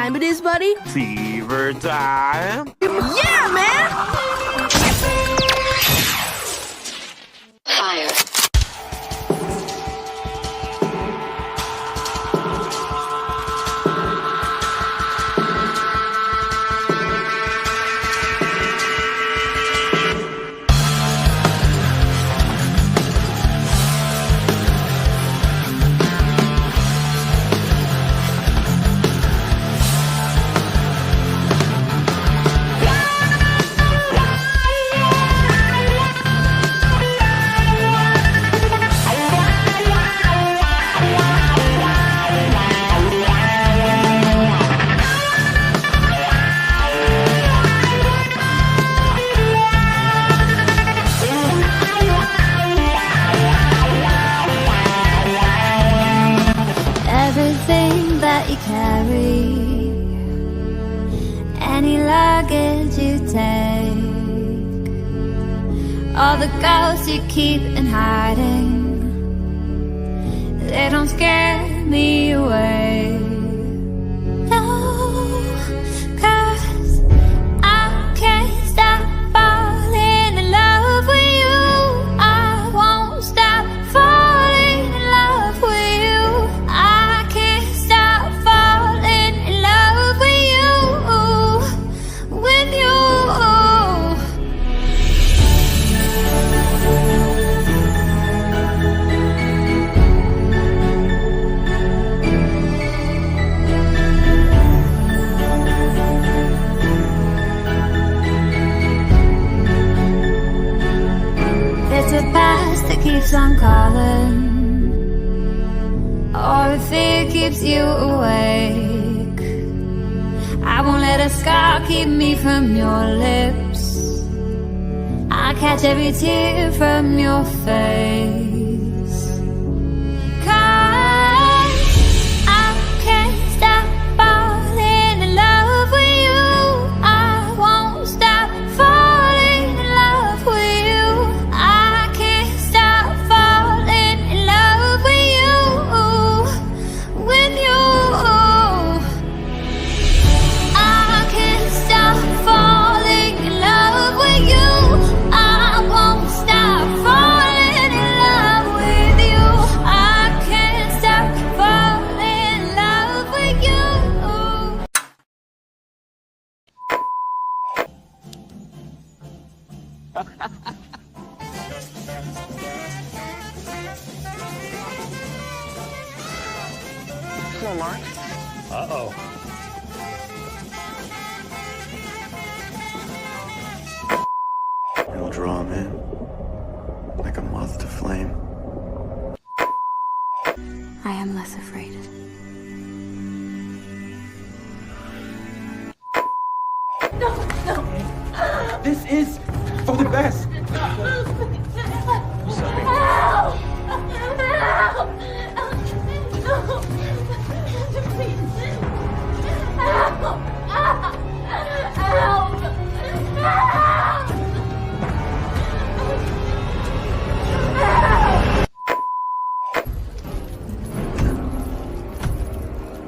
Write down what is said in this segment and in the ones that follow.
time it is, buddy? Fever time? Yeah, man! Fire. Everything that you carry, any luggage you take, all the ghosts you keep in hiding, they don't scare me away. No, 'cause I can't stop falling in love with you. I won't stop falling in love with you. I can't stop falling in love with you, with you. It's a past that keeps on calling, or if it keeps you awake. I won't let a scar keep me from your lips. I'll catch every tear from your face. 'Cause I can't stop falling in love with you. I won't stop falling in love with you. I can't stop falling in love with you, with you. I can't stop falling in love with you. I won't stop falling in love with you. I can't stop falling in love with you. Come on, Mark. Uh-oh. It'll draw him in, like a moth to flame. I am less afraid. This is for the best.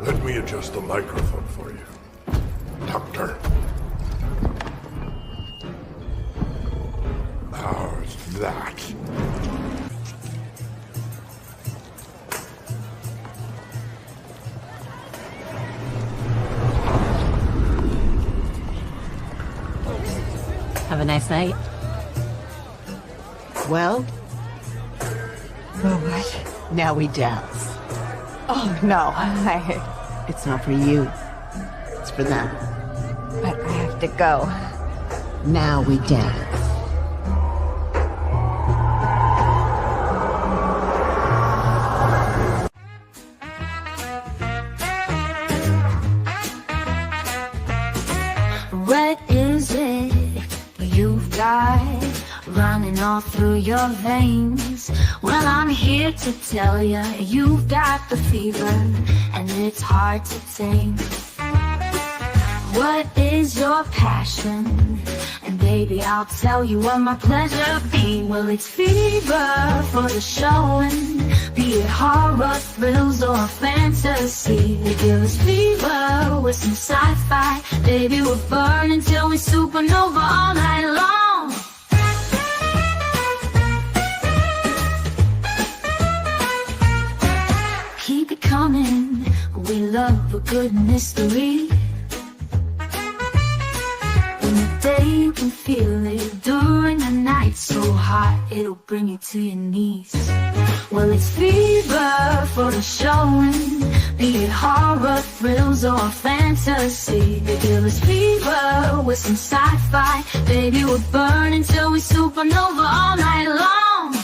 Let me adjust the microphone for you. Doctor. How's that? Have a nice night. Well? Oh, what? Now we dance. Oh, no. It's not for you. It's for them. But I have to go. Now we dance. What is it you've got running all through your veins? Well, I'm here to tell you, you've got the fever, and it's hard to tame. What is your passion? And baby, I'll tell you what my pleasure be. Well, it's fever for the showing, Be it horror, thrills, or fantasy. They give us fever with some sci-fi. Baby, we'll burn until we supernova all night long. Keep it coming, we love a good mystery. In the day you can feel it, during the night so hot it'll bring you to your knees. Well, it's fever for the showing, be it horror, thrills, or fantasy. They give us fever with some sci-fi. Baby, we'll burn until we supernova all night long.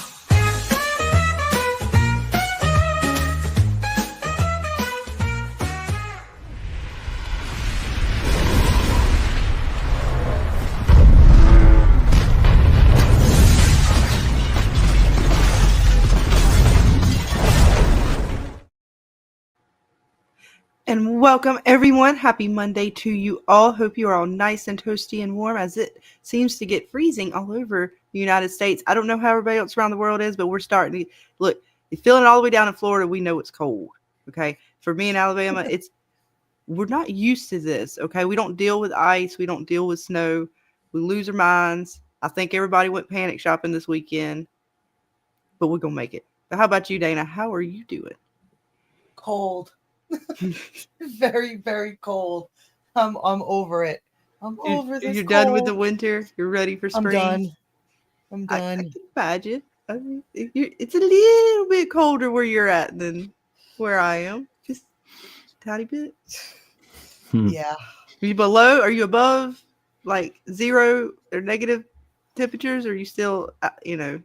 And welcome, everyone. Happy Monday to you all. Hope you are all nice and toasty and warm, as it seems to get freezing all over the United States. I don't know how everybody else around the world is, but we're starting to look. You're feeling it all the way down in Florida. We know it's cold. Okay, for me in Alabama, we're not used to this. Okay, we don't deal with ice. We don't deal with snow. We lose our minds. I think everybody went panic shopping this weekend, but we're gonna make it. But how about you, Dana? How are you doing? Cold. Very, very cold. I'm over it. I'm over this. You're cold. done with the winter. You're ready for spring. I'm I done. can imagine. I mean, it's a little bit colder where you're at than where I am. Just a tiny bit. Yeah. Are you below? Are you above like 0 or negative temperatures? Or are you still, where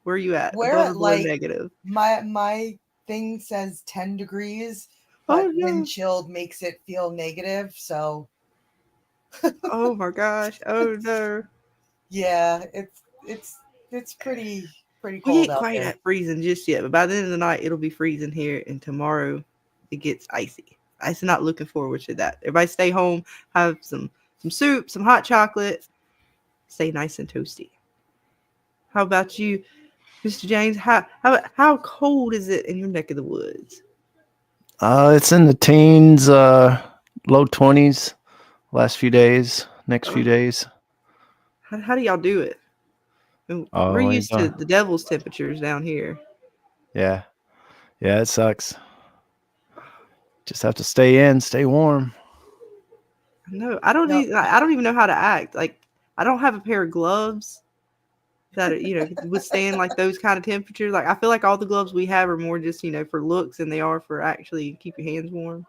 are you at? We're above at or below like negative? my thing says 10 degrees, Oh, but no. wind chill makes it feel negative. So Oh my gosh. Oh no. yeah, it's pretty We cold ain't out quite there. at freezing just yet, but by the end of the night, it'll be freezing here, and tomorrow it gets icy. I'm not looking forward to that. Everybody stay home, have some soup, some hot chocolate, stay nice and toasty. How about you, Mr. James? How cold is it in your neck of the woods? It's in the teens, low 20s last few days, next few days. How do y'all do it? We're Oh, used to the devil's temperatures down here. Yeah, it sucks. Just have to stay warm. No, I don't even know how to act. Like, I don't have a pair of gloves that could withstand like those kind of temperatures. Like, I feel like all the gloves we have are more just for looks than they are for actually keep your hands warm.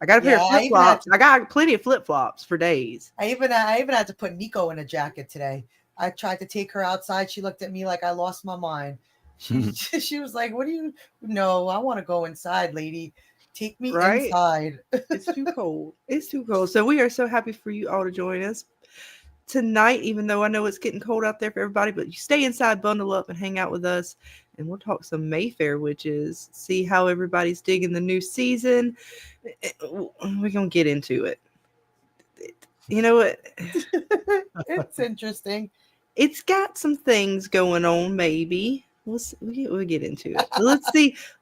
I got a pair of flip flops. I got plenty of flip flops for days. I even had to put Nico in a jacket today. I tried to take her outside. She looked at me like I lost my mind. She was like, "What do you? No, I want to go inside, lady. Take me inside." It's too cold. It's too cold. So we are so happy for you all to join us tonight, even though I know it's getting cold out there for everybody. But you stay inside, bundle up, and hang out with us, and we'll talk some Mayfair Witches. See how everybody's digging the new season. We're gonna get into it. You know what? It's interesting. It's got some things going on. Maybe we'll get into it. But let's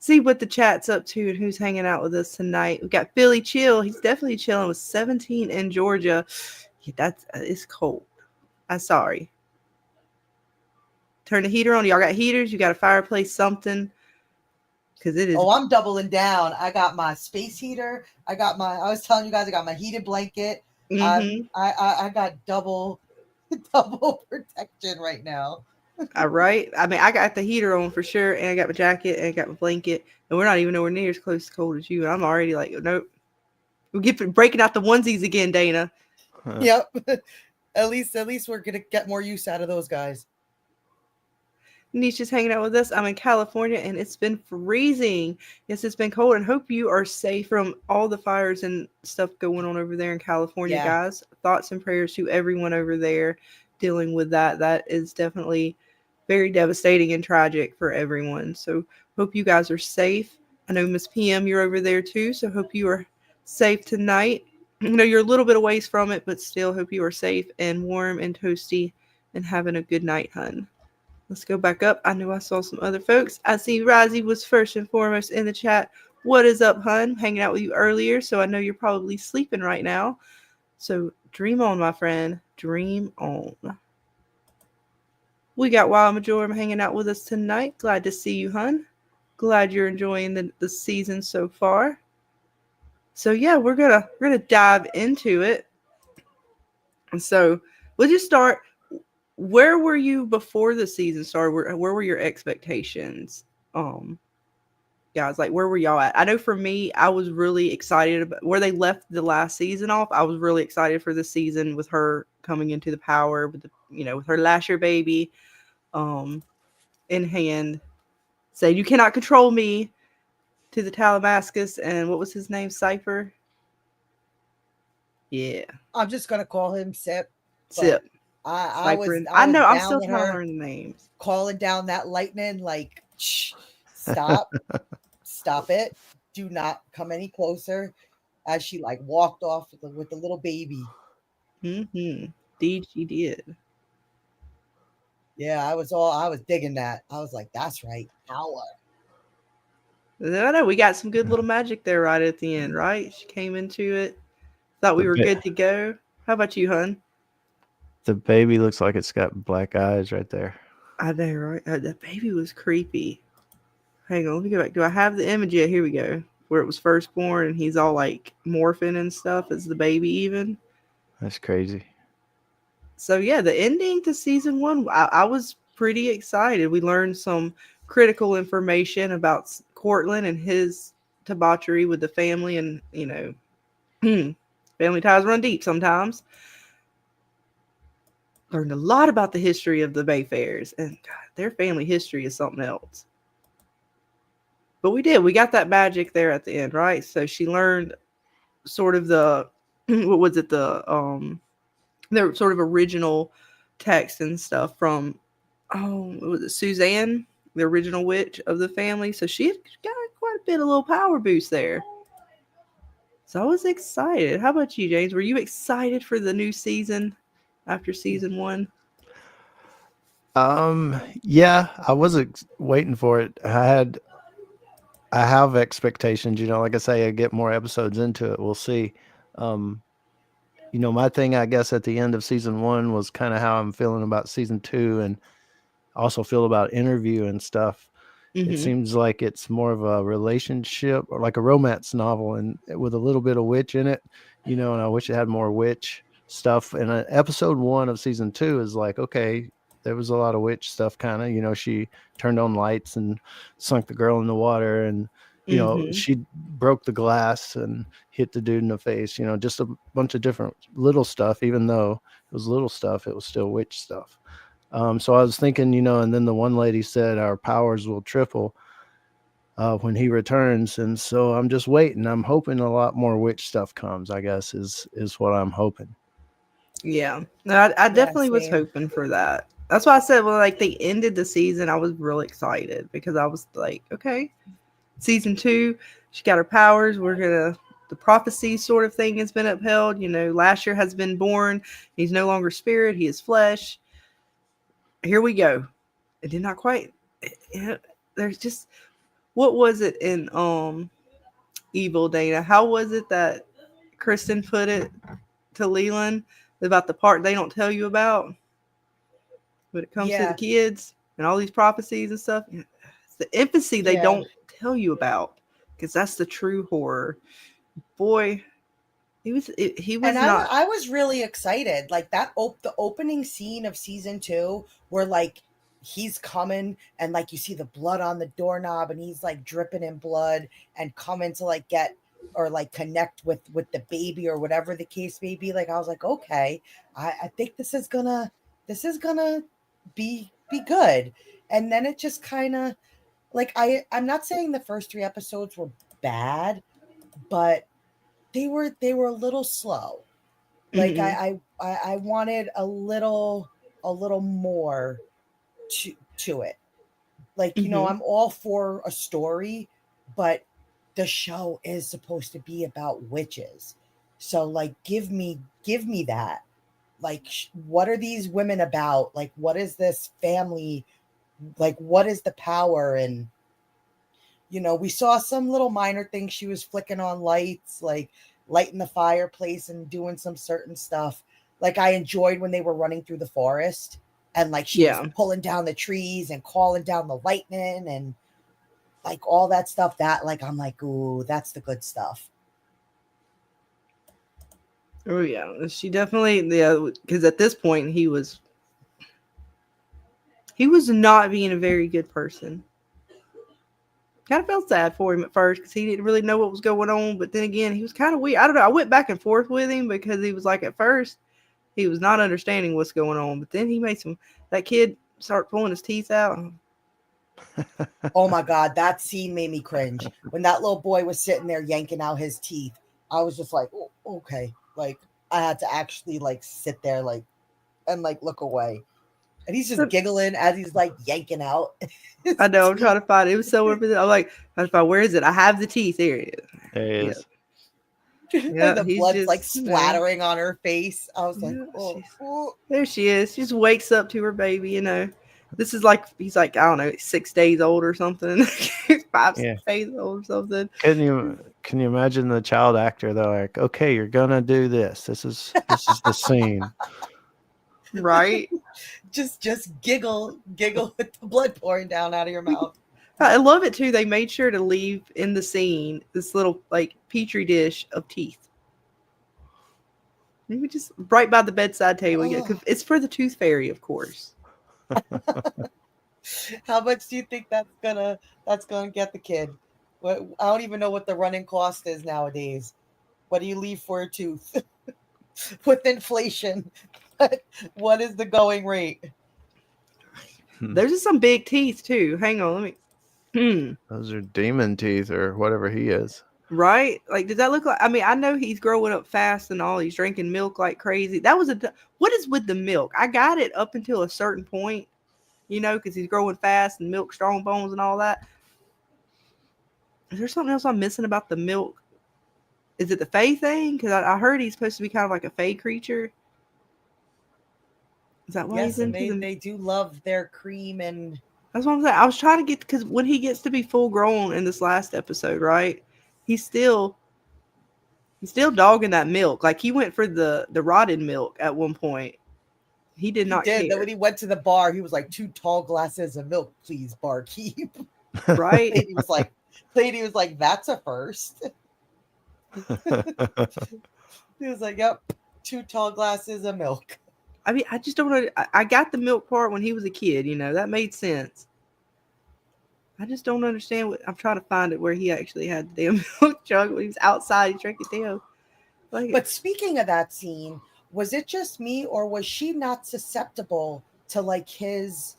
see what the chat's up to and who's hanging out with us tonight. We got Philly Chill. He's definitely chilling with 17 in Georgia. Yeah, it's cold. I'm sorry. Turn the heater on. Y'all got heaters? You got a fireplace? Something? Because it is. Oh, I'm doubling down. I got my space heater. I was telling you guys, I got my heated blanket. Mm-hmm. I got double protection right now. All right. I mean, I got the heater on for sure, and I got my jacket, and I got my blanket, and we're not even nowhere near as close to cold as you. And I'm already like, nope. We'll get breaking out the onesies again, Dana. Yep. At least we're gonna get more use out of those guys. Nisha's hanging out with us. I'm in California, and it's been freezing. Yes, it's been cold, and hope you are safe from all the fires and stuff going on over there in California, guys. Thoughts and prayers to everyone over there dealing with that. That is definitely very devastating and tragic for everyone. So hope you guys are safe. I know Miss PM, you're over there too, so hope you are safe tonight. I know you're a little bit away from it, but still hope you are safe and warm and toasty and having a good night, hun. Let's go back up. I knew I saw some other folks. I see Razi was first and foremost in the chat. What is up, hun? Hanging out with you earlier, so I know you're probably sleeping right now. So dream on, my friend. Dream on. We got Wild Majorum hanging out with us tonight. Glad to see you, hun. Glad you're enjoying the season so far. So yeah, we're gonna dive into it. And so we'll just start. Where were you before the season started? Where were your expectations? Guys, like where were y'all at? I know for me, I was really excited about where they left the last season off. I was really excited for this season with her coming into the power with with her Lasher baby in hand. Saying you cannot control me to the Talamascus, and what was his name? Cypher? Yeah. I'm just gonna call him Sip. Sip. I was I know, I'm down still with trying to her, learn the names. calling down that lightning like, shh, stop, stop it. Do not come any closer. As she like walked off with the little baby. Mm-hmm. Indeed, she did. Yeah, I was digging that. I was like, that's right, power. No, we got some good little magic there right at the end, right? She came into it, thought we were good to go. How about you, hun? The baby looks like it's got black eyes right there. I know, right? That baby was creepy. Hang on, let me go back. Do I have the image yet? Here we go. Where it was first born and he's all like morphing and stuff as the baby even. That's crazy. So yeah, the ending to season 1, I was pretty excited. We learned some critical information about Cortland and his debauchery with the family, and family ties run deep sometimes. Learned a lot about the history of the Mayfairs, and God, their family history is something else. But we got that magic there at the end, right? So she learned sort of the what was it, their sort of original text and stuff from was it Suzanne, the original witch of the family. So she had got quite a bit of little power boost there. So I was excited. How about you, James? Were you excited for the new season after season 1? Yeah, I was waiting for it. I have expectations, like I say, I get more episodes into it. We'll see. My thing, I guess, at the end of season 1 was kind of how I'm feeling about season 2, and also feel about interview and stuff. It seems like it's more of a relationship or like a romance novel, and with a little bit of witch in it, and I wish it had more witch stuff. And episode 1 of season 2 is like, okay, there was a lot of witch stuff, kind of, she turned on lights and sunk the girl in the water, and she broke the glass and hit the dude in the face, just a bunch of different little stuff. Even though it was little stuff, it was still witch stuff. So I was thinking, and then the one lady said our powers will triple when he returns. And so I'm just waiting. I'm hoping a lot more witch stuff comes, I guess, is what I'm hoping. Yeah. No, I definitely was hoping for that. That's why I said, well, like they ended the season, I was really excited because I was like, okay, season 2, she got her powers. The prophecy sort of thing has been upheld. Lasher has been born. He's no longer spirit. He is flesh. Here we go. It did not quite. There's just, what was it in Evil, Dana? How was it that Kristen put it to Leland about the part they don't tell you about when it comes to the kids and all these prophecies and stuff? It's the infancy they don't tell you about, because that's the true horror. Boy, he was and not. I was really excited, like that the opening scene of season 2 where like he's coming and like you see the blood on the doorknob and he's like dripping in blood and coming to like get or like connect with the baby or whatever the case may be. Like I was like, okay, I think this is gonna be good. And then it just kind of like I'm not saying the first 3 episodes were bad, but they were a little slow. Like I wanted a little more to it. Like, I'm all for a story, but the show is supposed to be about witches. So like give me that. Like what are these women about? Like what is this family like what is the power? And we saw some little minor things. She was flicking on lights, like lighting the fireplace and doing some certain stuff. Like I enjoyed when they were running through the forest and like she was pulling down the trees and calling down the lightning and like all that stuff. That like I'm like, ooh, that's the good stuff. Oh yeah, she definitely, because at this point he was not being a very good person. Kind of felt sad for him at first because he didn't really know what was going on, but then again, he was kind of weird. I don't know. I went back and forth with him because he was like, at first, he was not understanding what's going on, but then he made that kid start pulling his teeth out. Oh my God, that scene made me cringe. When that little boy was sitting there yanking out his teeth, I was just like, oh, okay. Like, I had to actually, like, sit there, like, and, like, look away. And he's just giggling as he's, like, yanking out. I know, I'm trying to find it. It was so representative. I'm like, where is it? I have the teeth. There it is. There it is. Yeah, the blood's, like, splattering on her face. I was like, oh. There she is. She just wakes up to her baby, This is like, he's like, I don't know, 6 days old or something. 5, 6 days old or something. Can you imagine the child actor though? Like, okay, you're gonna do this. This is the scene. Right? just giggle with the blood pouring down out of your mouth. I love it too. They made sure to leave in the scene this little like petri dish of teeth. Maybe just right by the bedside table. Yeah, it's for the tooth fairy, of course. How much do you think that's gonna get the kid? I don't even know what the running cost is nowadays. What do you leave for a tooth? With inflation, what is the going rate? There's just some big teeth too. Hang on, let me. Those are demon teeth or whatever he is. Right? Like, does that look like? I mean, I know he's growing up fast and all. He's drinking milk like crazy. That was what is with the milk? I got it up until a certain point, because he's growing fast and milk, strong bones, and all that. Is there something else I'm missing about the milk? Is it the fae thing? Because I heard he's supposed to be kind of like a fae creature. Is that why he's into they do love their cream and. That's what I'm saying. I was trying to get, because when he gets to be full grown in this last episode, right? He's still dogging that milk. Like he went for the rotted milk at one point. He did not care. Then when he went to the bar, he was like, 2 tall glasses of milk, please, barkeep. Right? Lady was like, that's a first. He was like, yep, 2 tall glasses of milk. I mean, I just don't know. I got the milk part when he was a kid, that made sense. I just don't understand I'm trying to find it where he actually had the damn milk jug when he was outside. He drank it down. But speaking of that scene, was it just me or was she not susceptible to like his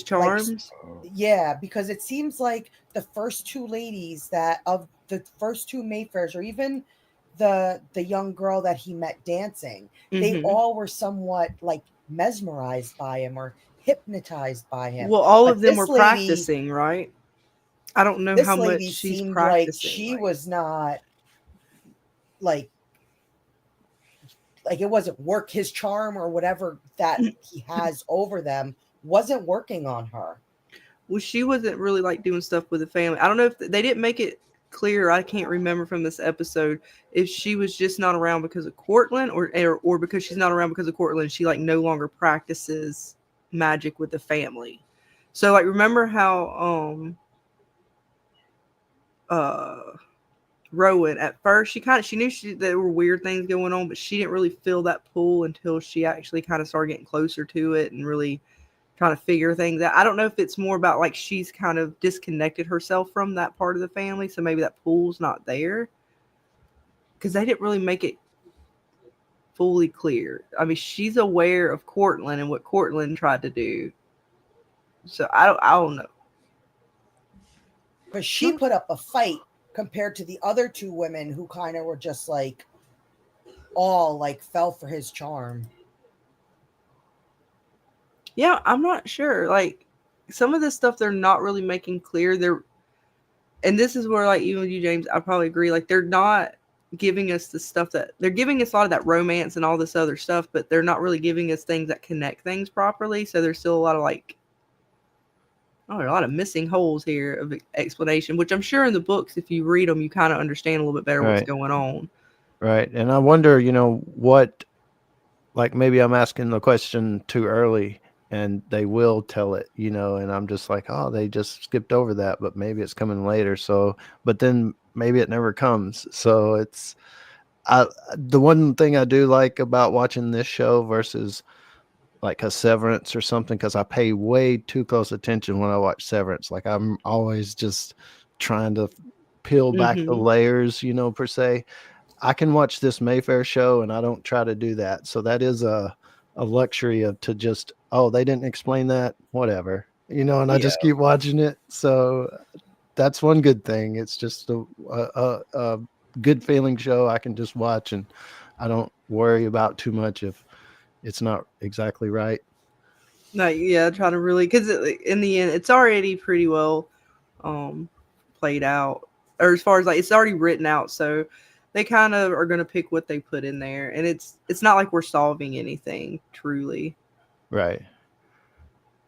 charms? Yeah, because it seems like the first 2 ladies of the first 2 Mayfairs, or even the young girl that he met dancing, they all were somewhat like mesmerized by him or hypnotized by him. Well, all of them were practicing, right? I don't know how much she's practicing. Like she was not like it wasn't work. His charm or whatever that he has over them wasn't working on her. Well, she wasn't really like doing stuff with the family. I don't know if they didn't make it clear. I can't remember from this episode if she was just not around because of Cortland or because she's not around because of Cortland, she like no longer practices magic with the family. So like, remember how Rowan at first she knew there were weird things going on, but she didn't really feel that pull until she actually kind of started getting closer to it and really trying to figure things out. I don't know if it's more about like she's kind of disconnected herself from that part of the family, so maybe that pull's not there, because they didn't really make it fully clear. I mean, she's aware of Cortland and what Cortland tried to do, so I don't know. But she put up a fight compared to the other 2 women who kind of were just like all like fell for his charm. Yeah, I'm not sure. Like some of this stuff they're not really making clear. And this is where like even with you, James, I probably agree. Like they're not giving us the stuff that they're giving us a lot of that romance and all this other stuff, but they're not really giving us things that connect things properly. So there's still a lot of like Oh, there are a lot of missing holes here of explanation, which I'm sure in the books, if you read them, you kind of understand a little bit better what's Right. going on. Right. And I wonder, what, like maybe I'm asking the question too early and they will tell it, and I'm just like, oh, they just skipped over that, but maybe it's coming later. So, but then maybe it never comes. So the one thing I do like about watching this show versus like a Severance or something, because I pay way too close attention when I watch Severance. Like I'm always just trying to peel back the layers, per se. I can watch this Mayfair show and I don't try to do that. So that is a luxury of to just, oh, they didn't explain that, whatever, and I just keep watching it. So that's one good thing. It's just a good feeling show I can just watch and I don't worry about too much if it's not exactly right. Like, yeah, trying to really, because in the end, it's already pretty well played out, or as far as like it's already written out, so they kind of are going to pick what they put in there, and it's not like we're solving anything truly. Right.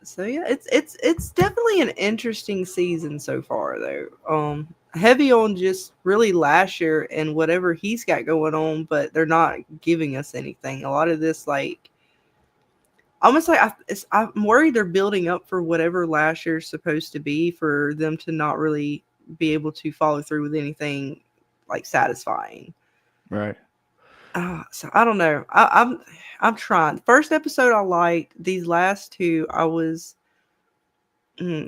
So yeah, it's definitely an interesting season so far though. Heavy on just really Lasher and whatever he's got going on, but they're not giving us anything. A lot of this, like, almost like I'm worried they're building up for whatever Lasher's supposed to be for them to not really be able to follow through with anything like satisfying. Right. So I don't know. I'm trying. First episode I liked. These last two I was.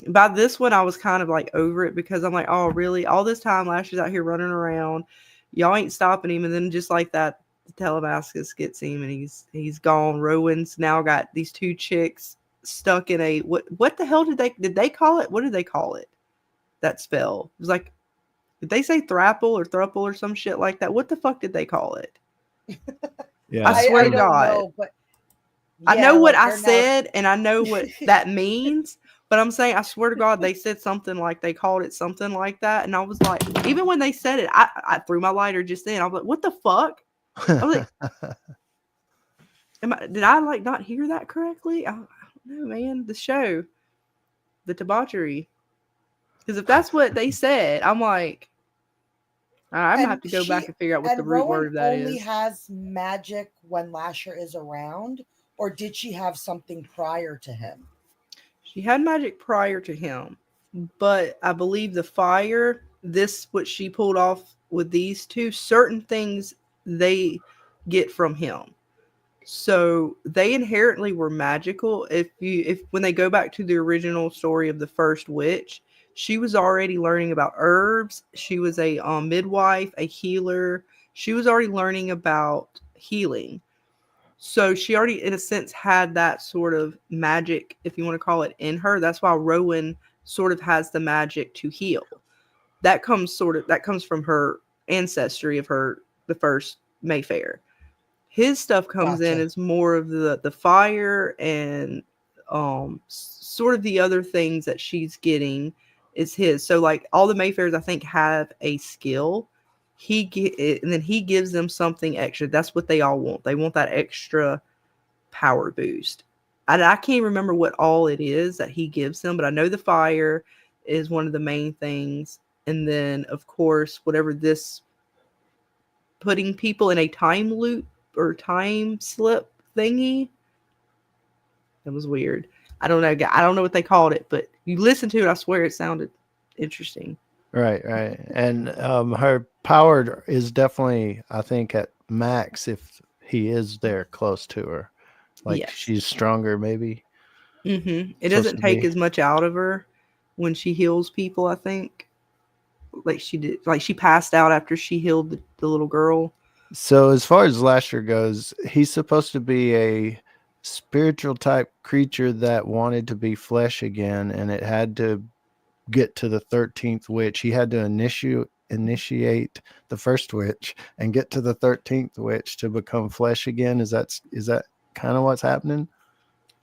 By this one I was kind of like over it because I'm like, oh really? All this time Lasher's out here running around, y'all ain't stopping him, and then just like that, Telemascus gets him and he's gone. Rowan's now got these two chicks stuck in a what the hell did they call it? What did they call it? That spell. It was like, did they say thrapple or thruple or some shit like that? What the fuck did they call it? Yeah. I swear to don't God. know, but I know what like I said and I know what that means, but I'm saying I swear to God they said something like they called it something like that, and I was like, even when they said it, I threw my lighter just then. I was like, what the fuck? I was like, did I like not hear that correctly? I don't know, man. The show, the debauchery. Because if that's what they said, I'm like, I'm gonna have to go back and figure out what the root word of that is. Only has magic when Lasher is around, or did she have something prior to him? She had magic prior to him, but I believe the fire, what she pulled off with these two, certain things they get from him. So they inherently were magical. If when they go back to the original story of the first witch, she was already learning about herbs. She was a midwife, a healer. She was already learning about healing. So she already, in a sense, had that sort of magic, if you want to call it, in her. That's why Rowan sort of has the magic to heal. That comes from her ancestry of the first Mayfair. His stuff comes in as more of the fire and sort of the other things that she's getting is his. So like all the Mayfairs I think have a skill. And then he gives them something extra. That's what they all want. They want that extra power boost. I can't remember what all it is that he gives them, but I know the fire is one of the main things. And then of course, whatever this putting people in a time loop or time slip thingy. It was weird. I don't know what they called it, but you listen to it, I swear it sounded interesting. Right. And her power is definitely, I think, at max if he is there close to her. Like Yes. she's stronger, maybe. It doesn't take as much out of her when she heals people, I think. Like she did, like she passed out after she healed the little girl. So as far as Lasher goes, he's supposed to be a spiritual type creature that wanted to be flesh again, and it had to get to the 13th witch. He had to initiate the first witch and get to the 13th witch to become flesh again. Is that kind of what's happening?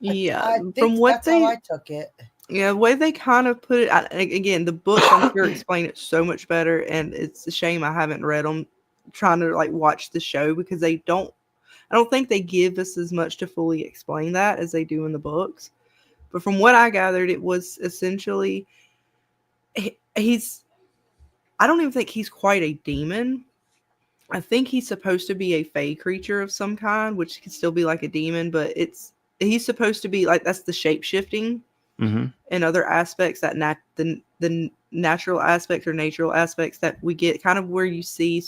Yeah, I think that's how I took it. Yeah, the way they kind of put it, again, the book I'm sure explain it so much better, and it's a shame I haven't read them. Trying to like watch the show because I don't think they give us as much to fully explain that as they do in the books. But from what I gathered, it was essentially he's. I don't even think he's quite a demon. I think he's supposed to be a fey creature of some kind, which can still be like a demon, but he's supposed to be like that's the shape shifting Mm-hmm. and other aspects that the natural aspects or natural aspects that we get, kind of where you see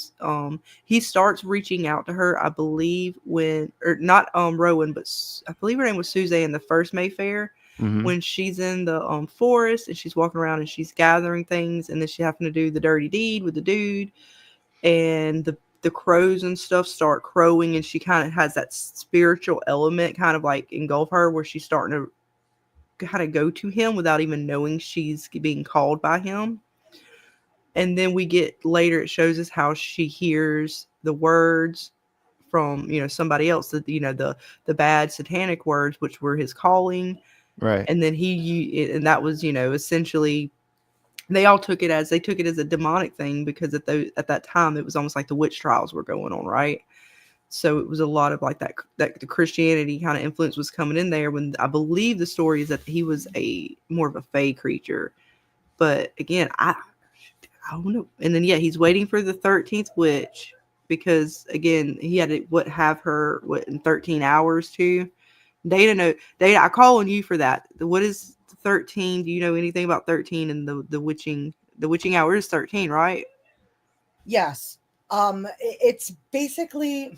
he starts reaching out to her, I believe, when or not Rowan, but I believe her name was Suzanne, the first Mayfair, Mm-hmm. when she's in the forest and she's walking around and she's gathering things, and then she happened to do the dirty deed with the dude, and the crows and stuff start crowing, and she kind of has that spiritual element kind of like engulf her, where she's starting to kind of go to him without even knowing she's being called by him. And then we get later, it shows us how she hears the words from, somebody else, that, the bad satanic words, which were his calling. Right. And then and that was, essentially, they took it as a demonic thing, because at that time, it was almost like the witch trials were going on, right? So it was a lot of like that the Christianity kind of influence was coming in there, when I believe the story is that he was more of a fey creature. But again, I don't know. And then, he's waiting for the 13th witch, because again, he had to have her in 13 hours too. Data, I call on you for that. What is 13? Do you know anything about 13 and the witching hour is 13, right? Yes. It's basically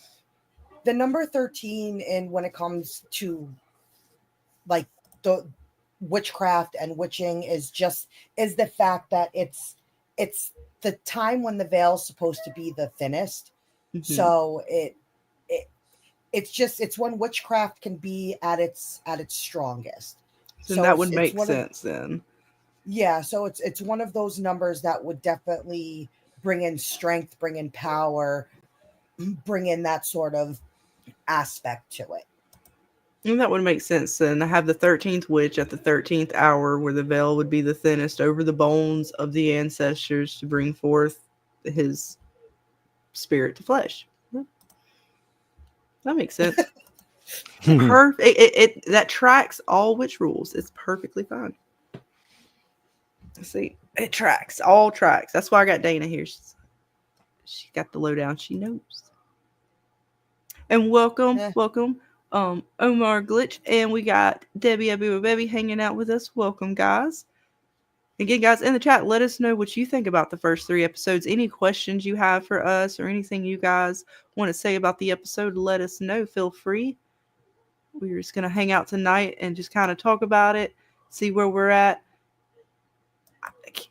the number 13, and when it comes to like the witchcraft and witching is the fact that it's the time when the veil's supposed to be the thinnest. Mm-hmm. So it's when witchcraft can be at its strongest. So that would make sense then. Yeah, so it's one of those numbers that would definitely bring in strength, bring in power, bring in that sort of aspect to it. And that would make sense then. I have the 13th witch at the 13th hour, where the veil would be the thinnest over the bones of the ancestors to bring forth his spirit to flesh. That makes sense. Perfect. That tracks all witch rules. It's perfectly fine. Let's see. It tracks. All tracks. That's why I got Dana here. She got the lowdown. She knows. And welcome. Omar Glitch, and we got Debbie Abu Baby hanging out with us. Welcome, guys. Again, guys, in the chat, let us know what you think about the first 3 episodes. Any questions you have for us, or anything you guys want to say about the episode, let us know. Feel free. We're just going to hang out tonight and just kind of talk about it, see where we're at.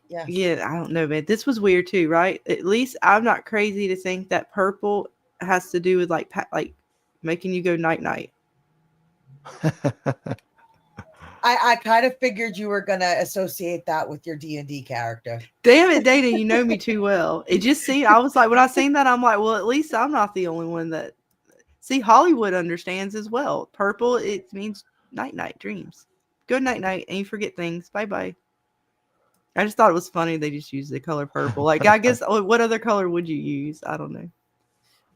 Yeah, I don't know, man. This was weird too, right? At least I'm not crazy to think that purple has to do with like making you go night night. I kind of figured you were gonna associate that with your D&D character. Damn it, Dana, you know me too well. It just seemed, I was like, when I seen that, I'm like, well, at least I'm not the only one that. See, Hollywood understands as well. Purple, it means night night dreams. Good night night, and you forget things. Bye bye. I just thought it was funny they just used the color purple. Like, I guess, what other color would you use? I don't know.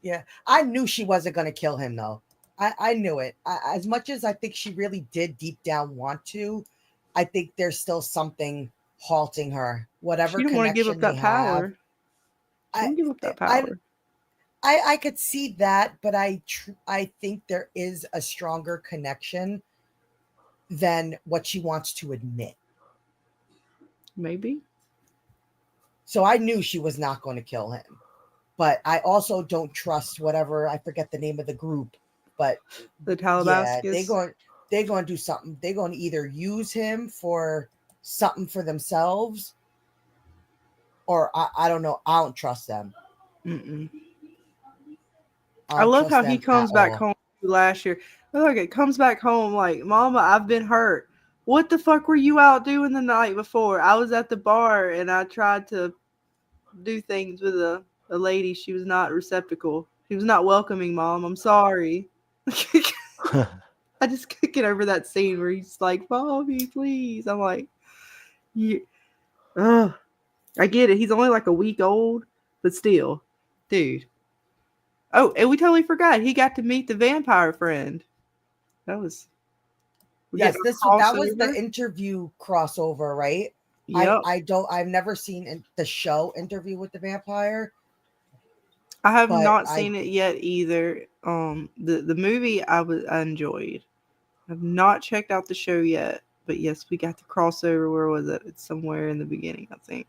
Yeah, I knew she wasn't going to kill him, though. I knew it. As much as I think she really did deep down want to, I think there's still something halting her. Whatever she don't want to give up that power. She don't give up that power. I could see that, but I think there is a stronger connection than what she wants to admit. Maybe. So I knew she was not going to kill him. But I also don't trust whatever, I forget the name of the group, but the Calabasas. Yeah, they're going to do something. They're going to either use him for something for themselves, or I don't know. I don't trust them. I love how he comes back home last year. Look, it comes back home like, Mama, I've been hurt. What the fuck were you out doing the night before? I was at the bar and I tried to do things with a lady. She was not receptacle. She was not welcoming, Mom. I'm sorry. I just can't get over that scene where he's like, Mommy, please. I'm like, I get it. He's only like a week old, but still, dude. Oh, and we totally forgot. He got to meet the vampire friend. That was Yes, that was the crossover. interview crossover, right? Yep. I've never seen the show Interview with the Vampire. I have but not I seen it yet either. The movie I enjoyed. I've not checked out the show yet, but yes, we got the crossover. Where was it? It's somewhere in the beginning, I think.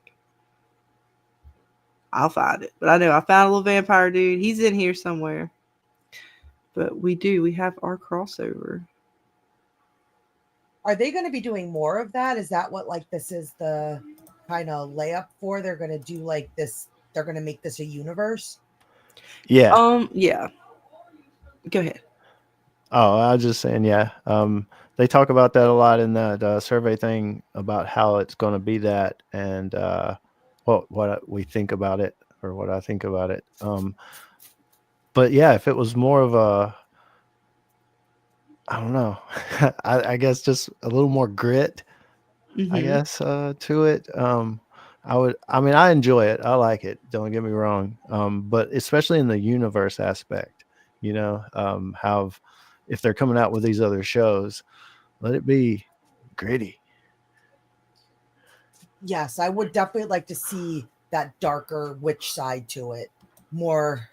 I'll find it, but I know I found a little vampire dude. He's in here somewhere. But we have our crossover. Are they going to be doing more of that? Is that what like this is the kind of layup for? They're going to do like this. They're going to make this a universe. Yeah. Yeah. Go ahead. Oh, I was just saying, yeah. They talk about that a lot in that survey thing about how it's going to be that, and what we think about it, or what I think about it. But yeah, if it was more of a, I don't know, I guess just a little more grit, I guess, to it. I mean, I enjoy it. I like it. Don't get me wrong. But especially in the universe aspect, how if they're coming out with these other shows, let it be gritty. Yes, I would definitely like to see that darker witch side to it. More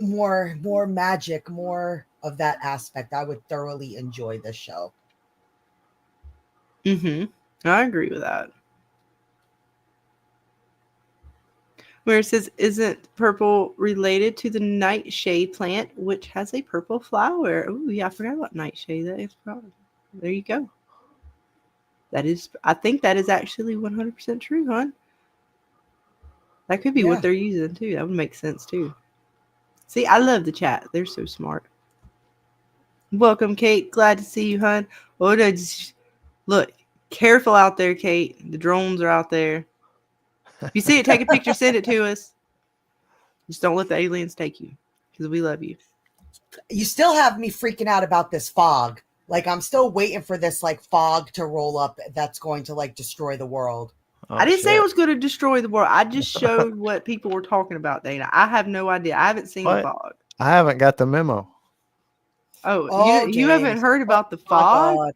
magic, more of that aspect. I would thoroughly enjoy this show. I agree with that. Where it says, isn't purple related to the nightshade plant, which has a purple flower? Oh, yeah, I forgot about nightshade. That is probably, there you go. I think that is actually 100% true, hon. That could be what they're using, too. That would make sense, too. See, I love the chat. They're so smart. Welcome, Kate. Glad to see you, hon. Oh, no, look, careful out there, Kate. The drones are out there. If you see it, take a picture, send it to us. Just don't let the aliens take you, because we love you. You still have me freaking out about this fog. Like, I'm still waiting for this, like, fog to roll up that's going to, like, destroy the world. Oh, I didn't say it was going to destroy the world. I just showed what people were talking about, Dana. I have no idea. I haven't seen the fog. I haven't got the memo. Oh, you haven't heard about the fog? God.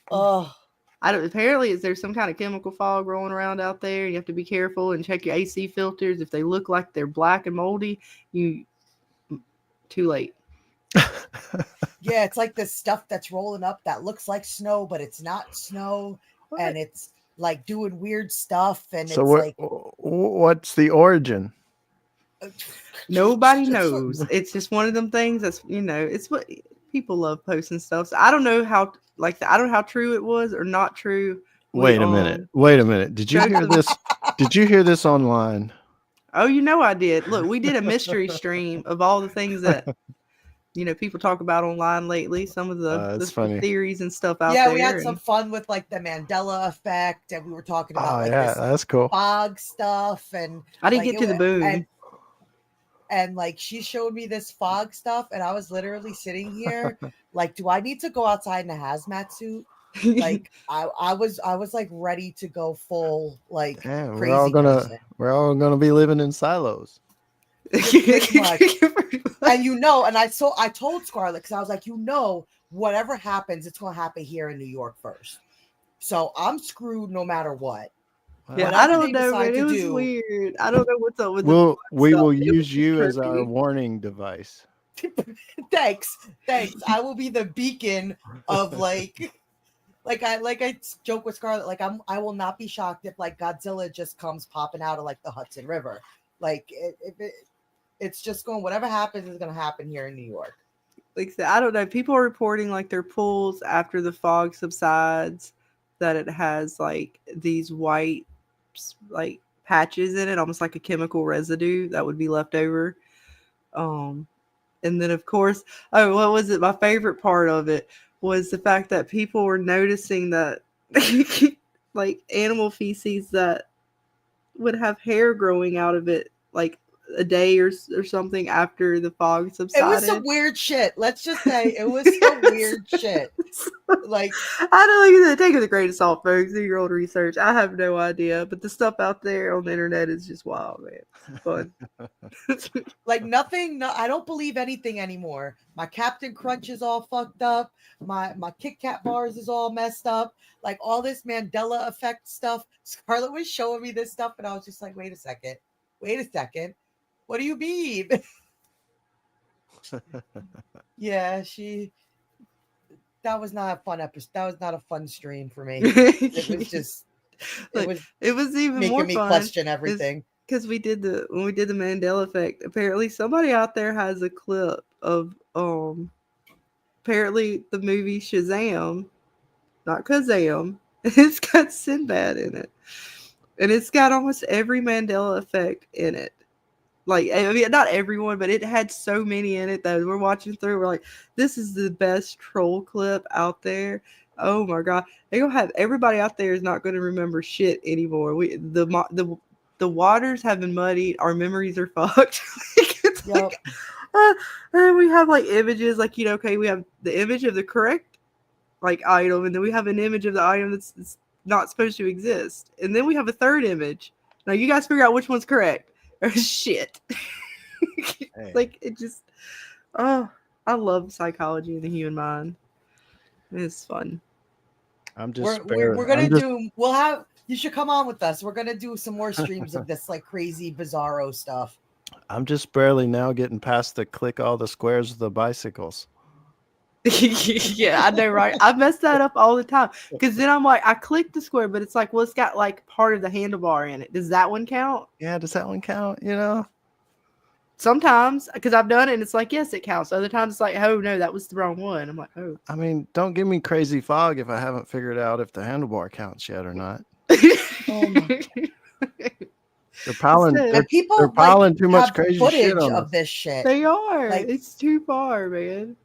Oh. Apparently, there's some kind of chemical fog rolling around out there. You have to be careful and check your AC filters. If they look like they're black and moldy, too late. Yeah, it's like this stuff that's rolling up that looks like snow, but it's not snow. What? And it's like doing weird stuff. And so it's like, what's the origin? Nobody knows. It's just one of them things that's, it's what people love posting stuff. So I don't know how, I don't know how true it was or not true. Wait a minute. Did you hear this? Did you hear this online? Oh, I did. Look, we did a mystery stream of all the things that people talk about online lately. Some of the theories and stuff out there. Yeah, we had some fun with like the Mandela effect, and we were talking about this that's cool fog stuff. And I didn't get to the boom. And like she showed me this fog stuff, and I was literally sitting here like, do I need to go outside in a hazmat suit? Like I was like ready to go full like crazy. We're all gonna be living in silos. And and I told Scarlett, because I was like, whatever happens, it's gonna happen here in New York first. So I'm screwed no matter what. Yeah, I don't know, man. It was weird. I don't know what's up with we will use you as our warning device. Thanks. I will be the beacon of like I joke with Scarlett, like I will not be shocked if like Godzilla just comes popping out of like the Hudson River. Like it's just going, whatever happens is going to happen here in New York. Like I don't know. People are reporting like their pools after the fog subsides that it has like these white like patches in it, almost like a chemical residue that would be left over. And then of course, what was it? My favorite part of it was the fact that people were noticing that like animal feces that would have hair growing out of it, like a day or something after the fog It subsided. was some weird shit. Let's just say it was some weird shit. Like, I don't know, take it with a grain of salt, folks. Do your own research. I have no idea, but the stuff out there on the internet is just wild, man. It's fun. like nothing. No, I don't believe anything anymore. My Captain Crunch is all fucked up. My Kit Kat bars is all messed up. Like all this Mandela effect stuff. Scarlett was showing me this stuff, and I was just like, wait a second. What do you mean? Yeah, that was not a fun episode. That was not a fun stream for me. It was just it was even making more me fun question everything. because when we did the Mandela effect, apparently somebody out there has a clip of apparently the movie Shazam, not Kazam. It's got Sinbad in it, and it's got almost every Mandela effect in it. Like, I mean, not everyone, but it had so many in it that we're watching through. We're like, this is the best troll clip out there. Oh my god, they're gonna have everybody out there is not going to remember shit anymore. The waters have been muddied. Our memories are fucked. It's Yep. like, and we have like images, like, you know, okay, we have the image of the correct like item, and then we have an image of the item that's not supposed to exist, and then we have a third image. Now you guys figure out which one's correct. Or shit. Hey. Like, it just, oh, I love psychology of the human mind. It's fun. I'm just We're gonna do. We'll have. You should come on with us. We're gonna do some more streams of this like crazy bizarro stuff. I'm just barely now getting past the click all the squares of the bicycles. Yeah, I know, right? I mess that up all the time because then I'm like, I click the square, but it's like, well, it's got like part of the handlebar in it. Does that one count? Yeah, does that one count? You know, sometimes because I've done it and it's like, yes, it counts. Other times it's like, oh no, that was the wrong one. I'm like, oh. I mean, don't give me crazy fog if I haven't figured out if the handlebar counts yet or not. Oh my. They're piling. They're like, piling too much have crazy footage shit on of us. this shit. They are. Like, it's too far, man.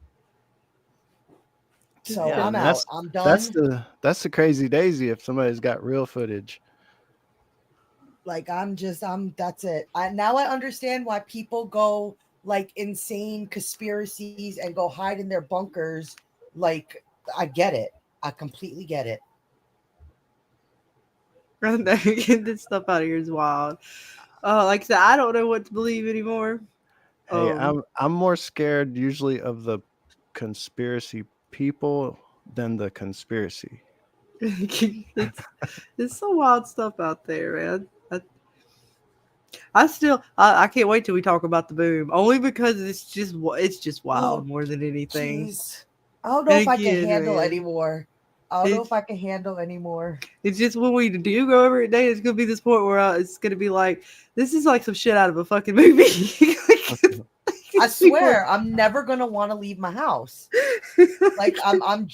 So Yeah, I'm and out. I'm done. That's the crazy daisy if somebody's got real footage. Like that's it. Now I understand why people go like insane conspiracies and go hide in their bunkers. Like, I get it. I completely get it. Get this stuff out of here is wild. Like I said, I don't know what to believe anymore. Hey, I'm more scared usually of the conspiracy people than the conspiracy. It's some wild stuff out there, man. I can't wait till we talk about the boom, only because it's just wild more than anything. Geez. I don't know if I can handle anymore. I don't know if I can handle anymore. It's just when we do go over it today, it's gonna be this point where it's gonna be like, this is like some shit out of a fucking movie. I swear, I'm never gonna want to leave my house. Like I'm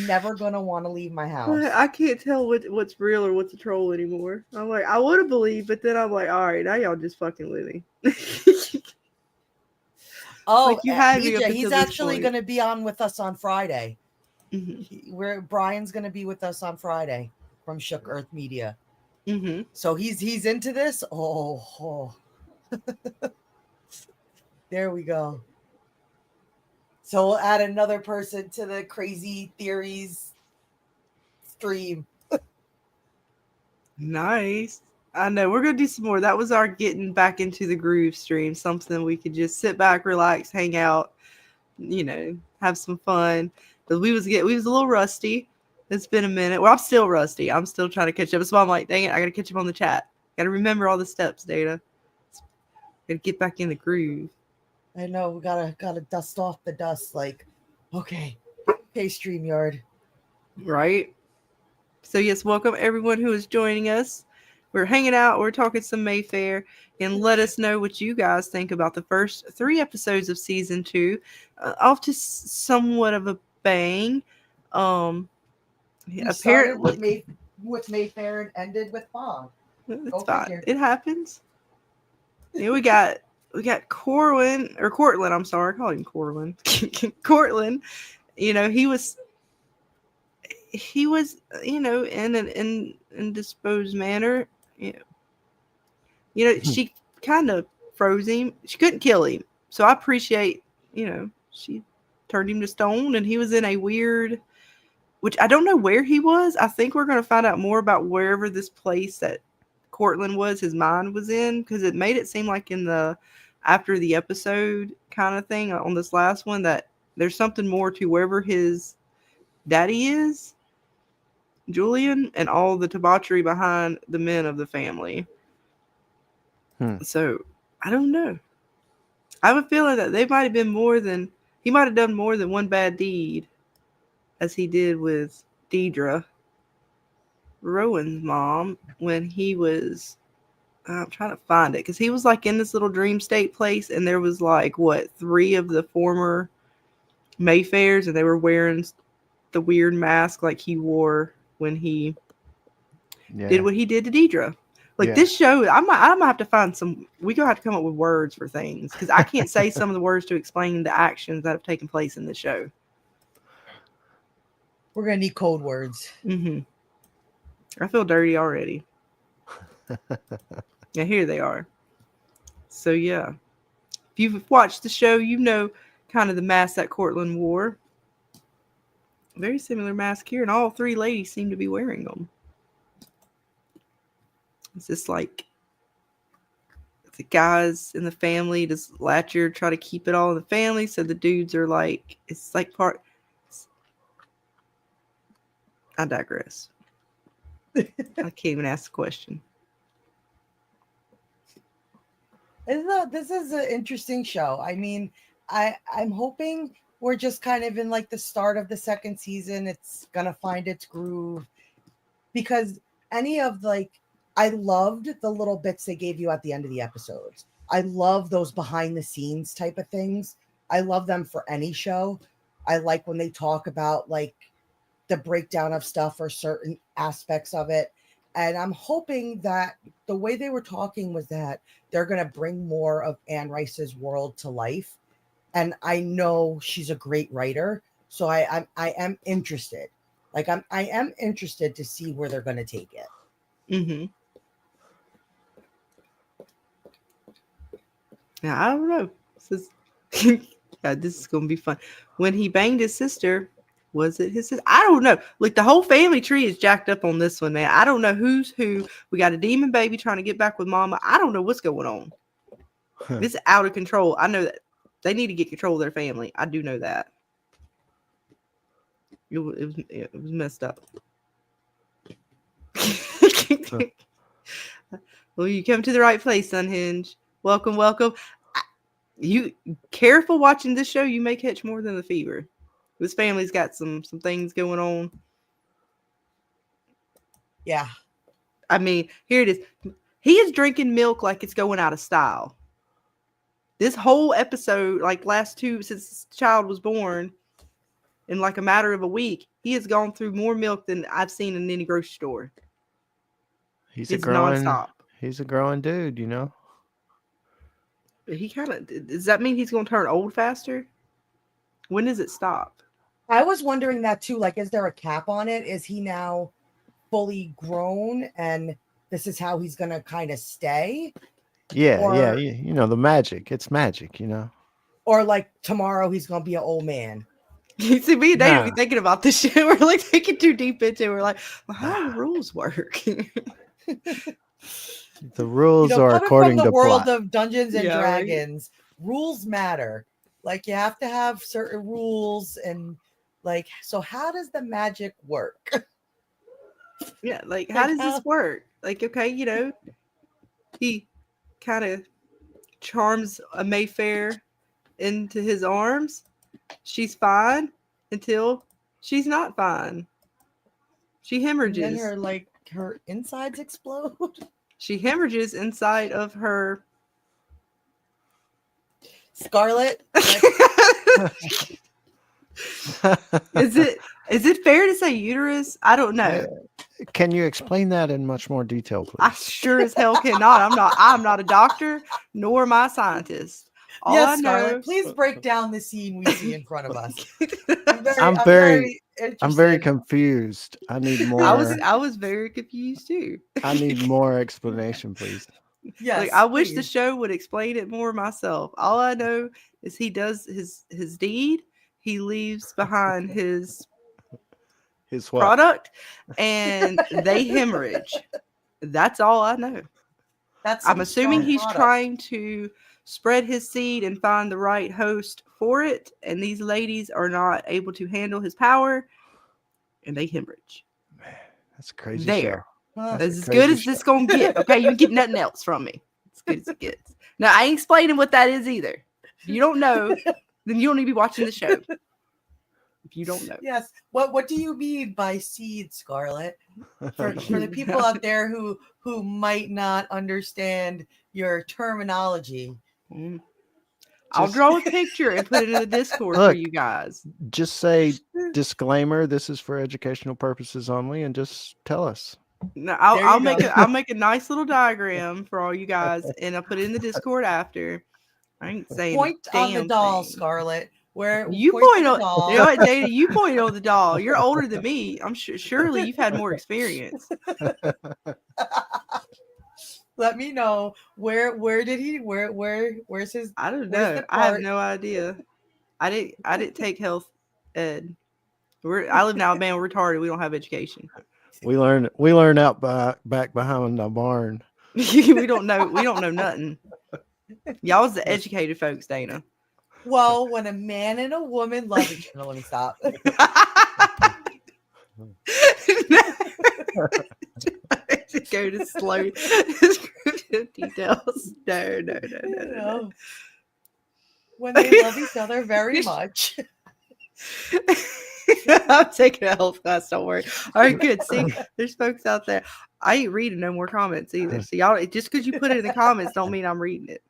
never gonna want to leave my house. I can't tell what's real or what's a troll anymore. I'm like, I would have believed, but then I'm like, all right, now y'all just fucking with me. Oh, like you had me he's actually gonna be on with us on Friday. Mm-hmm. Brian's gonna be with us on Friday from Shook Earth Media. Mm-hmm. So he's into this. Oh. There we go. So we'll add another person to the crazy theories stream. Nice. I know we're gonna do some more. That was our getting back into the groove stream. Something we could just sit back, relax, hang out, have some fun. Because we was a little rusty. It's been a minute. Well, I'm still rusty. I'm still trying to catch up. So I'm like, dang it, I gotta catch up on the chat. Gotta remember all the steps, Data. Gotta get back in the groove. I know we gotta dust off the dust. Like, okay, StreamYard. Right. So yes, welcome everyone who is joining us. We're hanging out. We're talking some Mayfair, and let us know what you guys think about the first 3 episodes of season 2. Off to somewhat of a bang. Apparently, with Mayfair and ended with Fog. It's fine. It happens. Yeah, we got Corwin or Cortland. I'm sorry, I call him Corwin. Cortland. He was in an indisposed manner. She kind of froze him. She couldn't kill him. So I appreciate, she turned him to stone, and he was in a weird, which I don't know where he was. I think we're going to find out more about wherever this place that Cortland was, his mind was in, because it made it seem like after the episode kind of thing on this last one that there's something more to wherever his daddy is, Julian, and all the debauchery behind the men of the family. So I don't know. I have a feeling that he might have done more than one bad deed, as he did with Deidre, Rowan's mom, when he was, I'm trying to find it, because he was like in this little dream state place, and there was like, 3 of the former Mayfairs, and they were wearing the weird mask like he wore when he did what he did to Deidre. Like this show, I'm gonna have to find we're gonna have to come up with words for things, because I can't say some of the words to explain the actions that have taken place in this show. We're gonna need code words. I feel dirty already. Yeah, here they are. So yeah, if you've watched the show, you know kind of the mask that Cortland wore. Very similar mask here, and all 3 ladies seem to be wearing them. It's just like the guys in the family, does Latcher try to keep it all in the family? So the dudes are like, it's like part. I digress. I can't even ask the question. This is an interesting show. I mean, I'm hoping we're just kind of in like the start of the second season. It's gonna find its groove, because I loved the little bits they gave you at the end of the episodes. I love those behind the scenes type of things. I love them for any show. I like when they talk about like the breakdown of stuff or certain aspects of it. And I'm hoping that the way they were talking was that they're going to bring more of Anne Rice's world to life. And I know she's a great writer. So I am interested. Like I am interested to see where they're going to take it. Yeah, I don't know. This is going to be fun. When he banged his sister, was it his sister? I don't know. Like the whole family tree is jacked up on this one, man. I don't know who's who. We got a demon baby trying to get back with mama. I don't know what's going on. This is out of control. I know that they need to get control of their family. I do know that. It was messed up. Well, you come to the right place, Unhinged. Welcome. You careful watching this show. You may catch more than the fever. This family's got some things going on. Yeah. I mean, here it is. He is drinking milk like it's going out of style. This whole episode, like last 2, since this child was born, in like a matter of a week, he has gone through more milk than I've seen in any grocery store. It's nonstop. He's a growing dude, you know. He does that mean he's going to turn old faster? When does it stop? I was wondering that too. Like, is there a cap on it? Is he now fully grown and this is how he's going to kind of stay? Yeah. You know, the magic. It's magic, you know. Or like tomorrow he's going to be an old man. You see, me and Dave be thinking about this shit. We're like thinking too deep into it. We're like, well, how do the rules work? The rules are according to the world plot. of Dungeons and Dragons. Right? Rules matter. Like you have to have certain rules, and like, so how does the magic work? Yeah, like how does this work? Like, okay, you know, he kind of charms a Mayfair into his arms. She's fine until she's not fine. She hemorrhages. And then her insides explode. She hemorrhages inside of her Scarlet. Is it fair to say uterus? I don't know. Can you explain that in much more detail, please? I sure as hell cannot. I'm not a doctor, nor am I a scientist. All yes, I know, Scarlett, please break down the scene we see in front of us. I'm very confused. I need more. I was very confused too. I need more explanation, please. Yes. Like, I wish the please. show would explain it more myself. All I know is he does his deed. He leaves behind his His what? product, and they hemorrhage. That's all I know. That's I'm some assuming strong he's product. trying to spread his seed and find the right host for it, and these ladies are not able to handle his power, and they hemorrhage. That's a crazy There. show. Huh. That's a As crazy good as this show. gonna get, okay? You get nothing else from me. As good as it gets. Now, I ain't explaining what that is either. If you don't know, then you don't need to be watching the show. If you don't know. Yes. What do you mean by seed, Scarlett? For the people out there who might not understand your terminology. I'll Just- draw a picture and put it in the Discord for Look. you guys. Just say disclaimer. This is for educational purposes only, and just tell us. No, There I'll you make go. I'll make a nice little diagram for all you guys, and I'll put it in the Discord after. I ain't saying Point a on the damn doll, thing. Scarlett. Where You point point to the on, doll. you know what, Dana? You point on the doll. You're older than me. I'm sure. Surely you've had more experience. Let me know where's his. I don't Where's know. the I have part? no idea. I didn't take health ed. I live in Alabama. We're retarded. We don't have education. We learn out back behind the barn. we don't know nothing. Y'all was the educated folks, Dana. Well, when a man and a woman love each other. Let me stop. Go to slow descriptive details. No. When they love each other very much. I'm taking a health class, don't worry. All right, good. See, there's folks out there. I ain't reading no more comments either. So y'all, just because you put it in the comments don't mean I'm reading it.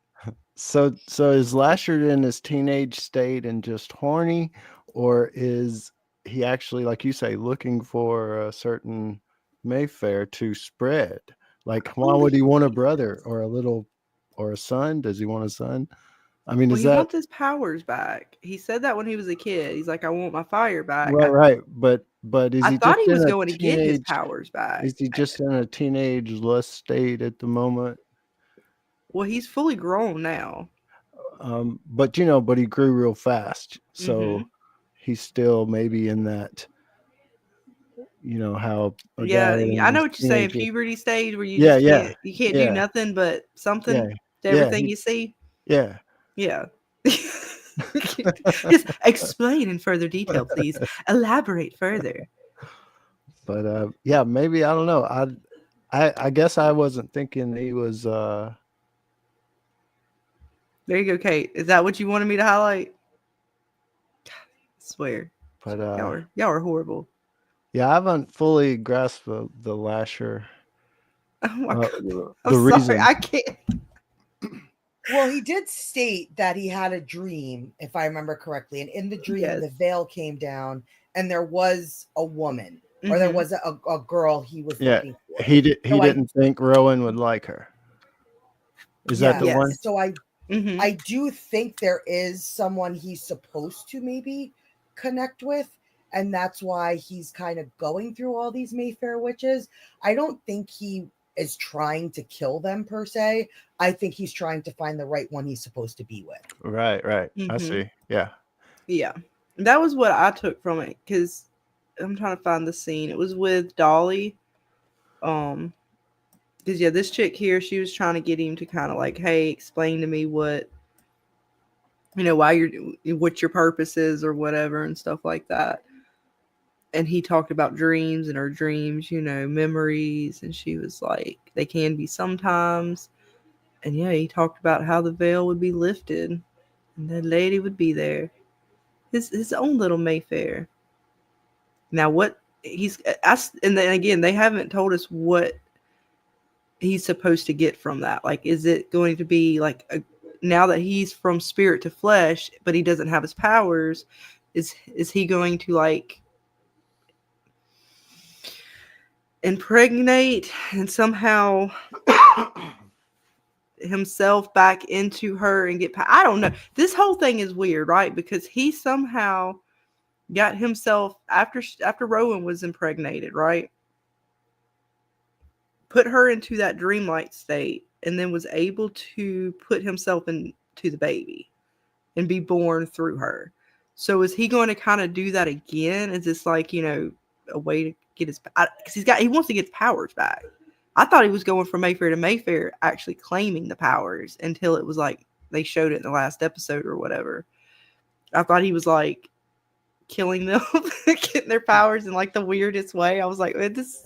So is Lasher in his teenage state and just horny, or is he actually, like you say, looking for a certain Mayfair to spread? Like, why would he want a brother or a son? Does he want a son? I mean, Well, is he that wants his powers back. He said that when he was a kid. He's like, I want my fire back. right? But is I he thought just he was in a going to get his teenage? powers back. Is he just in a teenage lust state at the moment? Well, he's fully grown now. But he grew real fast, so he's still maybe in that. How a Yeah, guy in I know his what you're saying. teenage- Puberty stage where you Yeah, just yeah, can't do yeah. nothing but something Yeah, to everything he- you see. Yeah. Yeah. Just explain in further detail, please. Elaborate further. But yeah, maybe, I don't know. I guess I wasn't thinking he was There you go, Kate. Is that what you wanted me to highlight? I swear. but Y'all are horrible. yeah, I haven't fully grasped the Lasher. Oh my god. The I'm sorry. reason. I can't. Well, he did state that he had a dream, if I remember correctly. And in the dream, Yes. the veil came down and there was a woman or there was a girl he was looking for. He So didn't think Rowan would like her. Is that the Yes. one? So I do think there is someone he's supposed to maybe connect with. And that's why he's kind of going through all these Mayfair witches. I don't think he is trying to kill them per se. I think he's trying to find the right one he's supposed to be with. Right. I see. Yeah. Yeah. That was what I took from it, because I'm trying to find the scene. It was with Dolly. Because this chick here, she was trying to get him to kind of like, hey, explain to me what, why what your purpose is or whatever and stuff like that. And he talked about dreams and her dreams, memories. And she was like, they can be sometimes. And yeah, he talked about how the veil would be lifted and that lady would be there. His own little Mayfair. Now, what and then again, they haven't told us what he's supposed to get from that. Like, is it going to be like now that he's from spirit to flesh, but he doesn't have his powers? Is he going to like impregnate and somehow himself back into her and get I don't know. This whole thing is weird, right? Because he somehow got himself after Rowan was impregnated, right? Put her into that dreamlike state and then was able to put himself into the baby and be born through her. So is he going to kind of do that again? Is this like, a way to get his, because he wants to get his powers back. I thought he was going from Mayfair to Mayfair, actually claiming the powers, until it was like they showed it in the last episode or whatever. I thought he was like killing them, getting their powers in like the weirdest way. I was like, this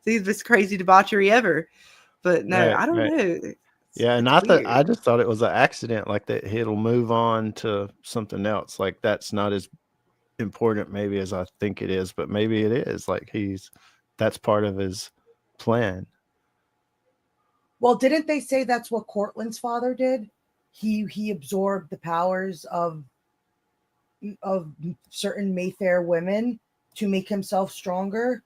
is this crazy debauchery ever. But no, Right, I don't right. know. Yeah, and I just thought it was an accident, like that he'll move on to something else. Like that's not as important maybe as I think it is, but maybe it is. Like that's part of his plan. Well, didn't they say that's what Cortland's father did? He absorbed the powers of certain Mayfair women to make himself stronger.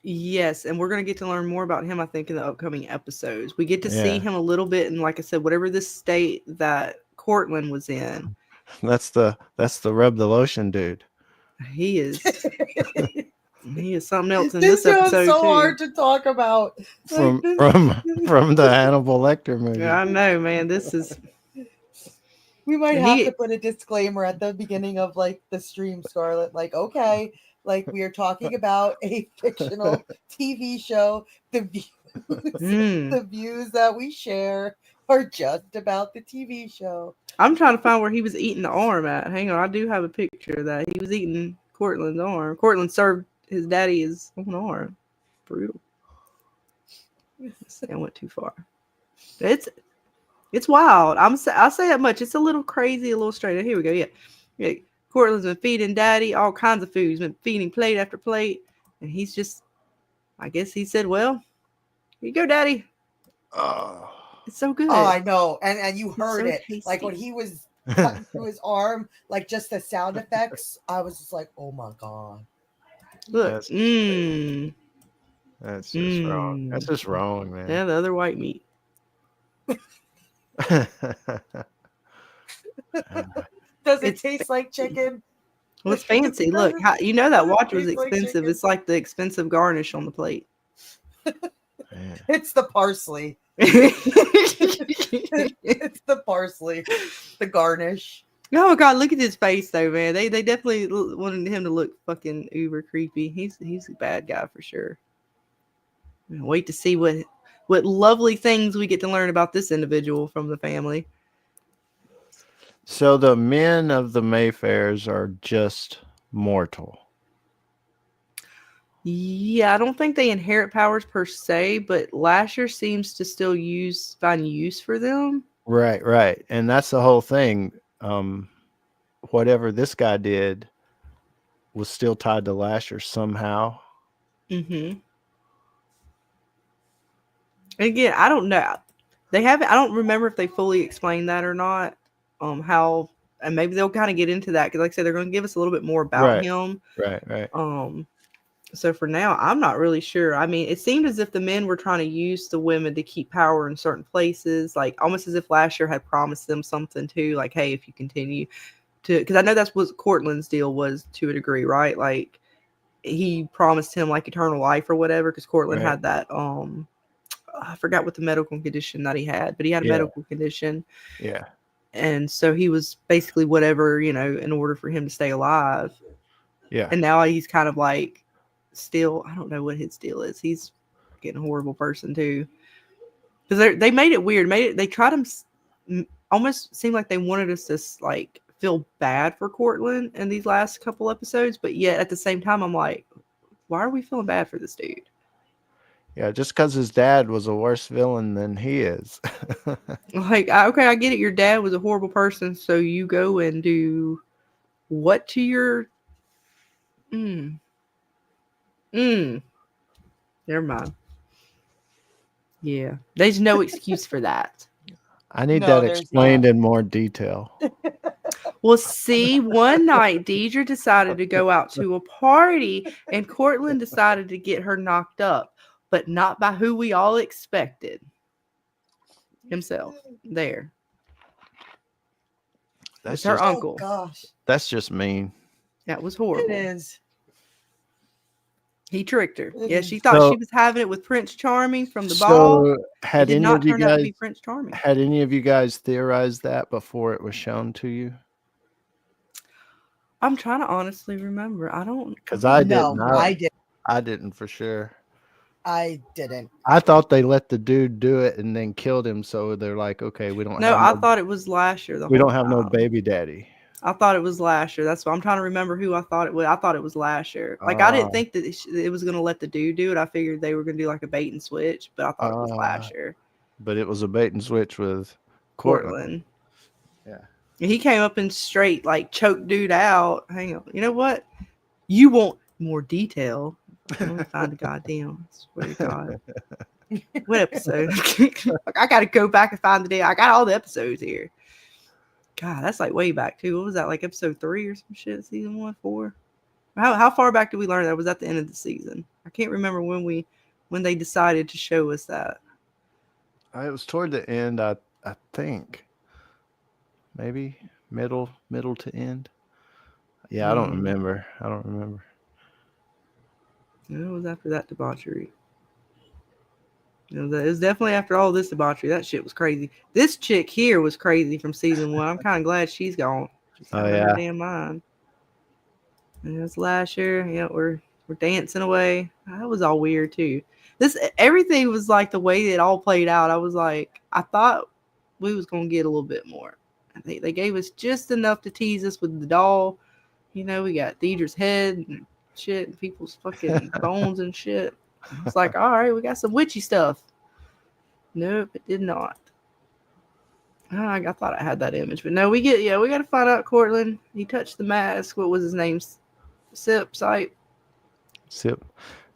Yes, and we're going to get to learn more about him, I think, in the upcoming episodes. We get to see Yeah. him a little bit, and like I said, whatever this state that Cortland was in, That's the rub the lotion dude. he is something else in This this episode so too. hard to talk about. From the Hannibal Lecter movie. Yeah, I know, man. This is We might have to put a disclaimer at the beginning of like the stream, Scarlett. Like, okay, like we are talking about a fictional TV show. The views that we share are just about the TV show. I'm trying to find where he was eating the arm at. Hang on, I do have a picture of that he was eating Cortland's arm. Cortland served his daddy his own arm. Brutal. I went too far. It's wild. I'll say that much. It's a little crazy, a little straight. Here we go. Yeah. Cortland's been feeding daddy all kinds of food. He's been feeding plate after plate, and he's just, I guess he said, "Well, here you go, daddy." Oh. It's so good. Oh, I know, and you heard it, tasty. like when he was cutting through his arm, like just the sound effects. I was just like, "Oh my god!" Look, That's just wrong. That's just wrong, man. Yeah, the other white meat. Does it taste like chicken? Well, it's fancy. Look, that watch was expensive. It's like the expensive garnish on the plate. It's the parsley. It's the parsley, the garnish. Oh god, look at his face though, man. They definitely wanted him to look fucking uber creepy. He's a bad guy for sure. Wait to see what lovely things we get to learn about this individual from the family. So the men of the Mayfairs are just mortal. Yeah, I don't think they inherit powers per se, but Lasher seems to still find use for them. Right. And that's the whole thing. Whatever this guy did was still tied to Lasher somehow. Mm-hmm. Again, I don't know. I don't remember if they fully explained that or not. How, and maybe they'll kind of get into that because, like I said, they're going to give us a little bit more about him. Right. So for now, I'm not really sure. I mean, it seemed as if the men were trying to use the women to keep power in certain places, like almost as if Lasher had promised them something too, like, hey, if you continue to, because I know that's what Cortland's deal was to a degree, right? Like he promised him like eternal life or whatever, because Cortland had that I forgot what the medical condition that he had, but he had a medical condition. Yeah. And so he was basically whatever, in order for him to stay alive. Yeah. And now he's kind of like, still, I don't know what his deal is. He's getting a horrible person too, because they made it weird. They tried to almost seem like they wanted us to like feel bad for Cortland in these last couple episodes, but yet at the same time, I'm like, why are we feeling bad for this dude? Yeah, just because his dad was a worse villain than he is. Like, okay, I get it. Your dad was a horrible person, so you go and do what to your Never mind. Yeah. There's no excuse for that. I need that explained in more detail. Well, see, one night Deidre decided to go out to a party and Cortland decided to get her knocked up, but not by who we all expected. Himself. There. That's her uncle. Oh, gosh. That's just mean. That was horrible. It is. He tricked her. Yeah, she thought So- she was having it with Prince Charming from the So ball. It had did any not of you turn out to be guys Prince Charming. had any of you guys theorized that before it was shown to you? I'm trying to honestly remember. I don't. Because I No, didn't. I did. I didn't for sure. I didn't. I thought they let the dude do it and then killed him. So they're like, okay, we don't. No, have I thought it was Lasher. we whole don't have no time. baby daddy. I thought it was Lasher. That's why I'm trying to remember who I thought it was. I thought it was Lasher. Like I didn't think that it was going to let the dude do it. I figured they were going to do like a bait and switch, but I thought it was Lasher. But it was a bait and switch with Cortland. Yeah. And he came up and straight like choked dude out. Hang on. You know what? You want more detail? I'm gonna find the goddamn. I swear to God. What episode? I got to go back and find the day. I got all the episodes here. God, that's like way back too. What was that? Like episode 3 or some shit? Season 1, 4. How far back did we learn that? Was at the end of the season? I can't remember when they decided to show us that. It was toward the end, I think. Maybe middle to end. Yeah, I don't remember. It was after that debauchery. It was definitely after all this debauchery. That shit was crazy. This chick here was crazy from season 1. I'm kind of glad she's gone. She's out of her damn mind. And it's Lasher. Yeah, we're dancing away. That was all weird too. Everything was like the way it all played out. I was like, I thought we was gonna get a little bit more. They gave us just enough to tease us with the doll. You know, we got Deidre's head and shit and people's fucking bones and shit. It's like, all right, we got some witchy stuff. Nope, it did not. I thought I had that image, but no, we got to find out Cortland. He touched the mask. What was his name? Sip.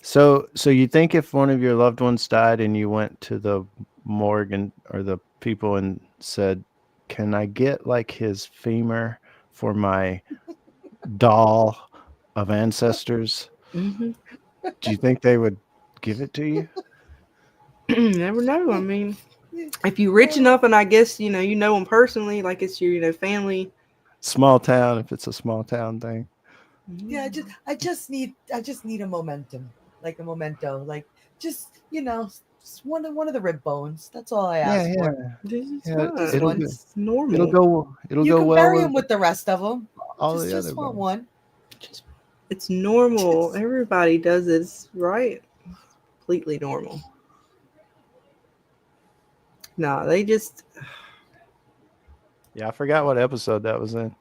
So you think if one of your loved ones died and you went to the morgue or the people and said, "Can I get like his femur for my doll of ancestors?" Mm-hmm. Do you think they would give it to you? Never know. I mean, if you're rich enough, and I guess you know them personally, like it's your family. Small town, if it's a small town thing. Yeah, I just need a momentum, like a memento, like just one of the rib bones. That's all I ask for. It's normal. It'll go You can well bury him with the rest of them. all the Just other want bones. one. It's normal. Everybody does this, right? Completely normal. No, they just. Yeah, I forgot what episode that was in.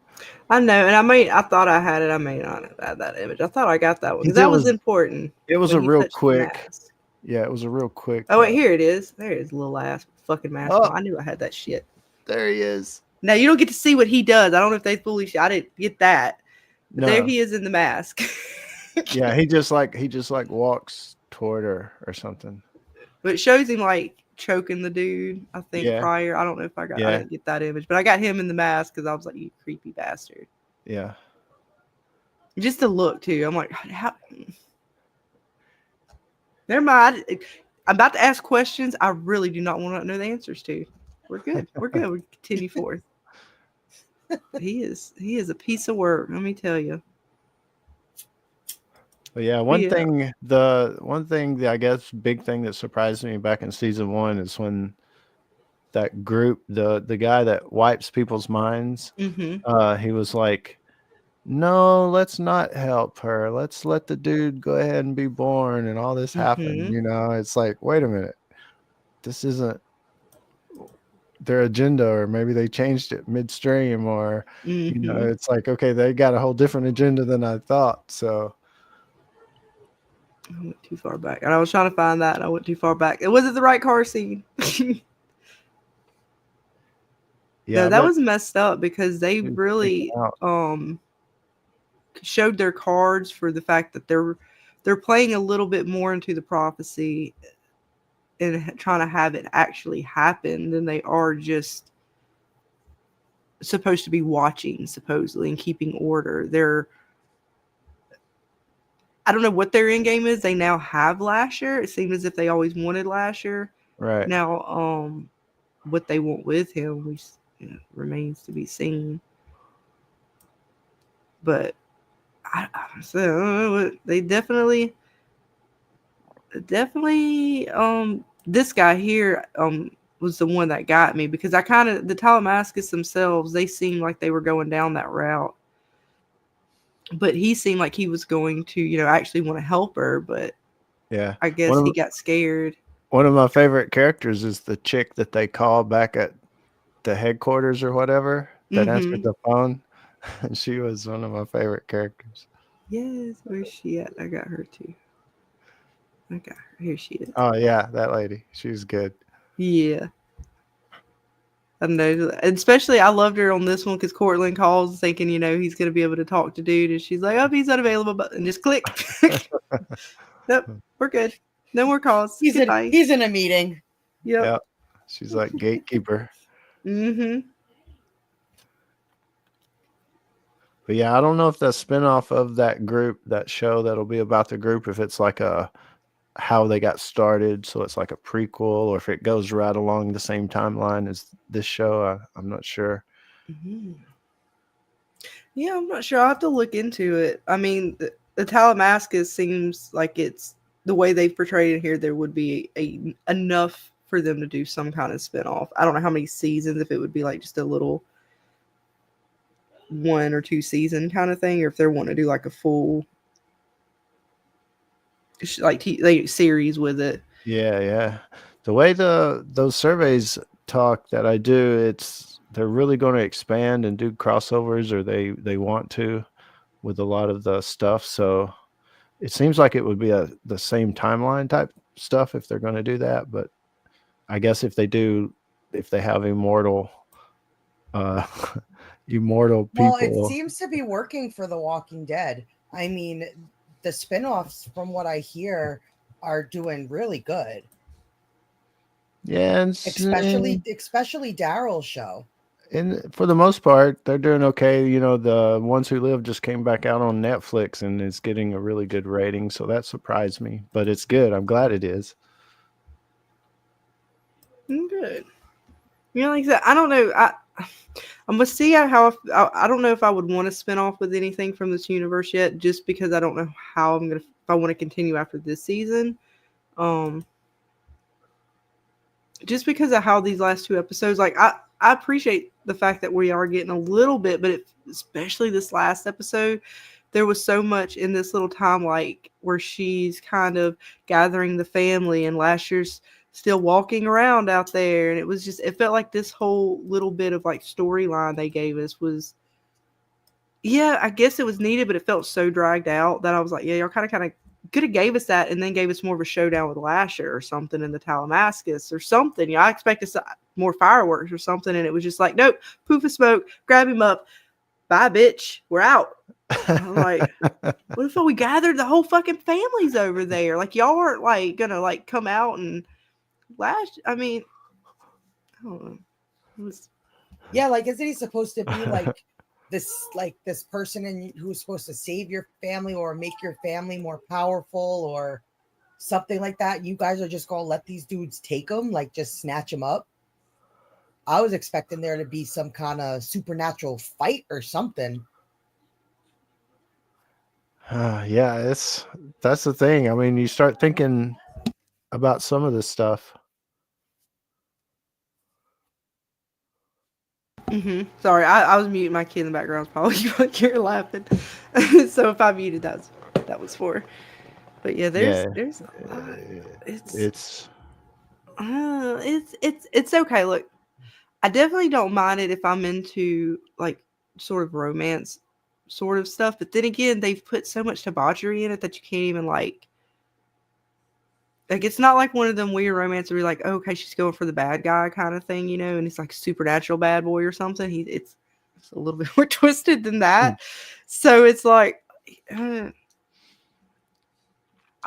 I know, and I thought I had it. I may not have had that image. I thought I got that one because that was important. It was when a he real touched the quick. mask. Yeah, it was a real quick. Oh wait, here it is. There it is, little ass fucking mask. Oh. I knew I had that shit. There he is. Now you don't get to see what he does. I don't know if they fully. I didn't get that. But No. there he is in the mask. Yeah, he just walks toward her or something. But it shows him like choking the dude. I think Yeah. prior. I don't know if I Yeah. didn't get that image, but I got him in the mask because I was like, you creepy bastard. Yeah. Just to look too. I'm like, how? Never mind. I'm about to ask questions I really do not want to know the answers to. We're good. We continue forth. He is a piece of work. Let me tell you. But yeah, one thing that I guess big thing that surprised me back in season 1 is when that group, the guy that wipes people's minds, Mm-hmm. he was like, "No, let's not help her. Let's let the dude go ahead and be born and all this happen." It's like, wait a minute. This isn't their agenda, or maybe they changed it midstream, or it's like, okay, they got a whole different agenda than I thought. So I went too far back. And I was trying to find that and I went too far back. It wasn't the right car scene. yeah, No, that was messed up because they Dude, really showed their cards for the fact that they're playing a little bit more into the prophecy and trying to have it actually happen than they are just supposed to be watching, supposedly, and keeping order. I don't know what their end game is. They now have Lasher. It seems as if they always wanted Lasher. right. Now, what they want with him remains to be seen. But I don't know. They definitely definitely this guy here was the one that got me, because I kind of, the Talamascus themselves, they seemed like they were going down that route, but he seemed like he was going to, you know, actually want to help her, but Yeah. I guess he got scared. One of my favorite characters is the chick that they call back at the headquarters or whatever that answered the phone. And she was one of my favorite characters. Yes, where's she at? I got her too. I got her. Here she is. Oh yeah, that lady. She was good. Yeah. I know. Especially, I loved her on this one because Cortland calls thinking, you know, he's going to be able to talk to dude. And she's like, oh, he's unavailable. But, and just click. Nope, we're good. No more calls. He's Goodbye. he's in a meeting. Yep. Yeah. She's like gatekeeper. Mm-hmm. But yeah, I don't know if the spinoff of that group, that show that'll be about the group, if it's like a how they got started, so it's like a prequel, or if it goes right along the same timeline as this show. I'm not sure. Mm-hmm. Yeah, I'm not sure. I'll have to look into it. I mean, the Talamascus seems like it's the way they've portrayed it here. There would be enough for them to do some kind of spinoff. I don't know how many seasons, if it would be like just a little 1 or 2 season kind of thing, or if they want to do like a full like series with it. Yeah. The way those surveys talk that I do, they're really going to expand and do crossovers, or they want to, with a lot of the stuff. So it seems like it would be the same timeline type stuff if they're going to do that. But I guess if they have immortal people. Well, it seems to be working for The Walking Dead. I mean, the spinoffs, from what I hear, are doing really good. Yeah, and especially Daryl's show. And for the most part, they're doing okay. You know, the Ones Who Live just came back out on Netflix and it's getting a really good rating, so that surprised me. But it's good. I'm glad it is. Good. You know, like I said, I don't know. I'm gonna see how. I don't know if I would want to spin off with anything from this universe yet, just because I don't know how I'm gonna. If I want to continue after this season, just because of how these last 2 episodes, like I appreciate the fact that we are getting a little bit, but especially this last episode, there was so much in this little time, like where she's kind of gathering the family, and Lasher's still walking around out there, and it felt like this whole little bit of like storyline they gave us was, yeah, I guess it was needed, but it felt so dragged out that I was like, yeah, y'all kind of could have gave us that and then gave us more of a showdown with Lasher or something in the Talamascus or something. I expected more fireworks or something, and it was just like, nope, poof of smoke, grab him up, bye, bitch, we're out. I'm like, what if we gathered the whole fucking families over there? Like, y'all aren't like gonna like come out and I mean, I don't know. Yeah, like, isn't he supposed to be like this person who's supposed to save your family or make your family more powerful or something like that? You guys are just gonna let these dudes take them, like just snatch them up? I was expecting there to be some kind of supernatural fight or something. Yeah, that's the thing. I mean, you start thinking about some of this stuff. Mm-hmm. Sorry, I was muting my kid in the background. Probably what you're laughing. So if I muted, that was for. But yeah, there's a lot. It's okay. Look, I definitely don't mind it if I'm into like sort of romance sort of stuff. But then again, they've put so much debauchery in it that you can't even like it's not like one of them weird romances where you're like, oh, okay, she's going for the bad guy kind of thing, you know, and it's like supernatural bad boy or something. It's a little bit more twisted than that. So it's like, I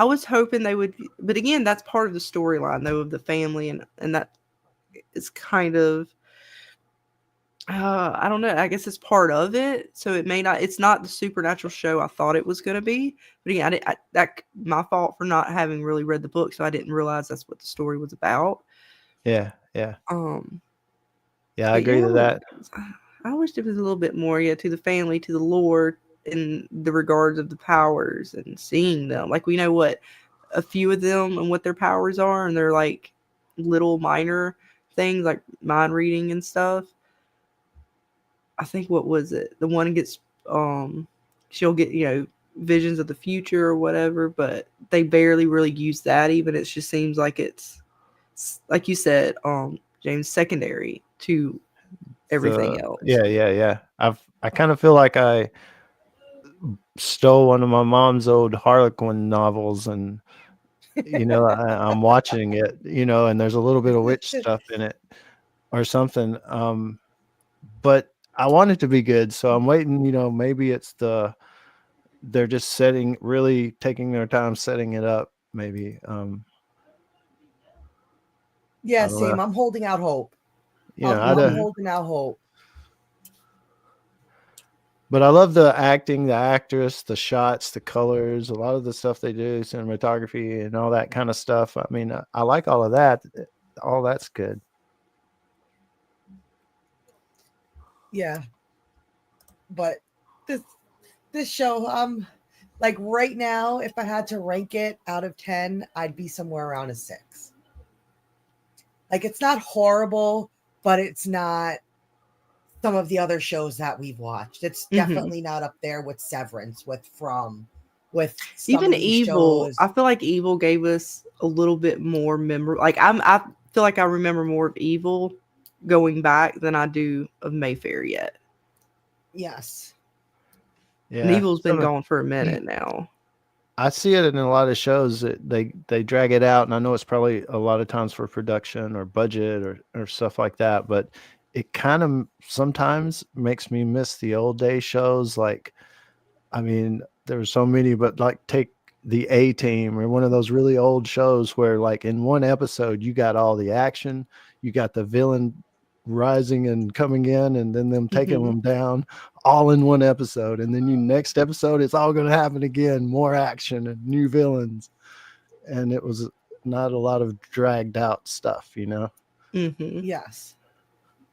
was hoping they would, but again, that's part of the storyline though of the family, and that is kind of, I don't know. I guess it's part of it, so it may not. It's not the supernatural show I thought it was going to be. But again, that my fault for not having really read the book, so I didn't realize that's what the story was about. Yeah. Yeah, I agree to that. I wish there was a little bit more, to the family, to the lore, in the regards of the powers and seeing them. Like, we know what a few of them and what their powers are, and they're like little minor things like mind reading and stuff. I think what was it? The one gets she'll get, visions of the future or whatever, but they barely really use that even. It just seems like it's like you said, James, secondary to everything else. Yeah. I kind of feel like I stole one of my mom's old Harlequin novels, and I'm watching it, and there's a little bit of witch stuff in it or something. But I want it to be good, so I'm waiting. Maybe they're just really taking their time setting it up. Maybe. Yeah, I don't same. know. I'm holding out hope. I I'm don't. holding out hope. But I love the acting, the actress, the shots, the colors, a lot of the stuff they do, cinematography and all that kind of stuff. I mean, I like all of that. All that's good. Yeah, but this show, like right now, if I had to rank it out of 10, I'd be somewhere around a 6. Like, it's not horrible, but it's not some of the other shows that we've watched. It's definitely not up there with Severance, with some Even of these Evil, shows. I feel like Evil gave us a little bit more memory. Like I feel like I remember more of Evil going back than I do of Mayfair yet. Yes. And Yeah. Evil's been gone for a minute now. I see it in a lot of shows that they drag it out, and I know it's probably a lot of times for production or budget or stuff like that, but it kind of sometimes makes me miss the old day shows. Like, I mean, there were so many, but like take the A-Team or one of those really old shows where like in one episode you got all the action, you got the villain rising and coming in, and then them taking them down all in one episode, and then next episode it's all going to happen again, more action and new villains, and it was not a lot of dragged out stuff. Yes.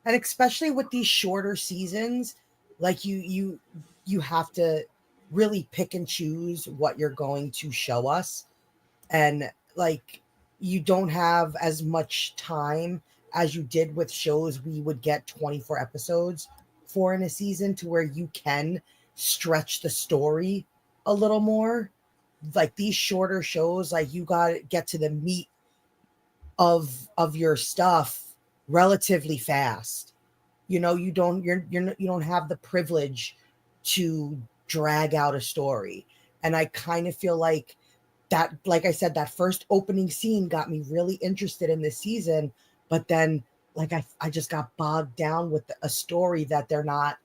And especially with these shorter seasons, like you have to really pick and choose what you're going to show us, and like you don't have as much time as you did with shows we would get 24 episodes for in a season, to where you can stretch the story a little more. Like these shorter shows, like you got to get to the meat of your stuff relatively fast. You don't you don't have the privilege to drag out a story. And I kind of feel like that, like I said, that first opening scene got me really interested in this season, but then like I just got bogged down with a story that they're not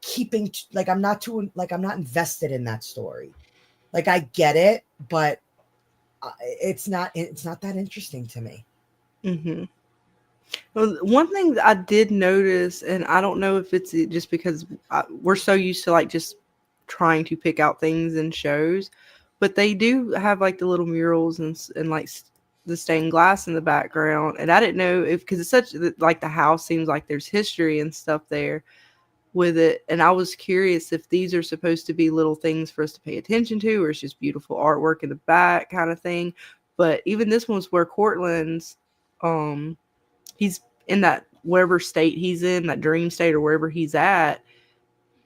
keeping. Like I'm not invested in that story. Like I get it, but it's not that interesting to me. Well, one thing that I did notice, and I don't know if it's just because we're so used to like just trying to pick out things in shows, but they do have like the little murals and like the stained glass in the background. And I didn't know if, because it's such like the house seems like there's history and stuff there with it. And I was curious if these are supposed to be little things for us to pay attention to, or it's just beautiful artwork in the back kind of thing. But even this one's where Cortland's, he's in that whatever state he's in, that dream state or wherever he's at.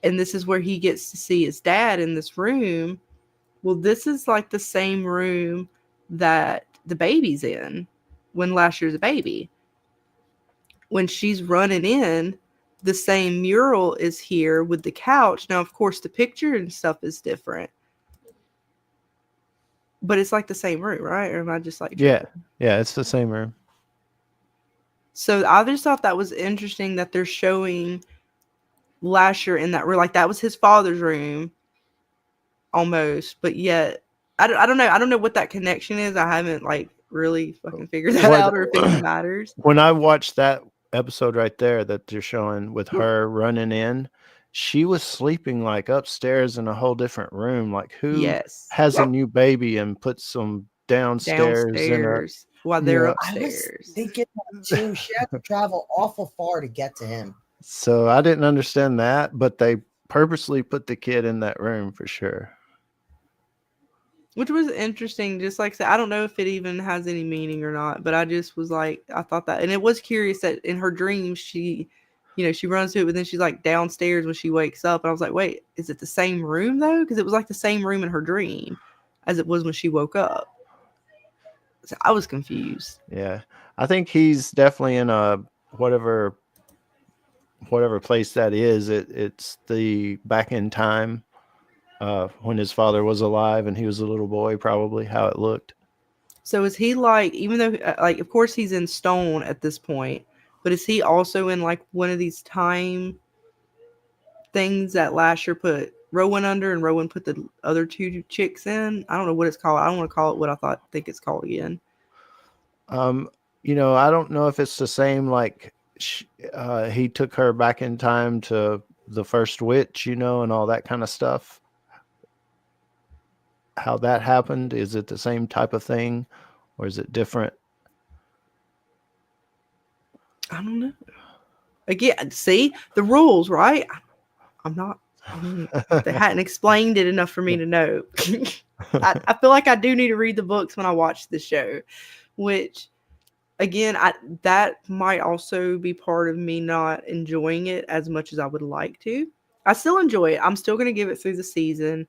And this is where he gets to see his dad in this room. Well, this is like the same room that the baby's in when last year's a baby. When she's running in, the same mural is here with the couch. Now, of course, the picture and stuff is different, but it's like the same room, right? Or am I just like Yeah, it's the same room. So I just thought that was interesting that they're showing Lasher in that room. Like that was his father's room almost, but yet I don't know. I don't know what that connection is. I haven't like really fucking figured that out, or if it matters. When I watched that episode right there that they're showing with her running in, she was sleeping like upstairs in a whole different room. Like who has a new baby and puts some downstairs while they're upstairs. I was thinking that too. She had to travel awful far to get to him. So I didn't understand that, but they purposely put the kid in that room for sure. Which was interesting. Just like I said, I don't know if it even has any meaning or not, but I just was like, I thought that, and it was curious that in her dreams she, she runs to it, but then she's like downstairs when she wakes up, and I was like, wait, is it the same room though? Because it was like the same room in her dream as it was when she woke up. So I was confused. Yeah, I think he's definitely in a whatever place that is. It's the back in time, when his father was alive and he was a little boy, probably how it looked. So is he like, even though like of course he's in stone at this point, but is he also in like one of these time things that Lasher put Rowan under and Rowan put the other two chicks in? I don't know what it's called. I don't want to call it what I think it's called again. I don't know if it's the same, like he took her back in time to the first witch, and all that kind of stuff. How that happened? Is it the same type of thing, or is it different? I don't know. Again, see the rules, right? They hadn't explained it enough for me to know. I feel like I do need to read the books when I watch the show, which again, that might also be part of me not enjoying it as much as I would like to. I still enjoy it. I'm still going to give it through the season,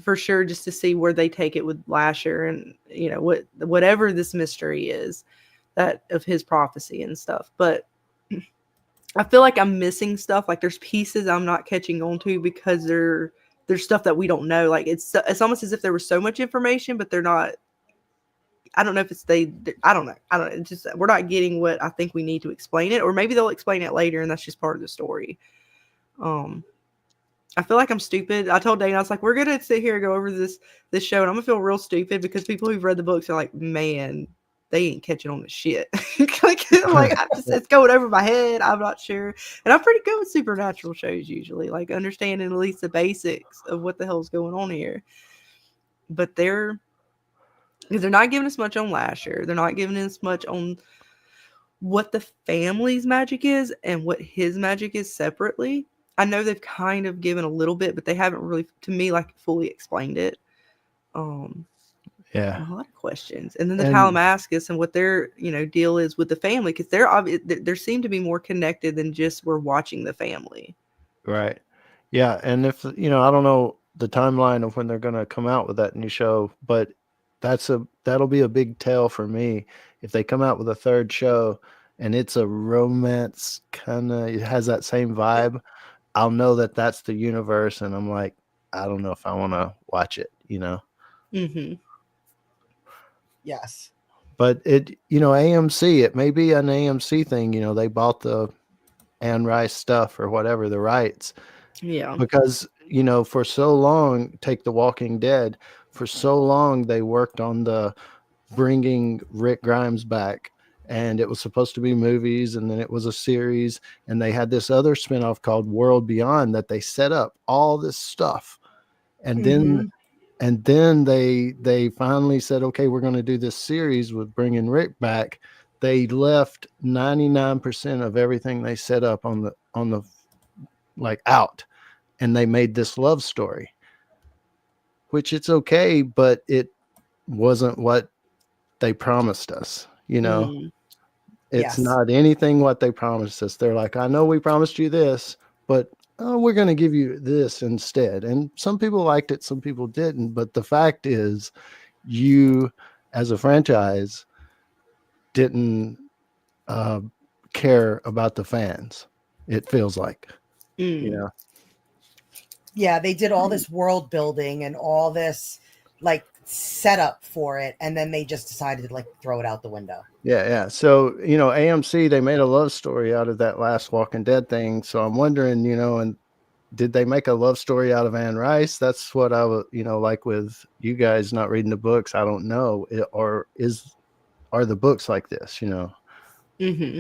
for sure, just to see where they take it with Lasher and whatever this mystery is that of his prophecy and stuff. But I feel like I'm missing stuff. Like there's pieces I'm not catching on to because there's stuff that we don't know. Like it's almost as if there was so much information, but they're not. I don't know if it's I don't know. It's just we're not getting what I think we need to explain it, or maybe they'll explain it later, and that's just part of the story. I feel like I'm stupid. I told Dana, I was like, we're gonna sit here and go over this show, and I'm gonna feel real stupid because people who've read the books are like, man, they ain't catching on the shit. It's going over my head. I'm not sure, and I'm pretty good with supernatural shows usually, like understanding at least the basics of what the hell's going on here. But they're not giving us much on Lasher. They're not giving us much on what the family's magic is and what his magic is separately. I know they've kind of given a little bit, but they haven't really, to me, like fully explained it. Yeah, a lot of questions, and then the Talamascus and what their deal is with the family, because there seem to be more connected than just we're watching the family. Right. Yeah, and if I don't know the timeline of when they're going to come out with that new show, but that'll be a big tell for me if they come out with a third show and it's a romance kind of, it has that same vibe. I'll know that that's the universe, and I'm like, I don't know if I want to watch it, Mm-hmm. Yes. But AMC, it may be an AMC thing. They bought the Anne Rice stuff or whatever, the rights. Yeah. Because, for so long, take The Walking Dead, for so long they worked on the bringing Rick Grimes back, and it was supposed to be movies, and then it was a series, and they had this other spinoff called World Beyond that they set up all this stuff. And then they finally said, okay, we're going to do this series with bringing Rick back. They left 99% of everything they set up on the like out, and they made this love story, which it's okay, but it wasn't what they promised us. It's not anything what they promised us. They're like, I know we promised you this, but we're going to give you this instead. And some people liked it, some people didn't. But the fact is, you as a franchise didn't care about the fans. It feels like, Yeah, they did all this world building and all this like setup for it, and then they just decided to like throw it out the window. Yeah. So, AMC, they made a love story out of that last Walking Dead thing. So I'm wondering, and did they make a love story out of Anne Rice? That's what I would, like with you guys not reading the books. I don't know. Are the books like this, Mm-hmm.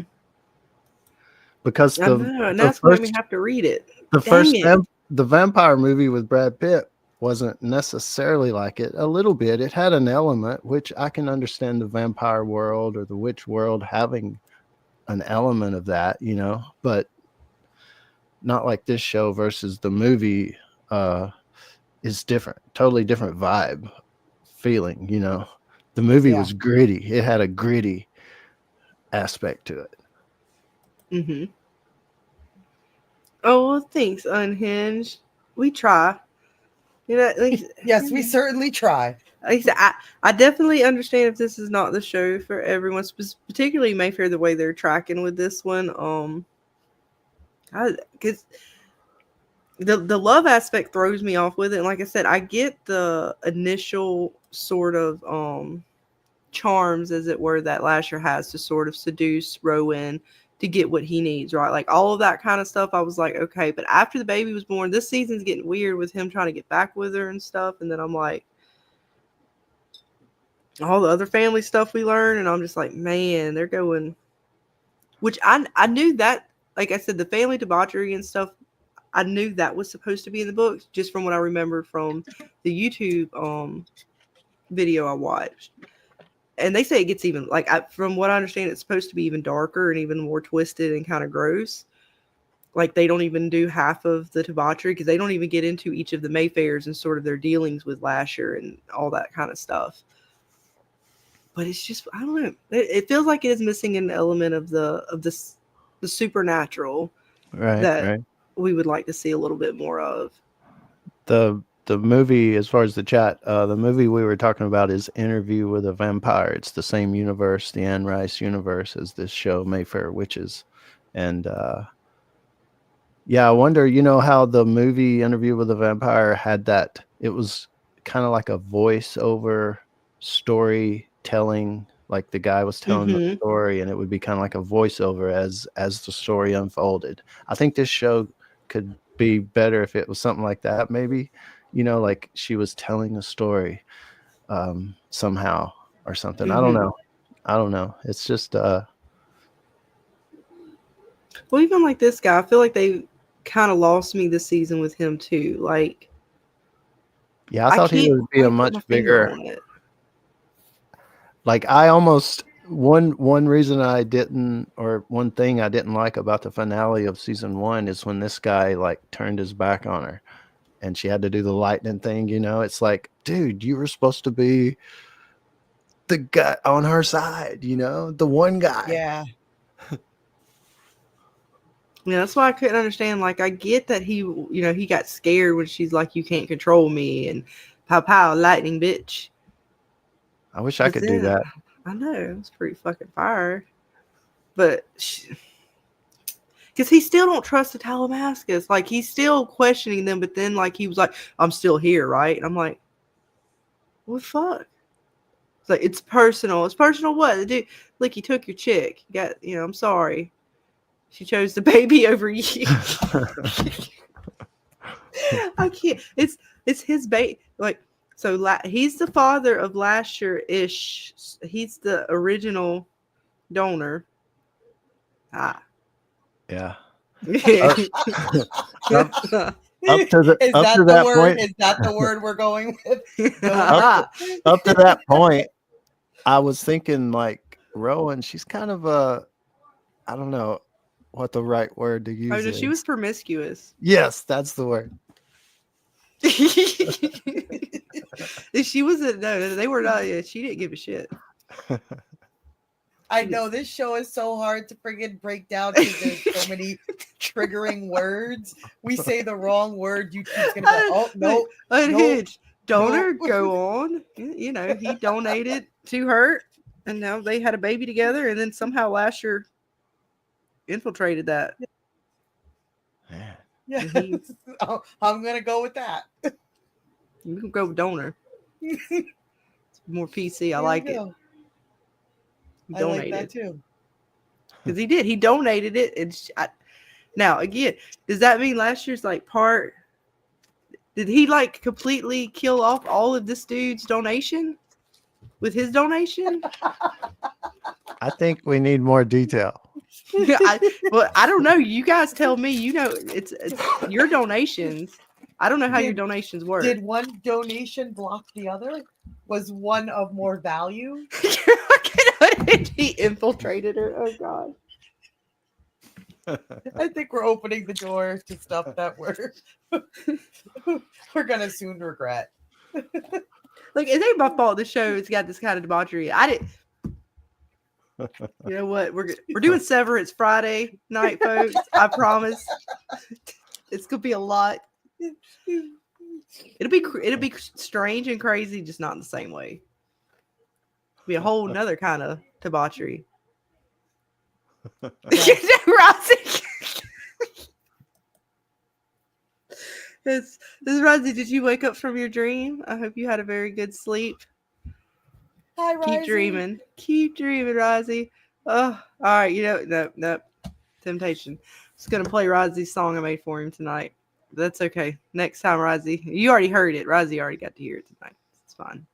Because that's why we have to read it. The vampire movie with Brad Pitt wasn't necessarily like it. A little bit. It had an element, which I can understand the vampire world or the witch world having an element of that, but not like this show versus the movie. is different, totally different vibe, feeling. The movie Yeah. was gritty. It had a gritty aspect to it. Mm-hmm. Oh, well, thanks, Unhinged. We try. Yes, we certainly try. Like I said, I definitely understand if this is not the show for everyone, particularly Mayfair, the way they're tracking with this one. Because the love aspect throws me off with it. And like I said, I get the initial sort of charms, as it were, that Lasher has to sort of seduce Rowan to get what he needs, right? Like all of that kind of stuff. I was like, okay, but after the baby was born, this season's getting weird with him trying to get back with her and stuff. And then I'm like, all the other family stuff we learn, and I'm just like, man, they're going. Which I knew that, like I said, the family debauchery and stuff, I knew that was supposed to be in the books, just from what I remember from the YouTube video I watched. And they say it gets even, like, from what I understand, it's supposed to be even darker and even more twisted and kind of gross. Like, they don't even do half of the debauchery, because they don't even get into each of the Mayfairs and sort of their dealings with Lasher and all that kind of stuff. But it's just, I don't know. It feels like it is missing an element of the supernatural that we would like to see a little bit more of. The movie, as far as the chat, the movie we were talking about is Interview with a Vampire. It's the same universe, the Anne Rice universe, as this show, Mayfair Witches. And yeah, I wonder, how the movie Interview with a Vampire had that, it was kind of like a voiceover storytelling, like the guy was telling the story, and it would be kind of like a voiceover as the story unfolded. I think this show could be better if it was something like that, maybe. Like she was telling a story somehow or something. I don't know. It's just well, even like this guy, I feel like they kind of lost me this season with him too. Like, yeah, I thought he would be a much bigger. Like, I almost one reason I didn't, or one thing I didn't like about the finale of season 1 is when this guy like turned his back on her. And she had to do the lightning thing, It's like, dude, you were supposed to be the guy on her side, the one guy. Yeah. Yeah, that's why I couldn't understand. Like, I get that he got scared when she's like, "You can't control me," and "Pow pow, lightning, bitch." I wish I could do that. I know, it was pretty fucking fire, but. Because he still don't trust the Talamascus. Like, he's still questioning them, but then, like, he was like, "I'm still here, right?" And I'm like, what the fuck? It's like, it's personal. It's personal what? Dude, like, he took your chick. You got, I'm sorry. She chose the baby over you. I can't. It's his baby. Like, so he's the father of Lasher-ish. He's the original donor. Yeah. Up to that point. Is that the word we're going with? up to that point, I was thinking like Rowan, she's kind of I don't know what the right word to use. Oh, no, she was promiscuous. Yes, that's the word. She wasn't. No, they were not. Yeah, she didn't give a shit. I know this show is so hard to friggin' break down because there's so many triggering words. We say the wrong word, YouTube's gonna go, "Oh no, unhinged donor, go on." He donated to her, and now they had a baby together, and then somehow Lasher infiltrated that. Yeah, I'm gonna go with that. You can go with donor. It's more PC. I like it. I like that too. Because he did. He donated it. And now, again, does that mean last year's like part? Did he like completely kill off all of this dude's donation with his donation? I think we need more detail. I don't know. You guys tell me. It's your donations. I don't know how your donations work. Did one donation block the other? Was one of more value? He infiltrated her. Oh God. I think we're opening the door to stuff that we're gonna soon regret. Like, it ain't my fault the show's got this kind of debauchery. I didn't. You know what? We're doing Severance Friday night, folks. I promise. It's gonna be a lot. It'll be strange and crazy, just not in the same way. It'll be a whole nother kind of debauchery. Rosie. This is Rosie. Did you wake up from your dream? I hope you had a very good sleep. Hi, Rosie. Keep dreaming, Rosie. Oh, all right. You know, nope. Temptation. Just gonna play Rosie's song I made for him tonight. That's okay. Next time, Rosie. You already heard it. Rosie already got to hear it tonight. It's fine.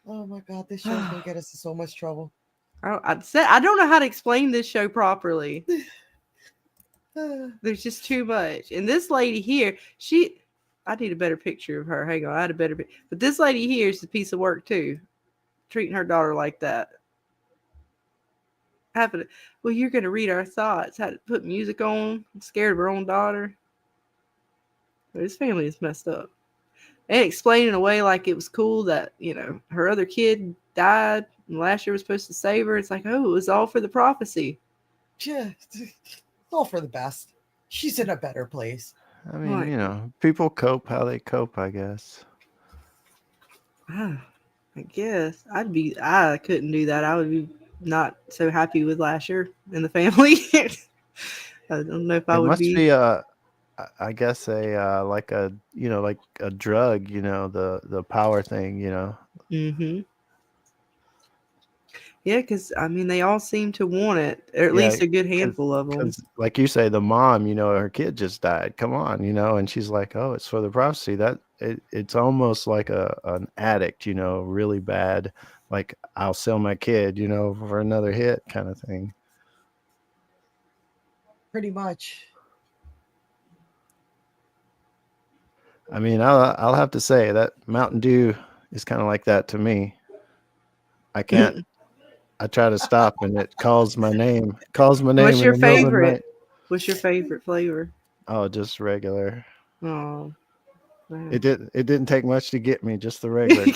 Oh my God, this show's gonna get us in so much trouble. I don't know how to explain this show properly. There's just too much. And this lady here, I need a better picture of her. Hang on, I had a better picture. But this lady here is a piece of work too. Treating her daughter like that. Well, you're going to read our thoughts. Had to put music on. I'm scared of her own daughter. But his family is messed up. And explain in a way like it was cool that, her other kid died and last year was supposed to save her. It's like, oh, it was all for the prophecy. Yeah, it's all for the best. She's in a better place. I mean, people cope how they cope, I guess. I guess I couldn't do that. I would be not so happy with Lasher and the family. I don't know if I would must be. I guess like a drug, the power thing, Mm-hmm. Yeah, because they all seem to want it, or at least a good handful of them. Like you say, the mom, her kid just died. Come on, and she's like, oh, it's for the prophecy. That it's almost like an addict, really bad. Like, I'll sell my kid, for another hit kind of thing. Pretty much. I mean, I'll have to say that Mountain Dew is kind of like that to me. I can't. I try to stop and it calls my name. What's your favorite? What's your favorite flavor? Oh, just regular. Oh, man. It didn't take much to get me, just the regular.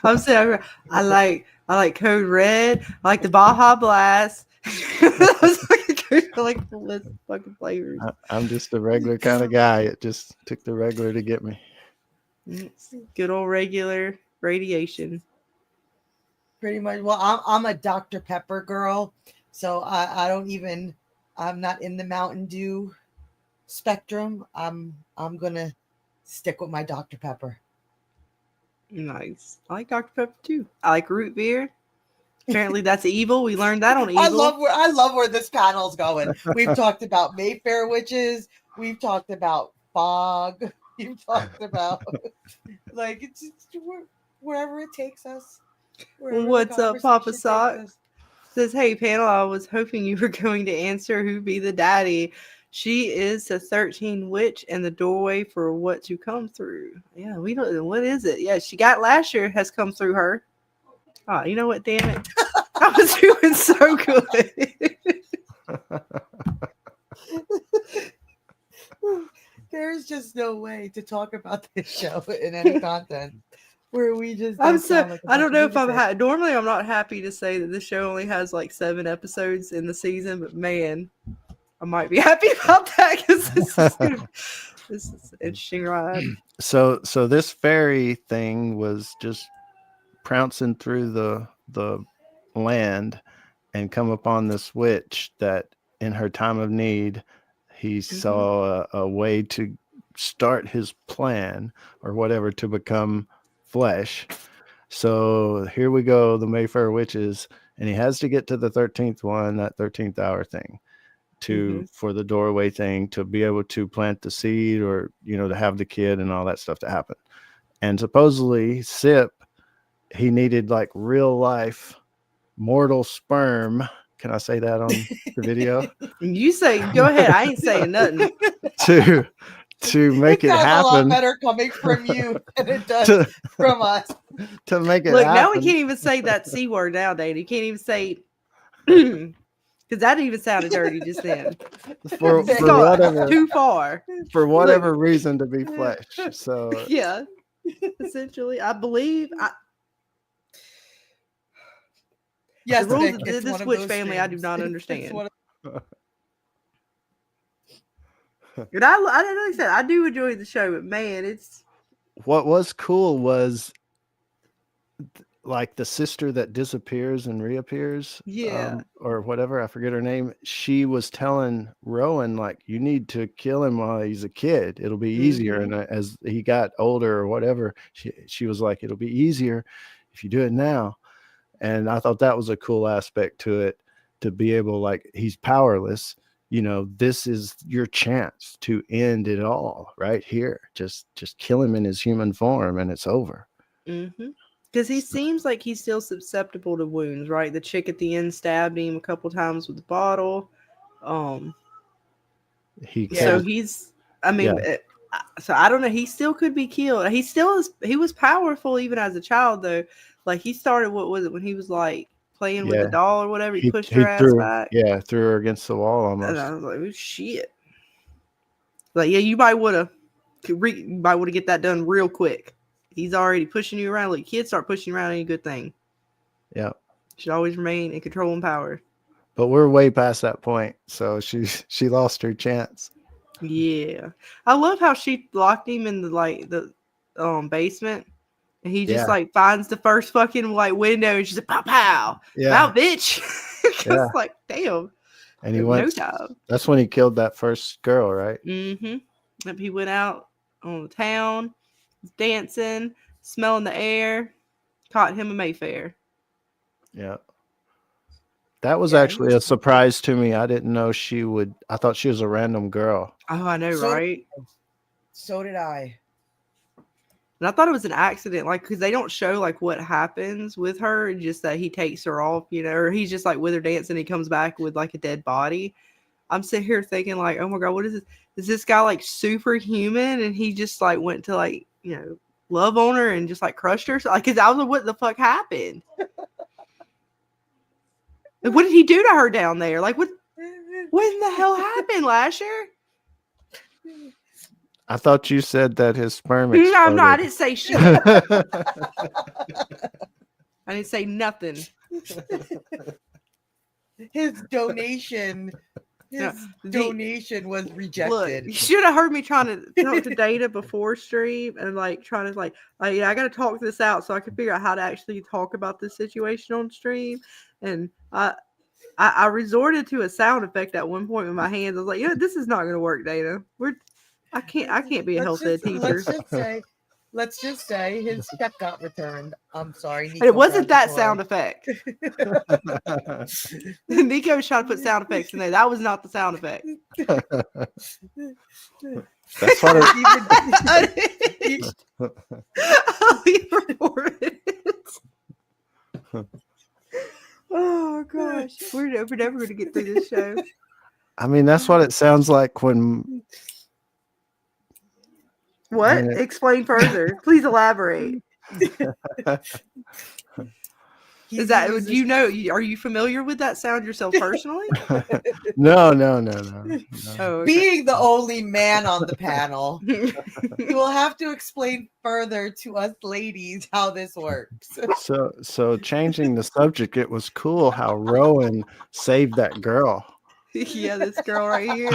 I'm saying I like Code Red. I like the Baja Blast. I like the list of fucking flavors. I'm just a regular kind of guy. It just took the regular to get me. Good old regular radiation. Pretty much. Well, I'm a Dr. Pepper girl, so I'm not in the Mountain Dew spectrum. I'm gonna stick with my Dr. Pepper. Nice. I like Dr. Pepper too. I like root beer. Apparently that's evil. We learned that on Evil. I love where this panel's going. We've talked about Mayfair Witches. We've talked about fog. We've talked about it's wherever it takes us. What's up, Papa Sock? Says, hey, panel, I was hoping you were going to answer who be the daddy. She is the 13th witch and the doorway for what to come through. Yeah, we don't know. What is it? Yeah, she got last year has come through her. Oh, you know what? Damn it. I was doing so good. There's just no way to talk about this show in any content. Where we just I don't know if I'm normally I'm not happy to say that the show only has like 7 episodes in the season, but man, I might be happy about that because this is an interesting ride. So this fairy thing was just trouncing through the land and come upon this witch that in her time of need he saw a way to start his plan or whatever to become flesh. So here we go, the Mayfair Witches, and he has to get to the 13th one, that 13th hour thing, for the doorway thing, to be able to plant the seed or to have the kid and all that stuff to happen. And supposedly Sip, he needed like real life mortal sperm. Can I say that on the video? You say, go ahead. I ain't saying nothing. to make it happen. A lot better coming from you than it does from us. To make it Look, happen. now we can't even say that C word nowadays. You can't even say Because that even sounded dirty just then. for It's for gone whatever too far. for whatever reason to be flesh. So Yeah, essentially, I believe. Yes, The rules Vic, of it's this one of Witch those family, I do streams. not It's understand. one And like I said, I do enjoy the show, but man, it's what was cool was like the sister that disappears and reappears, Yeah. or whatever, I forget her name. She was telling Rowan, like, you need to kill him while he's a kid. It'll be easier. And as he got older or whatever, she was like, it'll be easier if you do it now. And I thought that was a cool aspect to it, to be able, like, he's powerless. You know, this is your chance to end it all right here. Just kill him in his human form and it's over. Because he seems like he's still susceptible to wounds, right? The chick at the end stabbed him a couple times with the bottle. He So can't. he's, I mean, so I don't know. He still could be killed. He still is. He was powerful even as a child, though. Like he started, what was it, when he was like playing with the doll or whatever? He pushed her ass back. Threw her against the wall almost. And I was like, oh shit. Like, yeah, you might want to get that done real quick. He's already pushing you around. Like, kids start pushing you around, ain't a good thing. Yeah. Should always remain in control and power. But we're way past that point, so she lost her chance. Yeah, I love how she locked him in the basement, and he just like finds the first fucking like window, and she's like, "Pow pow, wow, bitch!" Just like, damn. And he went. No time. That's when he killed that first girl, right? Yep, he went out on the town, dancing, smelling the air, caught him in Mayfair. Yeah. That was actually a surprise to me. I didn't know I thought she was a random girl. Oh, I know, right? So did I. And I thought it was an accident, like, because they don't show, like, what happens with her, just that he takes her off, you know, or he's just, like, with her dancing, and he comes back with, like, a dead body. I'm sitting here thinking, like, oh, my God, what is this? Is this guy, like, superhuman, and he just, like, went to, like, you know, love on her and just, like, crushed her? So, like, because I was like, what the fuck happened? What did he do to her down there? Like, what in the hell happened, Lasher? I thought you said that his sperm exploded. No, I didn't say shit. I didn't say nothing. His donation was rejected. Look, you should have heard me trying to talk to Dana before stream and like trying to I got to talk this out so I can figure out how to actually talk about this situation on stream. And I resorted to a sound effect at one point with my hands. I was like, this is not going to work, Dana. I can't be a health ed teacher. Let's just say his check got returned. I'm sorry. Nico, it wasn't that sound effect. Nico was trying to put sound effects in there. That was not the sound effect. That's what I'll leave for 4 minutes. Oh gosh, we're never going to get through this show. I mean, that's what it sounds like when. What? Explain further. Please elaborate. Is that? Do you know? Are you familiar with that sound yourself personally? No. Oh, okay. Being the only man on the panel, you will have to explain further to us ladies how this works. So changing the subject, it was cool how Rowan saved that girl. Yeah, this girl right here.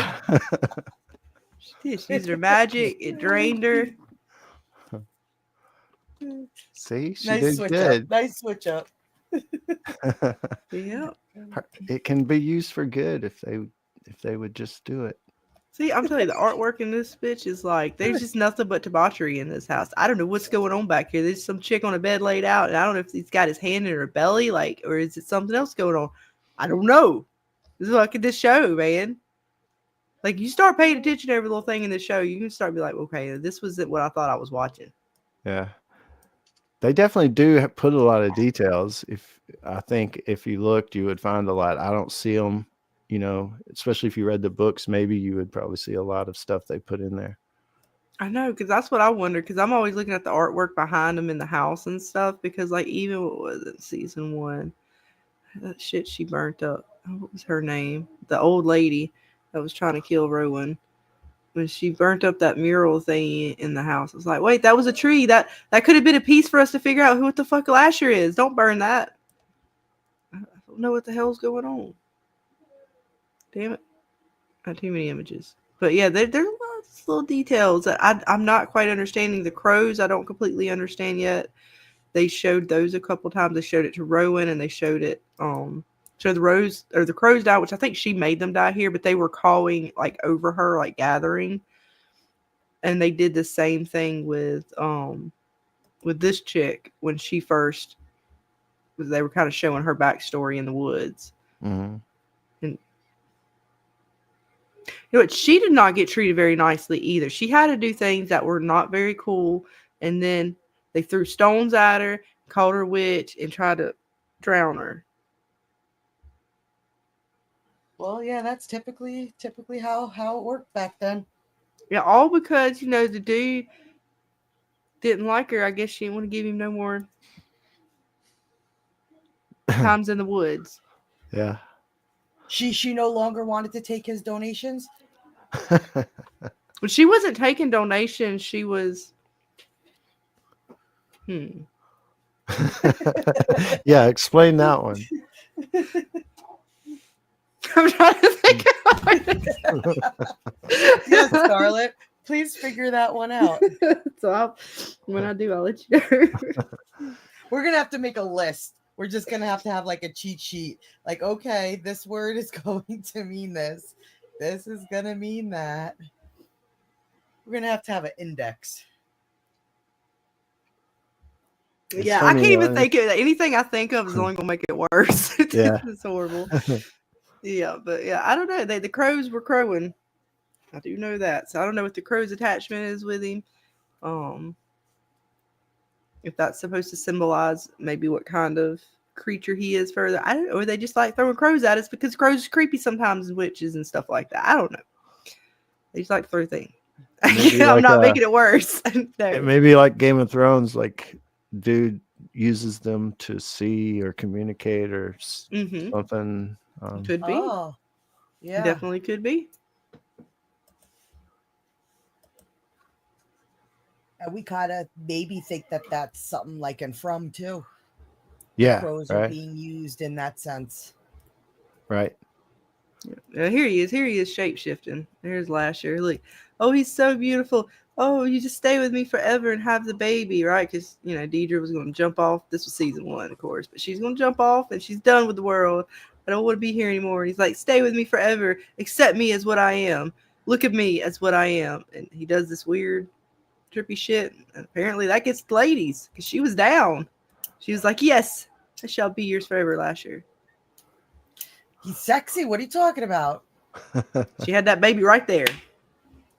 She used her magic. It drained her. See, she nice did switch good. Up. Nice switch up. Yeah, it can be used for good if they would just do it. See, I'm telling you, the artwork in this bitch is like, there's just nothing but debauchery in this house. I don't know what's going on back here. There's some chick on a bed laid out, and I don't know if he's got his hand in her belly, like, or is it something else going on? I don't know. This is like this show, man. Like, you start paying attention to every little thing in the show, you can start to be like, okay, this was what I thought I was watching. Yeah. They definitely do put a lot of details. I think if you looked, you would find a lot. I don't see them, especially if you read the books, maybe you would probably see a lot of stuff they put in there. I know, because that's what I wonder, because I'm always looking at the artwork behind them in the house and stuff, because, like, even, what was it, season 1? That shit she burnt up. what was her name? The old lady that was trying to kill Rowan. When she burnt up that mural thing in the house. I was like, wait, that was a tree. That could have been a piece for us to figure out who what the fuck Lasher is. Don't burn that. I don't know what the hell's going on. Damn it. Not too many images. But yeah, there's lots of little details that I'm not quite understanding. The crows, I don't completely understand yet. They showed those a couple times. They showed it to Rowan and they showed it so the crows died, which I think she made them die here, but they were cawing like over her, like gathering. And they did the same thing with this chick when she first they were kind of showing her backstory in the woods. Mm-hmm. And you know what? She did not get treated very nicely either. She had to do things that were not very cool, and then they threw stones at her, called her a witch, and tried to drown her. Well, yeah, that's typically how it worked back then. Yeah, all because, the dude didn't like her. I guess she didn't want to give him no more times in the woods. Yeah. She no longer wanted to take his donations. When she wasn't taking donations, she was. Yeah, explain that one. I'm trying to think of it. Yes, Scarlett. Please figure that one out. So when I do, I'll let you know. We're going to have to make a list. We're just going to have like a cheat sheet. Like, okay, this word is going to mean this. This is going to mean that. We're going to have an index. It's Yeah, funny, I can't even think of it. Anything I think of is only going to make it worse. Yeah. It's horrible. Yeah, but yeah, I don't know. The crows were crowing. I do know that. So I don't know what the crow's attachment is with him. If that's supposed to symbolize maybe what kind of creature he is further. I don't know. Or they just like throwing crows at us because crows are creepy sometimes and witches and stuff like that. I don't know. They just like to throw things. I'm not making it worse. No. Maybe like Game of Thrones, like dude uses them to see or communicate or something. Could be. Oh, yeah. Definitely could be. And we kind of maybe think that that's something like in From too. Yeah, Crows are being used in that sense. Right. Yeah. Here he is shape shifting. There's Lasher. Look. Oh, he's so beautiful. Oh, you just stay with me forever and have the baby, right? Because, Deidre was going to jump off. This was season 1, of course. But she's going to jump off and she's done with the world. I don't want to be here anymore. And he's like, stay with me forever. Accept me as what I am. Look at me as what I am. And he does this weird, trippy shit. And apparently that gets the ladies because she was down. She was like, yes, I shall be yours forever, Lasher. He's sexy. What are you talking about? She had that baby right there.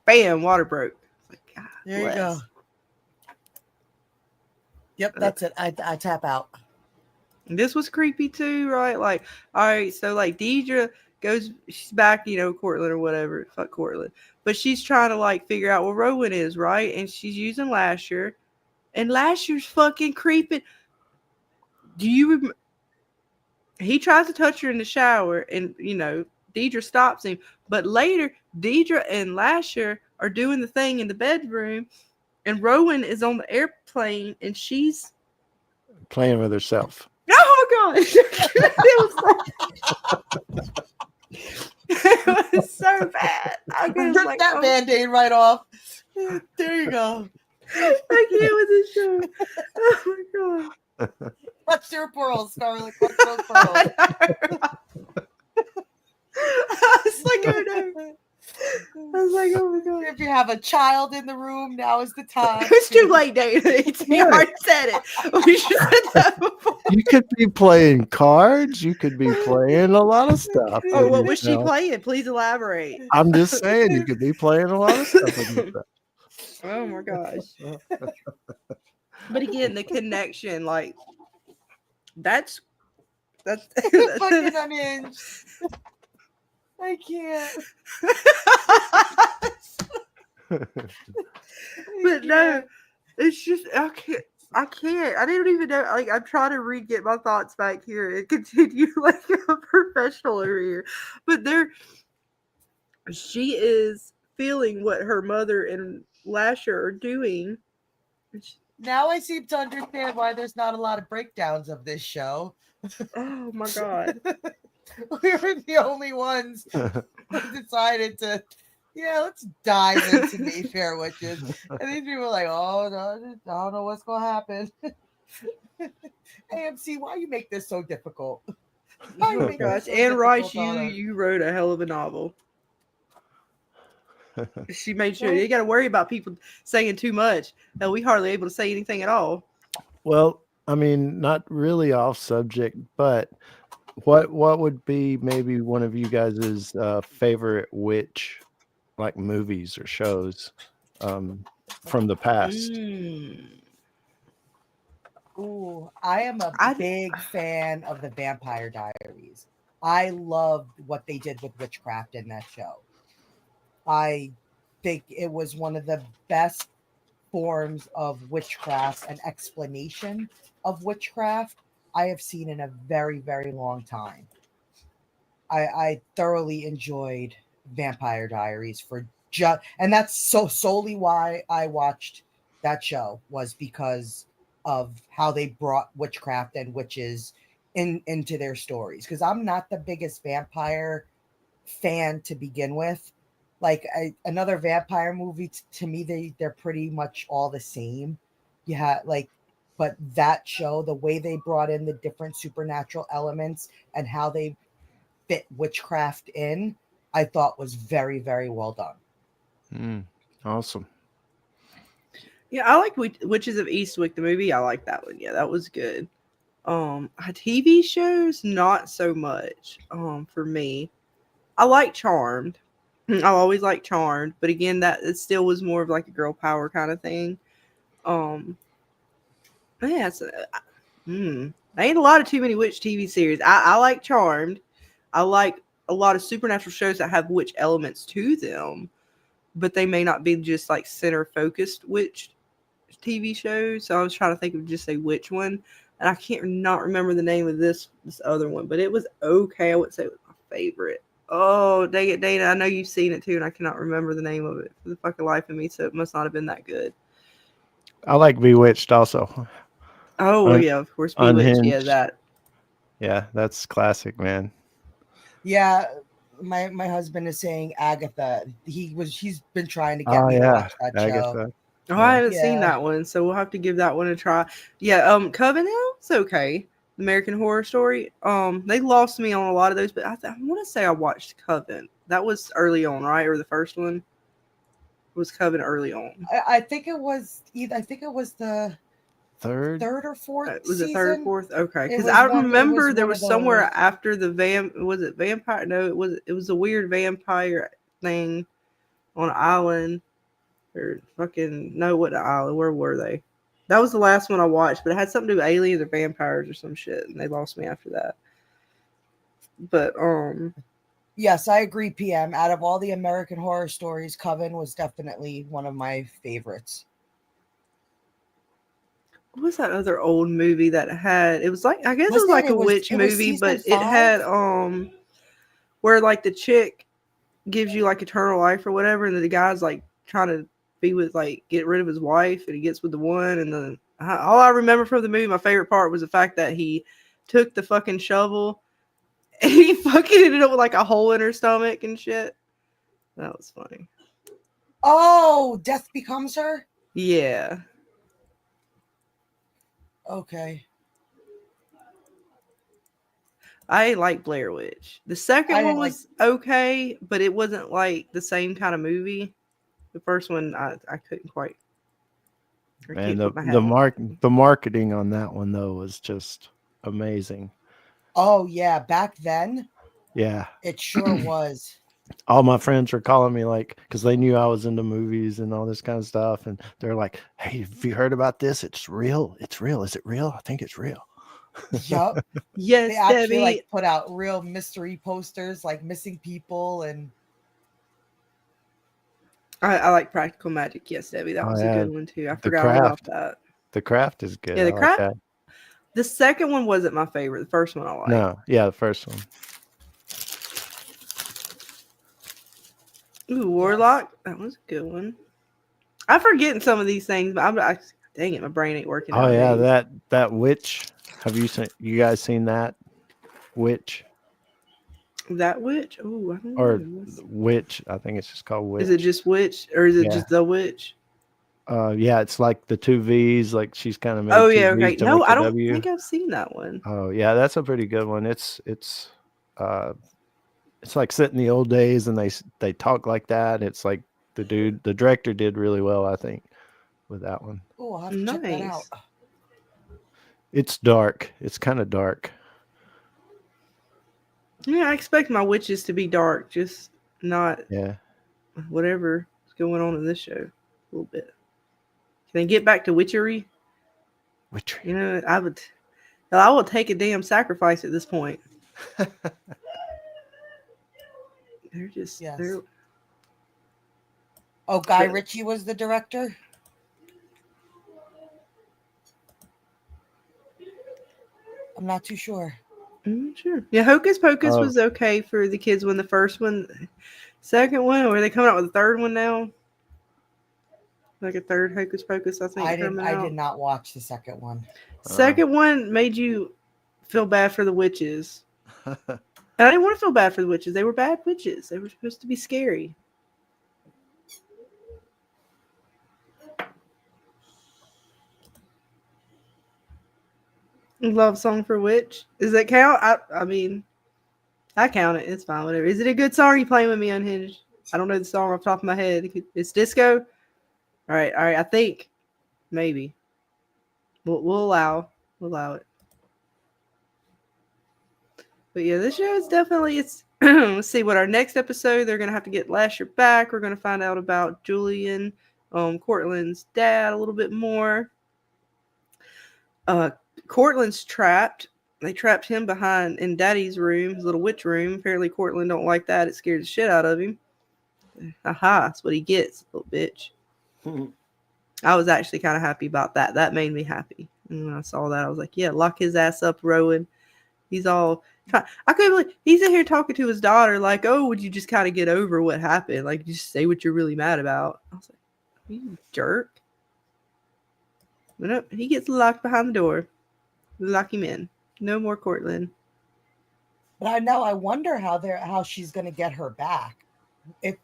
Bam, water broke. Like, God there bless. You go. Yep, that's it. I tap out. This was creepy too, right? Like, all right, so like Deidre she's back, Cortland or whatever. Fuck Cortland. But she's trying to like figure out where Rowan is, right? And she's using Lasher. And Lasher's fucking creeping. Do you remember? He tries to touch her in the shower and, Deidre stops him. But later, Deidre and Lasher are doing the thing in the bedroom. And Rowan is on the airplane and she's playing with herself. Oh my God. It was so bad. Rip that Band-Aid right off. There you go. I can't with this show. Oh my God. Clutch your pearls, Scarlett. Clutch those pearls. I was like, oh no. I was like, oh my God. If you have a child in the room, now is the time. It's too late, Dana. You already said it. We should have said that before. You could be playing cards. You could be playing a lot of stuff. Oh, what was she playing? Please elaborate. I'm just saying, you could be playing a lot of stuff. Oh my gosh. But again, the connection, like, that's fucking unhinged. I can't. But no, it's just I can't. I can't. I didn't even know. Like, I'm trying to get my thoughts back here and continue like a professional over here. But she is feeling what her mother and Lasher are doing. Now I seem to understand why there's not a lot of breakdowns of this show. Oh my god. We were the only ones who decided to, let's dive into Mayfair Witches. And these people were like, oh, no, I don't know what's going to happen. AMC, why you make this so difficult? Why you Oh make gosh. this so Anne Rice, difficult on us? you wrote a hell of a novel. She made sure you got to worry about people saying too much. Hell, we hardly able to say anything at all. Well, I mean, not really off subject, but what would be maybe one of you guys' favorite witch like movies or shows from the past? Ooh, I am a big fan of the Vampire Diaries. I loved what they did with witchcraft in that show. I think it was one of the best forms of witchcraft and explanation of witchcraft I have seen in a very, very long time. I thoroughly enjoyed Vampire Diaries for and that's solely why I watched that show, was because of how they brought witchcraft and witches into their stories. Because I'm not the biggest vampire fan to begin with. Like another vampire movie, to me, they're pretty much all the same. But that show, the way they brought in the different supernatural elements and how they fit witchcraft in, I thought was very, very well done. Awesome. Yeah, I like Witches of Eastwick, the movie. I like that one. Yeah, that was good. TV shows, not so much. For me, I like Charmed. I always like Charmed, but again, that it still was more of like a girl power kind of thing. Yeah, I ain't a lot of too many witch TV series. I like Charmed. I like a lot of supernatural shows that have witch elements to them, but they may not be just like center focused witch TV shows. So I was trying to think of just a witch one, and I can't not remember the name of this other one, but it was okay. I wouldn't say it was my favorite. Oh, dang it, Dana! I know you've seen it too, and I cannot remember the name of it for the fucking life of me. So it must not have been that good. I like Bewitched also. Oh yeah, of course, Bewitched. Yeah, Unhinged. that. Yeah, that's classic, man. Yeah, my husband is saying Agatha. He's been trying to get me to watch that show. Agatha. Oh, I haven't seen that one, so we'll have to give that one a try. Yeah, Covenant, it's okay. American Horror Story. They lost me on a lot of those, but I want to say I watched Coven. That was early on, right? Or the first one was Coven early on. I think it was the third or fourth. Was it season? third, fourth? Okay, because I remember there was somewhere after the was it vampire? No, it was a weird vampire thing on an island. Or fucking no, what island? Where were they? That was the last one I watched, but it had something to do with aliens or vampires or some shit, and they lost me after that. But yes, I agree. PM. Out of all the American Horror Stories, Coven was definitely one of my favorites. what was that other old movie that had? It was like I guess it was like a witch movie, but it had where like the chick gives you like eternal life or whatever, and the guy's like trying to be with like get rid of his wife, and he gets with the one, and then all I remember from the movie, my favorite part was the fact that he took the fucking shovel and he fucking ended up with like a hole in her stomach and shit. That was funny. Oh, Death Becomes Her? Yeah. Okay. I like Blair Witch. The second one was okay, but it wasn't like the same kind of movie. The first one, I couldn't quite. Man, the marketing on that one though was just amazing. Oh yeah, back then. Yeah, it sure was. All my friends were calling me like, because they knew I was into movies and all this kind of stuff, and they're like, "Hey, have you heard about this? It's real. It's real. Is it real? I think it's real." Yup. Yes, they actually Debbie. like put out real mystery posters, like missing people and. I like Practical Magic. Yes, Debbie. That was a good one too. I forgot all about that. The Craft is good. Yeah, The I like Craft. that. The second one wasn't my favorite. The first one I liked. No, yeah, the first one. Ooh, Warlock. That was a good one. I'm forgetting some of these things, but dang it, my brain ain't working. Oh yeah, nowadays. that Witch. Have you guys seen that Witch That Witch? Oh, I don't or know. Witch? I think it's just called Witch. Is it just Witch or is it Yeah. just The Witch? Yeah, it's like the two V's. Like she's kind of made Oh two yeah, V's okay. to No, make I a don't W. think I've seen that one. Oh yeah, that's a pretty good one. It's like set in the old days, and they talk like that. It's like the director did really well, I think, with that one. Oh, I'll have to check that out. Nice. It's dark. It's kind of dark. Yeah, I expect my witches to be dark, just not Yeah. whatever is going on in this show. A little bit. Can they get back to witchery? Witchery. You know, I will take a damn sacrifice at this point. They're just Yes. they're Oh, Guy Ritchie was the director? I'm not too sure. Sure. Yeah, Hocus Pocus Oh. was okay for the kids when the first one, second one, or are they coming out with a third one now? Like a third Hocus Pocus, I think. I coming out. did not watch the second one. Second one made you feel bad for the witches. And I didn't want to feel bad for the witches. They were bad witches. They were supposed to be scary. Love song for witch. Does that count? I mean, I count it. It's fine. Whatever. Is it a good song? You playing with me, Unhinged? I don't know the song off the top of my head. It's disco. All right. I think maybe we'll allow it. But yeah, this show is definitely it's. Let's see what our next episode. They're gonna have to get Lasher back. We're gonna find out about Julian, Cortland's dad a little bit more. Cortland's trapped. They trapped him behind in Daddy's room, his little witch room. Apparently, Cortland don't like that. It scares the shit out of him. Aha, that's what he gets, little bitch. I was actually kind of happy about that. That made me happy. And when I saw that, I was like, yeah, lock his ass up, Rowan. He's all... I couldn't believe he's in here talking to his daughter like, oh, would you just kind of get over what happened? Like, just say what you're really mad about. I was like, you jerk. But no, he gets locked behind the door. Lock him in. No more Cortland. But I wonder how she's gonna get her back. If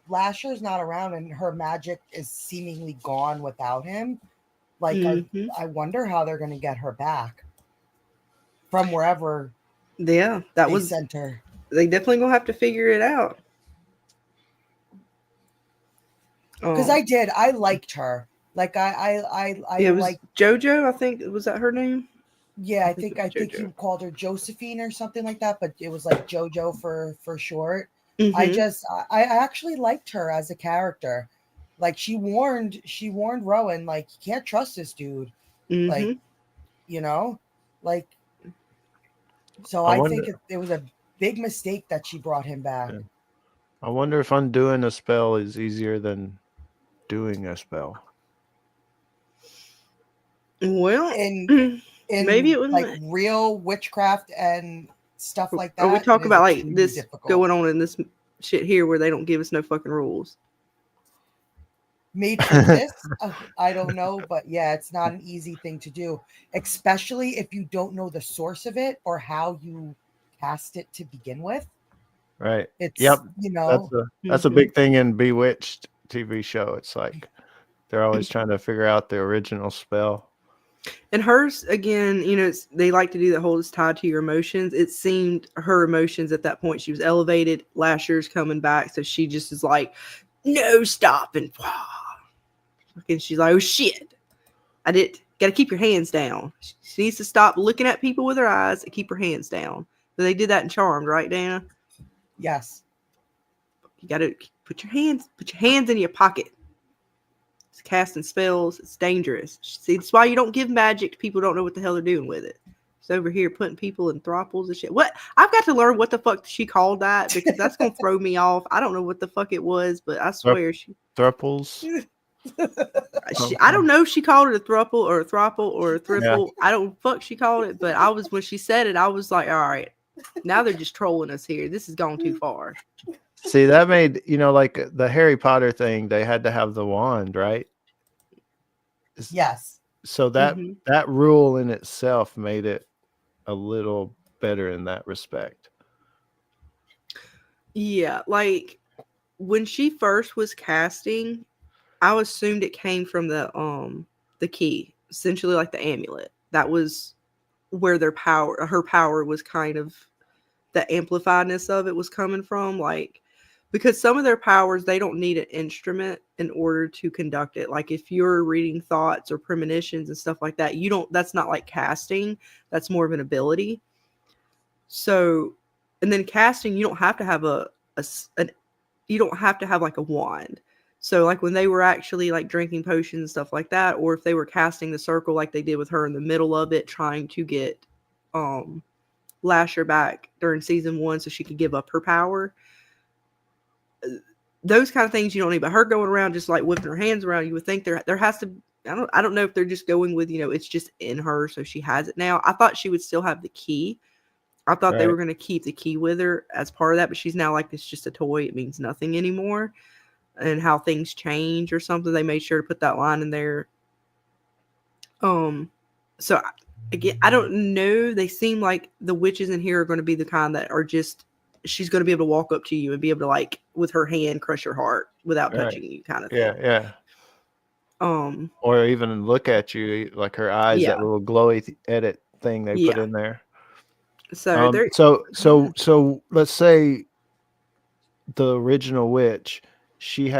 Lasher's not around and her magic is seemingly gone without him, like I wonder how they're gonna get her back from wherever. Yeah, that they was sent her. They definitely gonna have to figure it out. Because I liked her. Like I it was like JoJo. I think was that her name. Yeah, I think you called her Josephine or something like that, but it was like JoJo for short. I actually liked her as a character. Like she warned Rowan, like, you can't trust this dude. Like, you know, like, so I think it was a big mistake that she brought him back. Yeah. I wonder if undoing a spell is easier than doing a spell. Well, in maybe it was like real witchcraft and stuff like that. Or we talk about like this difficult. going on in this shit here where they don't give us no fucking rules. Made for this, I don't know, but yeah, it's not an easy thing to do, especially if you don't know the source of it or how you cast it to begin with. Right. It's you know, that's a big thing in Bewitched TV show. It's like they're always trying to figure out the original spell. And hers, again, you know, they like to do the whole, it's tied to your emotions. It seemed her emotions at that point, she was elevated. Lasher's coming back, so she just is like, no, stop, and she's like, oh shit, I did. Got to keep your hands down. She needs to stop looking at people with her eyes and keep her hands down. So they did that in Charmed, right, Dana? Yes. You got to put your hands in your pocket. It's casting spells. It's dangerous. See, that's why you don't give magic to people who don't know what the hell they're doing with it. It's over here putting people in throttles and shit. What? I've got to learn what the fuck she called that because that's going to throw me off. I don't know what the fuck it was, but I swear she... Thruples? I don't know if she called it a thruple or a throuple or a Yeah. thriple. I don't fuck she called it, but when she said it, I was like, all right, now they're just trolling us here. This has gone too far. See, that made, like the Harry Potter thing, they had to have the wand, right? Yes. So that rule in itself made it a little better in that respect. Yeah, like when she first was casting, I assumed it came from the key, essentially like the amulet. That was where her power was kind of, the amplifiedness of it was coming from, like, because some of their powers, they don't need an instrument in order to conduct it. Like if you're reading thoughts or premonitions and stuff like that, that's not like casting, that's more of an ability. So, and then casting, you don't have to have you don't have to have like a wand. So like when they were actually like drinking potions and stuff like that, or if they were casting the circle like they did with her in the middle of it, trying to get Lasher back during season 1 so she could give up her power. Those kind of things you don't need, but her going around just like whipping her hands around, you would think there has to, I don't know if they're just going with, it's just in her, so she has it now. I thought she would still have the key. I thought they were going to keep the key with her as part of that, but she's now like, it's just a toy. It means nothing anymore. And how things change or something. They made sure to put that line in there. So again, I don't know. They seem like the witches in here are going to be the kind that are just, she's going to be able to walk up to you and be able to like with her hand crush your heart without touching you, kind of thing. Yeah. Or even look at you, like her eyes, that little glowy edit thing they put in there. So let's say the original witch, she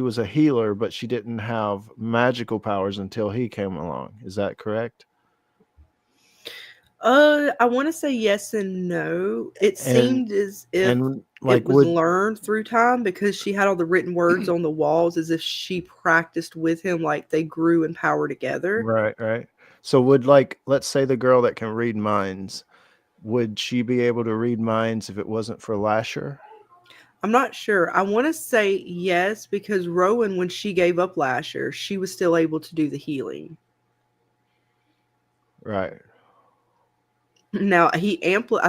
was a healer, but she didn't have magical powers until he came along. Is that correct? I want to say yes and no. It seemed as if it was learned through time, because she had all the written words on the walls, as if she practiced with him, like they grew in power together. Right. So would, like, let's say the girl that can read minds, would she be able to read minds if it wasn't for Lasher? I'm not sure. I want to say yes, because Rowan, when she gave up Lasher, she was still able to do the healing. Right. Now I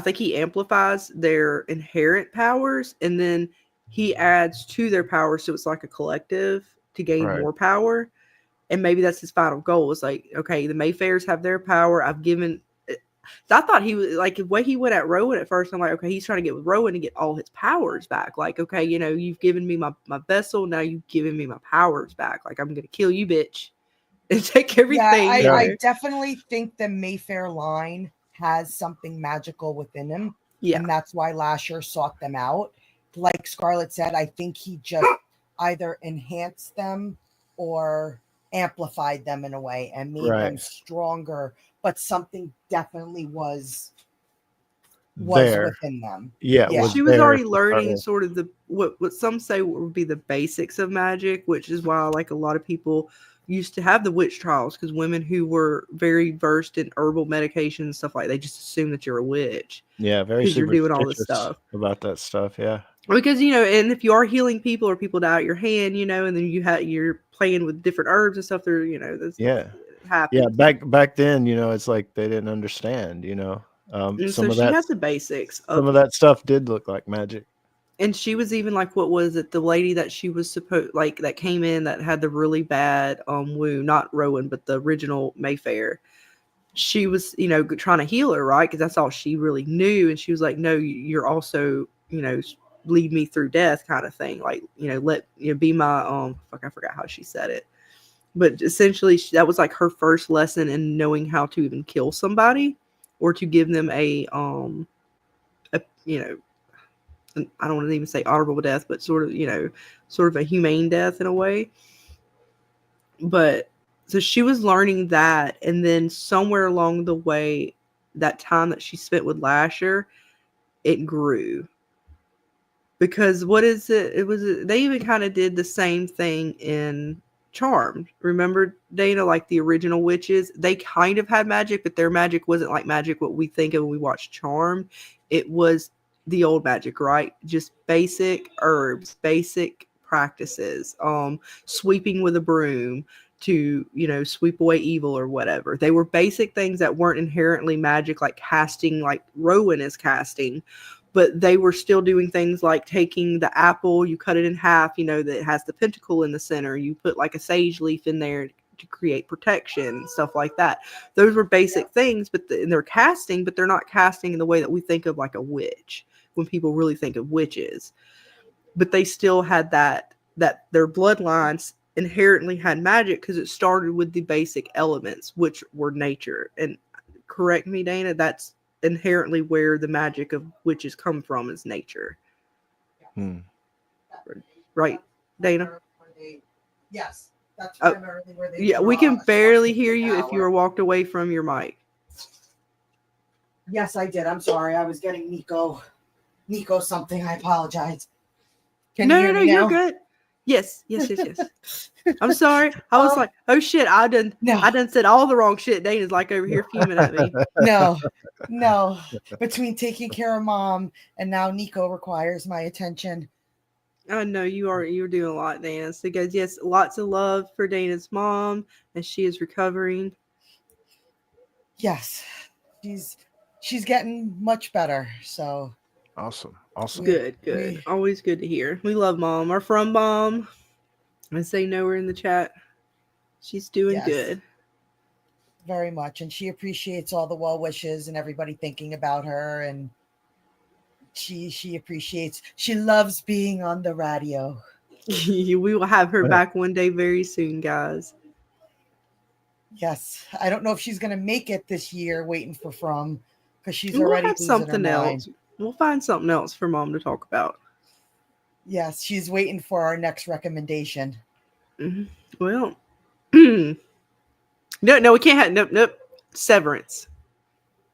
think he amplifies their inherent powers, and then he adds to their powers, so it's like a collective to gain more power. And maybe that's his final goal. It's like, okay, the Mayfairs have their power. I thought he was like, the way he went at Rowan at first, I'm like, okay, he's trying to get with Rowan to get all his powers back. Like, okay, you've given me my vessel, now you've given me my powers back. Like, I'm gonna kill you, bitch, and take everything. Yeah, I definitely think the Mayfair line has something magical within him. Yeah. And that's why Lasher sought them out. Like Scarlett said, I think he just either enhanced them or amplified them in a way and made them stronger, but something definitely was within them. Yeah. She was already learning sort of what some say would be the basics of magic, which is why like a lot of people used to have the witch trials, because women who were very versed in herbal medication and stuff like, they just assume that you're a witch. Yeah, very because you're doing all this stuff about that stuff. Yeah, because and if you are healing people or people die at your hand, and then you're playing with different herbs and stuff. There, happens. Yeah, back then, it's like they didn't understand. So she has the basics. Some of that stuff did look like magic. And she was even like, what was it? The lady that she was that came in that had the really bad wound, not Rowan, but the original Mayfair. She was, trying to heal her, right? Because that's all she really knew. And she was like, no, you're also, lead me through death kind of thing. Like, let, be my, I forgot how she said it. But essentially that was like her first lesson in knowing how to even kill somebody or to give them I don't want to even say honorable death, but sort of a humane death in a way. But so she was learning that, and then somewhere along the way, that time that she spent with Lasher, it grew. Because what is it? They even kind of did the same thing in Charmed. Remember, Dana, like the original witches, they kind of had magic, but their magic wasn't like magic what we think of when we watch Charmed. It was the old magic, right? Just basic herbs, basic practices, sweeping with a broom to, sweep away evil or whatever. They were basic things that weren't inherently magic, like casting, like Rowan is casting, but they were still doing things like taking the apple, you cut it in half, that has the pentacle in the center. You put like a sage leaf in there to create protection and stuff like that. Those were basic things, but they're casting, but they're not casting in the way that we think of like a witch when people really think of witches. But they still had that their bloodlines inherently had magic because it started with the basic elements, which were nature. And correct me, Dana, that's inherently where the magic of witches come from, is nature. Right, Dana? Yes, that's Oh, primarily where they yeah, we draw can a barely source of hear you if you power. were walked away from your mic. Yes, I did. I'm sorry. I was getting Nico something. I apologize. Can you hear me now? You're good. Yes. I'm sorry. I was like, oh shit, I done said all the wrong shit. Dana's like over here fuming at me. No. Between taking care of Mom and now Nico requires my attention. I know you're doing a lot, Dana. So guys, yes, lots of love for Dana's mom as she is recovering. Yes. She's getting much better. So Awesome. Good. Always good to hear. We love Mom. Our from Mom. I say know her in the chat. She's doing good. Very much. And she appreciates all the well wishes and everybody thinking about her. And she appreciates, she loves being on the radio. We will have her back one day very soon, guys. Yes. I don't know if she's going to make it this year waiting for From, because she's We'll already have losing something her else. mind. We'll find something else for Mom to talk about. Yes, she's waiting for our next recommendation. Mm-hmm. Well, no, we can't have nope. Severance.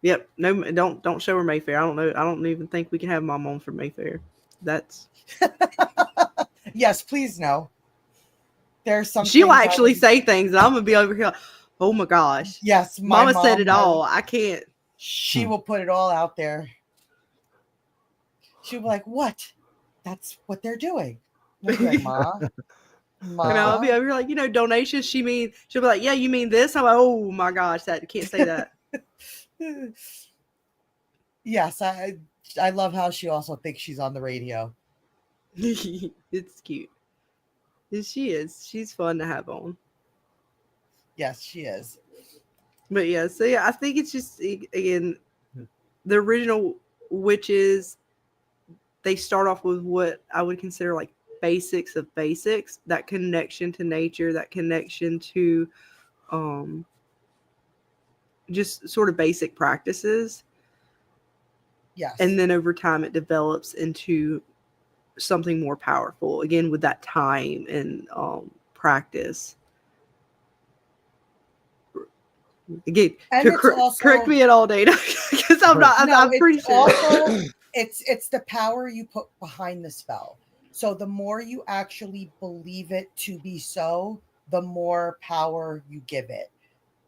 Yep. No, don't show her Mayfair. I don't know. I don't even think we can have Mom on for Mayfair. That's yes, please no. There's some. She'll actually say things, and I'm gonna be over here like, oh my gosh. Yes, Mama said it all. I can't. She will put it all out there. She'll be like, "What? That's what they're doing." I'll be like, Ma. And I'll be over here like, donations. She'll be like, yeah, you mean this? I'm like, oh my gosh, that can't say that. Yes, I love how she also thinks she's on the radio. It's cute. She is. She's fun to have on. Yes, she is. But yeah, so yeah, I think it's just, again, the original witches, they start off with what I would consider like basics of basics, that connection to nature, that connection to just sort of basic practices. Yes. And then over time it develops into something more powerful, again with that time and practice. Again, correct me at all, Dana, because I'm not. I'm pretty sure. Also, it's the power you put behind the spell. So the more you actually believe it to be so, the more power you give it.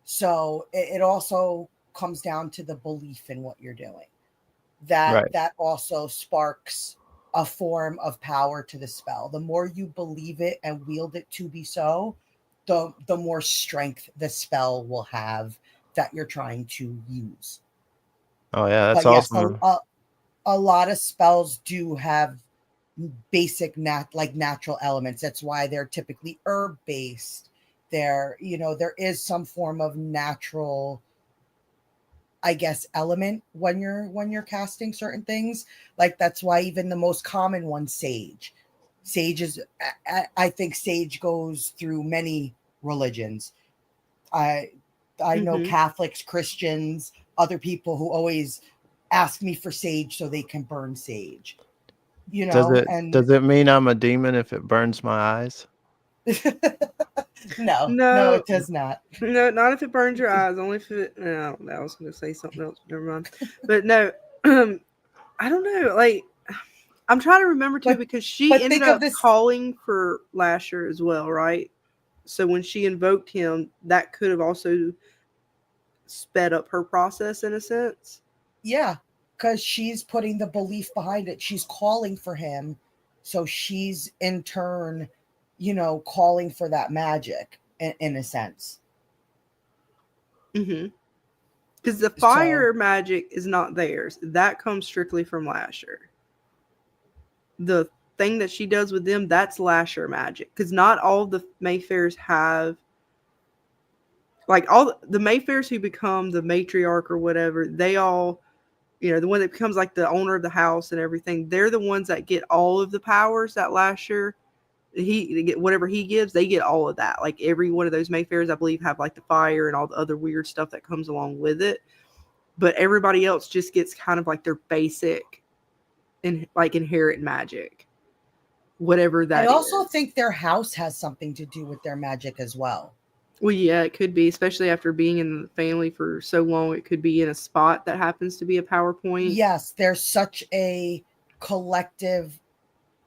So it also comes down to the belief in what you're doing. That also sparks a form of power to the spell. The more you believe it and wield it to be so, the more strength the spell will have that you're trying to use. Oh yeah, that's awesome. Yes, a lot of spells do have basic natural elements. That's why they're typically herb based. There is some form of natural, I guess, element when you're casting certain things. Like that's why even the most common one, sage. Sage is, I think sage goes through many religions. I know Catholics, Christians, other people who always ask me for sage so they can burn sage. Does it mean I'm a demon if it burns my eyes? No, it does not. No, not if it burns your eyes. Only if it. No, I was going to say something else. Never mind. But no, I don't know. Like, I'm trying to remember too, because she ended up calling for Lasher as well, right? So when she invoked him, that could have also sped up her process in a sense. Yeah, because she's putting the belief behind it. She's calling for him So she's in turn, calling for that magic in a sense. Mm-hmm. Because the fire magic is not theirs. That comes strictly from Lasher. The thing that she does with them, that's Lasher magic. Because not all the Mayfairs have, like, all the Mayfairs who become the matriarch or whatever, they all, the one that becomes like the owner of the house and everything, they're the ones that get all of the powers that Lasher, they get whatever he gives, they get all of that. Like every one of those Mayfairs, I believe, have like the fire and all the other weird stuff that comes along with it. But everybody else just gets kind of like their basic and like inherent magic, whatever that is. I also think their house has something to do with their magic as well. Well, yeah, it could be, especially after being in the family for so long. It could be in a spot that happens to be a PowerPoint. Yes, there's such a collective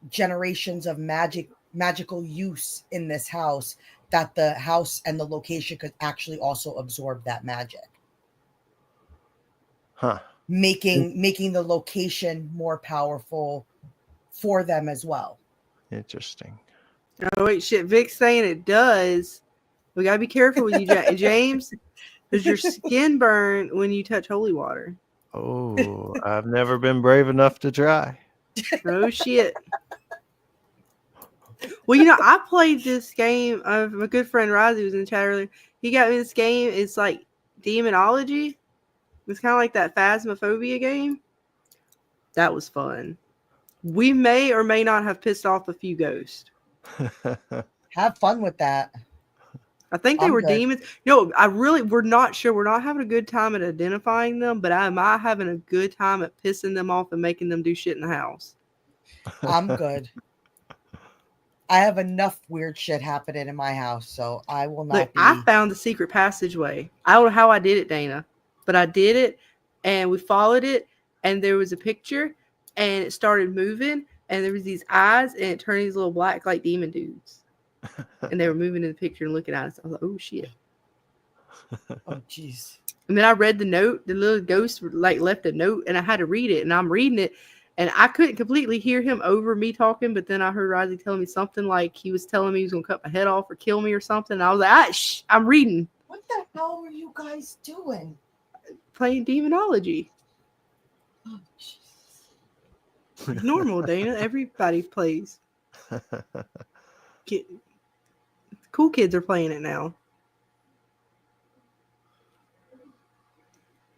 generations of magical use in this house that the house and the location could actually also absorb that magic. Huh. Making the location more powerful for them as well. Interesting. Oh wait, shit! Vic's saying it does. We gotta be careful with you, James. Does your skin burn when you touch holy water? Oh, I've never been brave enough to try. Oh shit! Well, I played this game. My good friend Rozzy was in the chat earlier. He got me this game. It's like demonology. It's kind of like that Phasmophobia game. That was fun. We may or may not have pissed off a few ghosts. Have fun with that. I think they were demons. We're not sure. We're not having a good time at identifying them, but am I having a good time at pissing them off and making them do shit in the house? I'm good. I have enough weird shit happening in my house, so I will not be. I found the secret passageway. I don't know how I did it, Dana, but I did it, and we followed it, and there was a picture, and it started moving, and there was these eyes, and it turned these little black, like, demon dudes. And they were moving in the picture and looking at us. I was like, oh, shit. Oh, jeez. And then I read the note. The little ghost, like, left a note, and I had to read it, and I'm reading it, and I couldn't completely hear him over me talking, but then I heard Rozzy telling me something like he was telling me he was going to cut my head off or kill me or something. And I was like, I'm reading. What the hell were you guys doing? Playing demonology. Oh, jeez. Normal, Dana. Everybody plays. Cool kids are playing it now.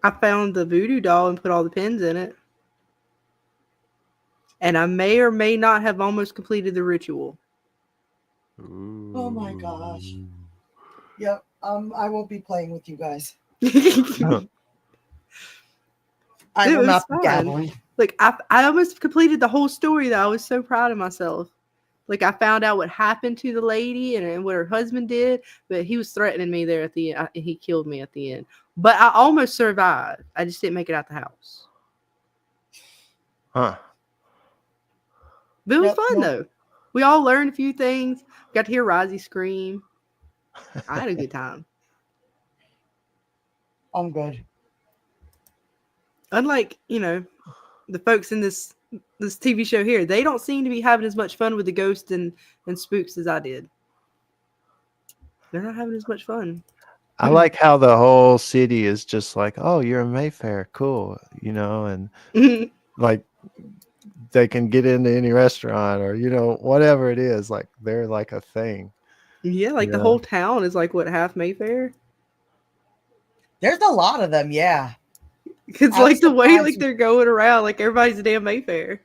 I found the voodoo doll and put all the pins in it. And I may or may not have almost completed the ritual. Ooh. Oh my gosh. Yep. I won't be playing with you guys. I will not be dabbling. Like I almost completed the whole story though. I was so proud of myself. Like I found out what happened to the lady and what her husband did, but he was threatening me there at the end. He killed me at the end. But I almost survived. I just didn't make it out the house. Huh. But it was fun though. We all learned a few things. Got to hear Rozzy scream. I had a good time. I'm good. Unlike, the folks in this TV show here, they don't seem to be having as much fun with the ghosts and spooks as I did. They're not having as much fun. I like how the whole city is just like, oh, you're in Mayfair, cool, and like they can get into any restaurant or whatever it is, like they're like a thing. Yeah, like the whole town is like what, half Mayfair? There's a lot of them, yeah. It's like the way like they're going around, like everybody's a damn Mayfair.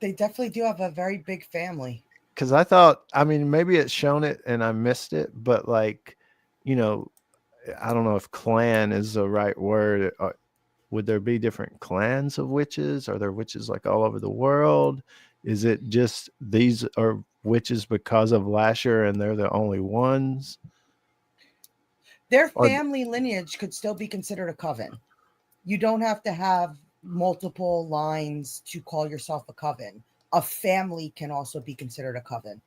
They definitely do have a very big family. Because I thought, maybe it's shown it and I missed it, but like, I don't know if clan is the right word. Would there be different clans of witches? Are there witches like all over the world? Is it just these are witches because of Lasher and they're the only ones? Their family lineage could still be considered a coven. You don't have to have multiple lines to call yourself a coven. A family can also be considered a coven.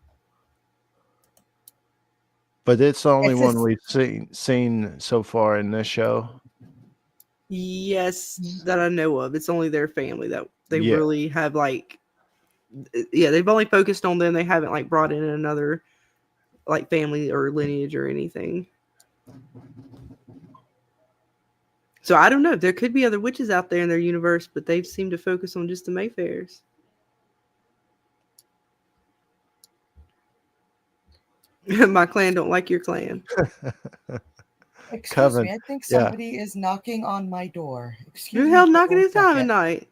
But it's the only one we've seen so far in this show. Yes, that I know of. It's only their family that they Yeah. really have like. Yeah, they've only focused on them. They haven't like brought in another like family or lineage or anything. So I don't know. There could be other witches out there in their universe, but they seem to focus on just the Mayfairs. My clan don't like your clan. Excuse Coven. me, I think Yeah. somebody is knocking on my door. Who Excuse the me hell for knocking 1 this time of second. night?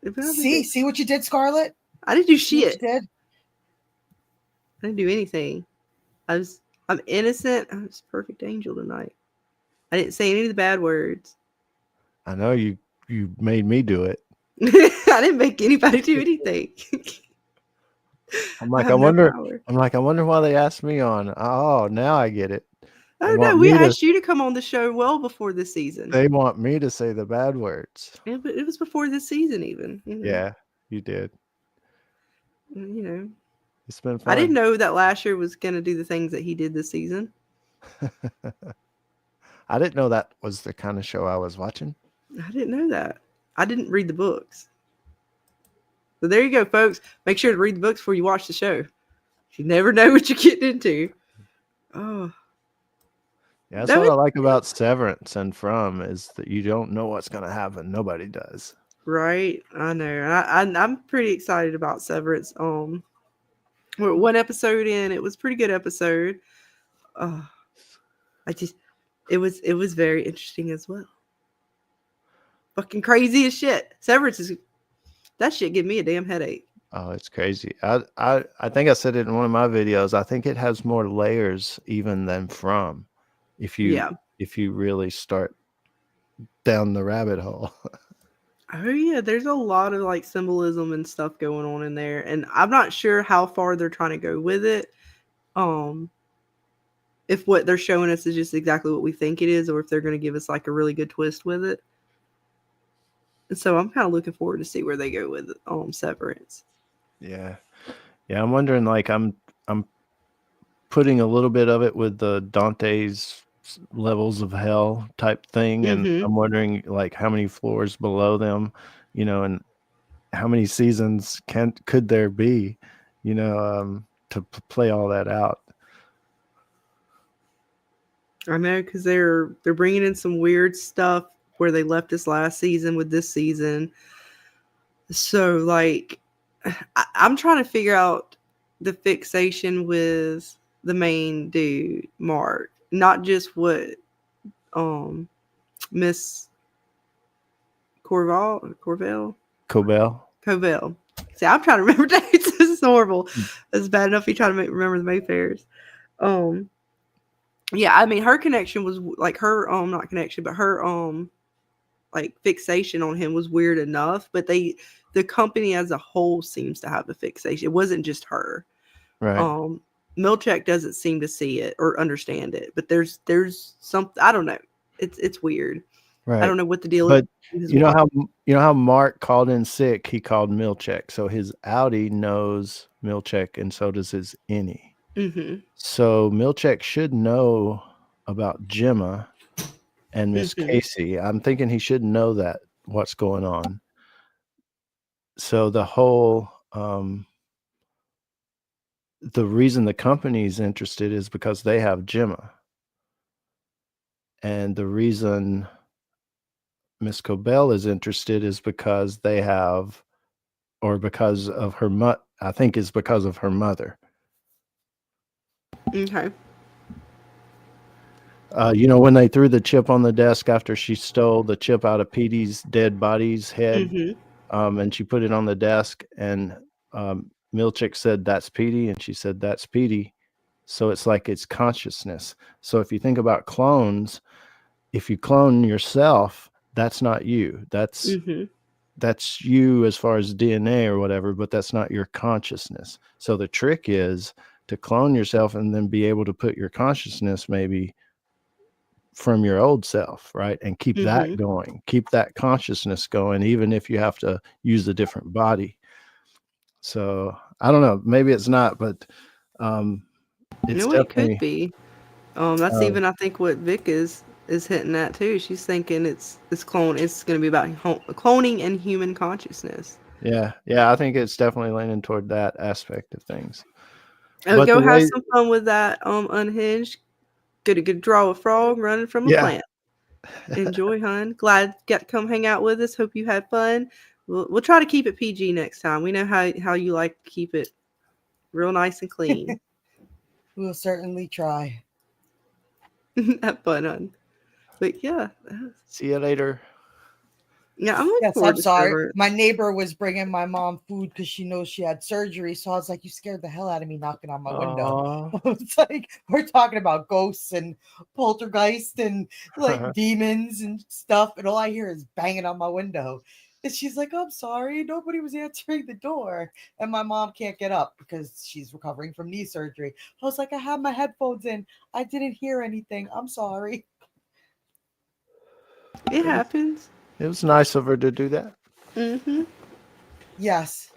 See what you did, Scarlett? I didn't do See what shit. you did? I didn't do anything. I'm innocent. I was a perfect angel tonight. I didn't say any of the bad words. I know you made me do it. I didn't make anybody do anything. I'm like, I have no power. I wonder why they asked me on. Oh, now I get it. I They don't know. want We me to asked you to come on the show well before this season. they want me to say the bad words. It was before this season, even. You know. Yeah, you did. You know. It's been fun. I didn't know that Lasher was going to do the things that he did this season. I didn't know that was the kind of show I was watching. I didn't know that. I didn't read the books. So there you go, folks. Make sure to read the books before you watch the show. You never know what you're getting into. Oh. Yeah, that's what I like about Severance and From is that you don't know what's going to happen. Nobody does. Right, I know. And I'm pretty excited about Severance. We're 1 episode in. It was a pretty good episode. It was very interesting as well. Fucking crazy as shit. Severance is that shit give me a damn headache. Oh, it's crazy. I think I said it in one of my videos. I think it has more layers even than From. If you really start down the rabbit hole. Oh yeah, there's a lot of like symbolism and stuff going on in there, and I'm not sure how far they're trying to go with it. If what they're showing us is just exactly what we think it is, or if they're going to give us like a really good twist with it. And so I'm kind of looking forward to see where they go with Severance. Yeah. I'm wondering, like, I'm putting a little bit of it with the Dante's levels of hell type thing, and I'm wondering like how many floors below them, and how many seasons could there be, to play all that out. I know, because they're bringing in some weird stuff where they left us last season with this season. So like, I'm trying to figure out the fixation with the main dude, Mark, not just what Miss Covell. See, I'm trying to remember dates. This is horrible. It's bad enough you try to remember the Mayfairs. Yeah, I mean, her connection was like her not connection, but her like fixation on him was weird enough. But the company as a whole seems to have a fixation. It wasn't just her. Right. Milchek doesn't seem to see it or understand it. But there's something, I don't know. It's weird. Right. I don't know what the deal is. But you know how Mark called in sick, he called Milchek. So his outie knows Milchek, and so does his innie. Mm-hmm. So Milchek should know about Gemma and Miss Casey. I'm thinking he should know that what's going on. So the whole the reason the company's interested is because they have Gemma. And the reason Miss Cobell is interested is because they have, or because of her I think is because of her mother. Okay. When they threw the chip on the desk after she stole the chip out of Petey's dead body's head, and she put it on the desk, and Milchek said, "That's Petey," and she said, "That's Petey." So it's like it's consciousness. So if you think about clones, if you clone yourself, that's not you. That's you as far as DNA or whatever, but that's not your consciousness. So the trick is to clone yourself and then be able to put your consciousness maybe from your old self, right? And keep that going, keep that consciousness going, even if you have to use a different body. So I don't know, maybe it's not, but it's definitely, it could be. That's even, I think, what Vic is is hitting that too. She's thinking it's clone. It's going to be about cloning and human consciousness. Yeah, I think it's definitely leaning toward that aspect of things. Oh, But go the have way, some fun with that. Unhinged. Get a good draw a frog running from a yeah, plant. Enjoy, hun. Glad you got to come hang out with us. Hope you had fun. We'll try to keep it PG next time. We know how you like to keep it real nice and clean. We'll certainly try. Have fun, hun. But yeah, see you later. yeah, I'm looking Yes, forward I'm to sorry. Severance. My neighbor was bringing my mom food because she knows she had surgery. So I was like, you scared the hell out of me knocking on my window. Aw. It's like, we're talking about ghosts and poltergeist and like demons and stuff. And all I hear is banging on my window. And she's like, I'm sorry. Nobody was answering the door. And my mom can't get up because she's recovering from knee surgery. I was like, I have my headphones in. I didn't hear anything. I'm sorry. It happens. It was nice of her to do that. Mm-hmm. Yes.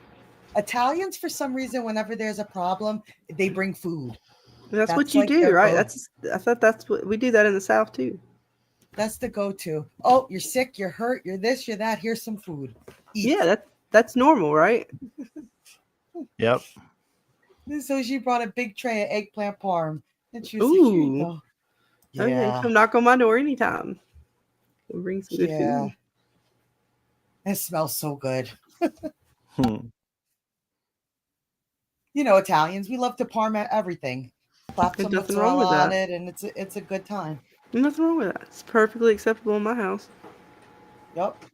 Italians, for some reason, whenever there's a problem, they bring food. That's what That's you like do, their right? go. I thought that's what we do that in the South too. That's the go-to. Oh, you're sick, you're hurt, you're this, you're that. Here's some food. Eat. Yeah, that's normal, right? Yep. So she brought a big tray of eggplant parm, and she was like, "Here you Ooh. go." Okay, Yeah, come knock on my door anytime. We'll bring some good yeah. food. It smells so good. Hmm. You know, Italians, we love to parm everything. Slap There's some nothing wrong mozzarella with on that. it, and it's a good time. There's nothing wrong with that. It's perfectly acceptable in my house. Yep.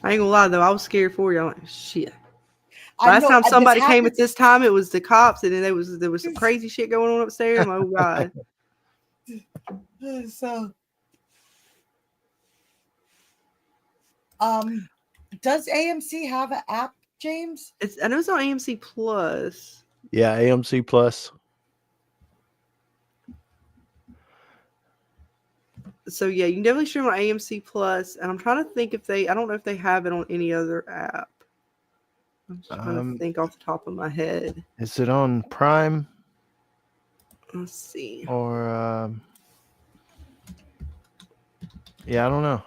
I ain't gonna lie though, I was scared for you. I'm like, shit. I Last know time this somebody came at happens. this time, it was the cops, and then there was some crazy shit going on upstairs. I'm like, oh god. So, does AMC have an app, James? I know it's on AMC Plus. Yeah, AMC Plus. So yeah, you can definitely stream on AMC Plus. And I'm trying to think I don't know if they have it on any other app. I'm just trying to think off the top of my head. Is it on Prime Let's see. or? Yeah, I don't know.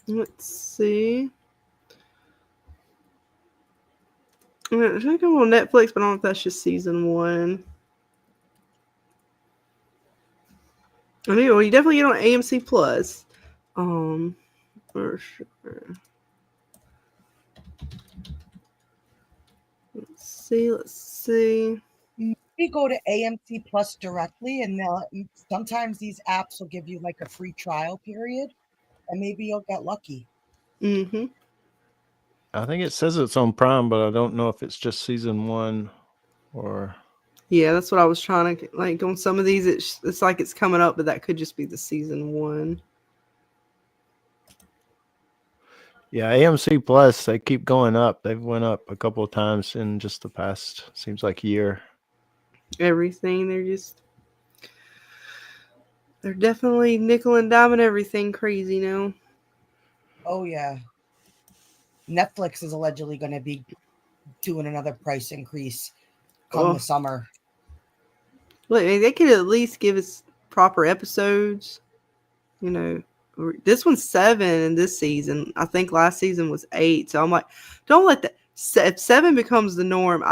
Let's see. I think I'm on Netflix, but I don't know if that's just season 1. I mean, well, you definitely get on AMC Plus. For sure. Let's see. We go to AMC Plus directly, and sometimes these apps will give you like a free trial period, and maybe you'll get lucky. Mm-hmm. I think it says it's on Prime, but I don't know if it's just season 1 or. Yeah, that's what I was trying to like on some of these. It's like it's coming up, but that could just be the season 1. Yeah, AMC Plus, they keep going up. They've went up a couple of times in just the past, seems like year. Everything they're definitely nickel and diming everything crazy now. Oh yeah. Netflix is allegedly going to be doing another price increase come the summer. Look, they could at least give us proper episodes. You know, this one's 7 in this season. I think last season was 8. So I'm like, don't let that. If 7 becomes the norm,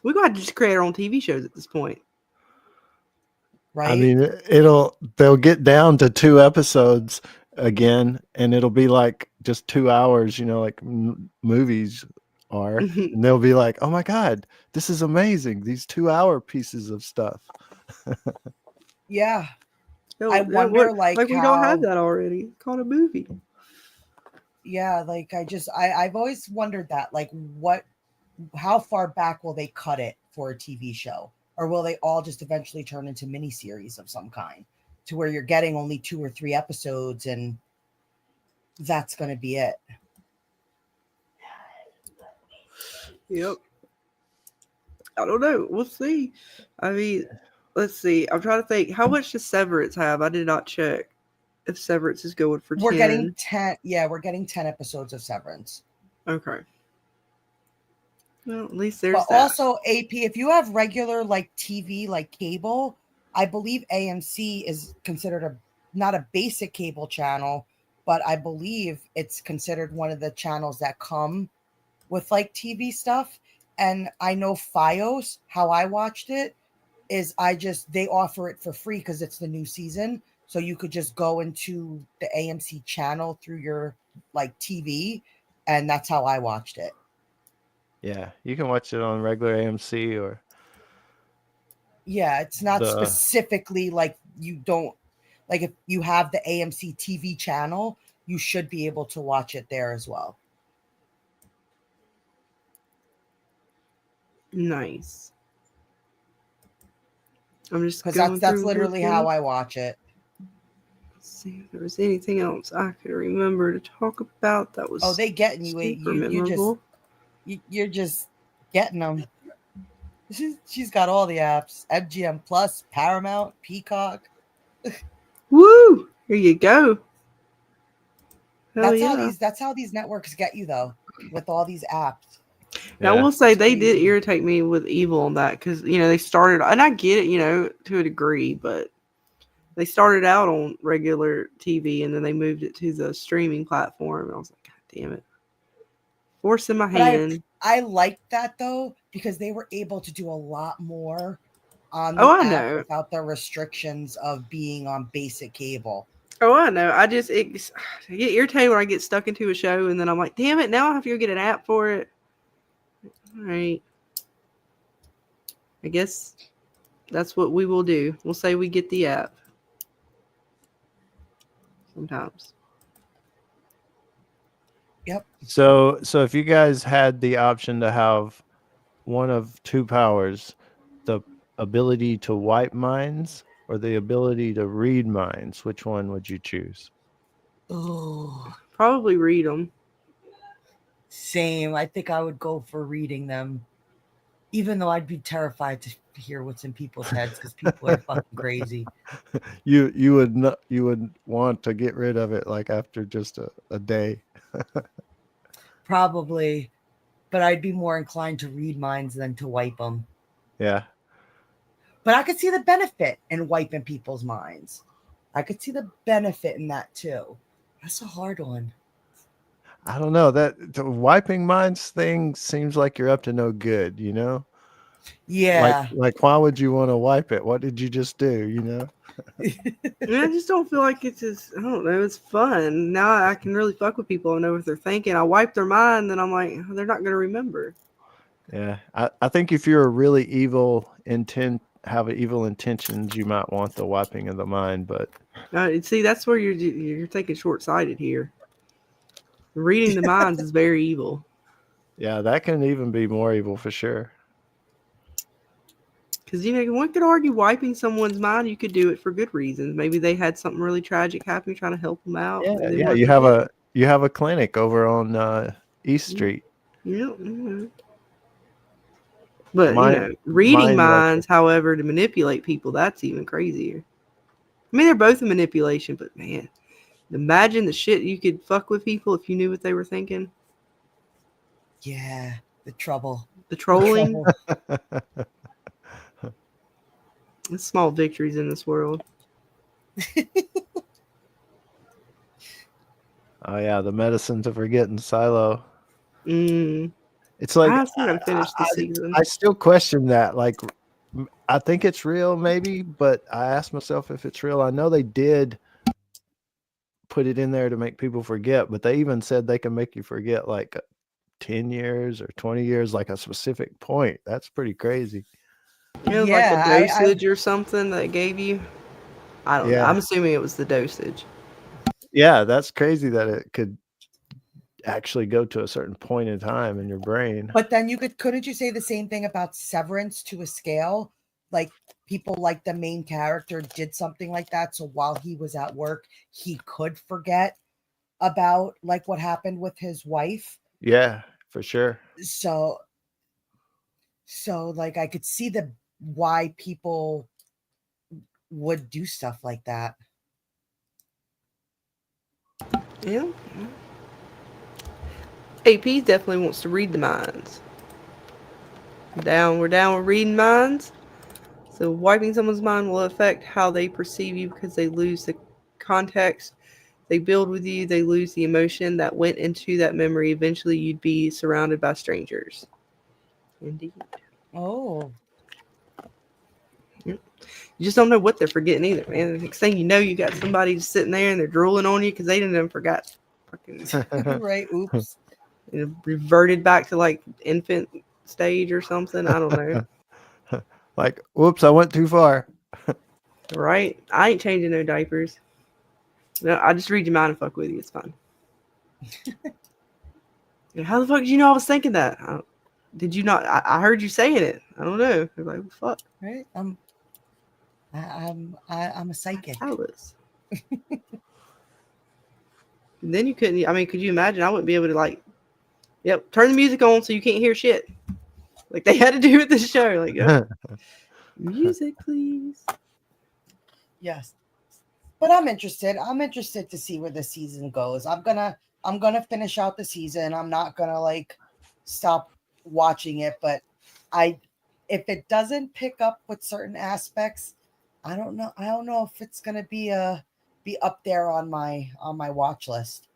we're gonna have to just create our own TV shows at this point. Right? I mean, they'll get down to 2 episodes again, and it'll be like just 2 hours, like movies are, and they'll be like, oh my God, this is amazing. These 2-hour pieces of stuff. Yeah. I wonder like we don't have that already. It's called a movie. Yeah, like I've always wondered that, like how far back will they cut it for a TV show? Or will they all just eventually turn into miniseries of some kind to where you're getting only 2 or 3 episodes and that's going to be it? Yep. I don't know. We'll see. I mean, let's see. I'm trying to think. How much does Severance have? I did not check if Severance is going for 10. We're getting 10. Yeah, we're getting 10 episodes of Severance. Okay. Well, at least there's But that. also, AP, if you have regular like TV, like cable, I believe AMC is considered not a basic cable channel, but I believe it's considered one of the channels that come with like TV stuff. And I know FiOS, how I watched it is they offer it for free because it's the new season. So you could just go into the AMC channel through your like TV, and that's how I watched it. Yeah, you can watch it on regular AMC or Yeah, it's not the specifically like you don't like if you have the AMC TV channel, you should be able to watch it there as well. Nice. I'm just Because going that's through literally looking. how I watch it. Let's see if there was anything else I could remember to talk about that was Oh, they getting you. super You're just getting them. She's got all the apps: MGM Plus, Paramount, Peacock. Woo! Here you go. Hell yeah. That's how these networks get you though, with all these apps. Now, I will say It's they did crazy. irritate me with Evil on that because, they started, and I get it, to a degree, but they started out on regular TV and then they moved it to the streaming platform. And I was like, God damn it. Forcing my hand. I liked that though, because they were able to do a lot more on the I app know. without the restrictions of being on basic cable. Oh, I know. I get irritated when I get stuck into a show and then I'm like, damn it, now I have to go get an app for it. All right. I guess that's what we will do. We'll say we get the app. Sometimes. Yep. So if you guys had the option to have one of two powers, the ability to wipe minds or the ability to read minds, which one would you choose? Oh, probably read them. Same. I think I would go for reading them, even though I'd be terrified to hear what's in people's heads because people are fucking crazy. You would want to get rid of it like after just a day. Probably, but I'd be more inclined to read minds than to wipe them. Yeah. But I could see the benefit in wiping people's minds. I could see the benefit in that too. That's a hard one. I don't know, that the wiping minds thing seems like you're up to no good, Yeah. Like why would you want to wipe it? What did you just do, I just don't feel like it's I don't know, it's fun. Now I can really fuck with people and know what they're thinking. I wipe their mind and I'm like, oh, they're not going to remember. Yeah. I think if you're a really have evil intentions, you might want the wiping of the mind, but see, that's where you're thinking short-sighted here. Reading the minds is very evil. Yeah, that can even be more evil for sure. Because, one could argue wiping someone's mind, you could do it for good reasons. Maybe they had something really tragic happen, trying to help them out. Yeah, you have a clinic over on East Street. Yeah. But, reading minds, however, to manipulate people, that's even crazier. I mean, they're both a manipulation, but, man, imagine the shit you could fuck with people if you knew what they were thinking. Yeah, the trouble. The trolling. There's small victories in this world. Oh yeah, the medicine to forgetting Silo. It's like I still gotta finish the season. I still question that. Like, I think it's real, maybe, but I ask myself if it's real. I know they did put it in there to make people forget, but they even said they can make you forget like 10 years or 20 years, like a specific point. That's pretty crazy. Like a dosage or something that gave you. I don't know. I'm assuming it was the dosage. Yeah, that's crazy that it could actually go to a certain point in time in your brain. But then couldn't you say the same thing about Severance to a scale? Like people like the main character did something like that, so while he was at work, he could forget about like what happened with his wife. Yeah, for sure. So like I could see why people would do stuff like that. Yeah. AP definitely wants to read the minds. We're down with reading minds. So wiping someone's mind will affect how they perceive you because they lose the context they build with you. They lose the emotion that went into that memory. Eventually, you'd be surrounded by strangers. Indeed. Oh, Yep. You just don't know what they're forgetting either, man. The next thing you know, you got somebody just sitting there and they're drooling on you because they didn't even forgot. Fucking right. Oops. reverted back to like infant stage or something. I don't know. Like, whoops, I went too far. Right? I ain't changing no diapers. No, I just read your mind and fuck with you. It's fine. How the fuck did you know I was thinking that? Did you not? I heard you saying it. I don't know. They're like, fuck. Right. I'm a psychic. Alice. And then you couldn't. I mean, could you imagine? I wouldn't be able to like. Yep. Turn the music on so you can't hear shit. Like they had to do with the show. Like, yep. Music, please. Yes. But I'm interested. I'm interested to see where the season goes. I'm gonna finish out the season. I'm not gonna like stop watching it, but if it doesn't pick up with certain aspects, I don't know. I don't know if it's gonna be up there on my watch list.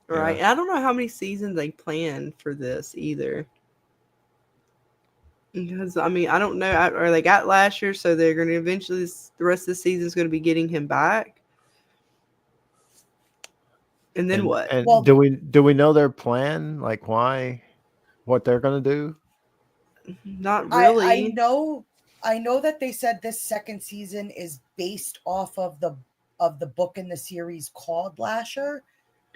Right. Yeah. And I don't know how many seasons they plan for this either. Because I mean, I don't know. Or they got Lasher, so they're going to eventually. The rest of the season is going to be getting him back. And then what? And Well- do we know their plan? Like what they're gonna do? Not really. I know that they said this second season is based off of the book in the series called Lasher,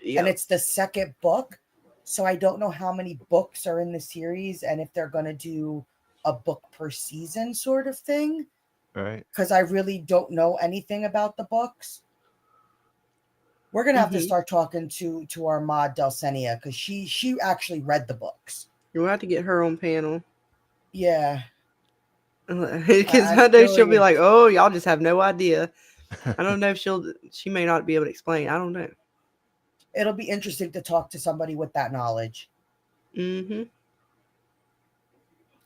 and it's the second book. So I don't know how many books are in the series and if they're gonna do a book per season sort of thing. Right. Because I really don't know anything about the books. We're gonna have to start talking to our mod Delsenia because she actually read the books. You'll have to get her on panel. Yeah. Because I know she'll be like, "Oh, y'all just have no idea." I don't know if she may not be able to explain. I don't know. It'll be interesting to talk to somebody with that knowledge. Mm-hmm.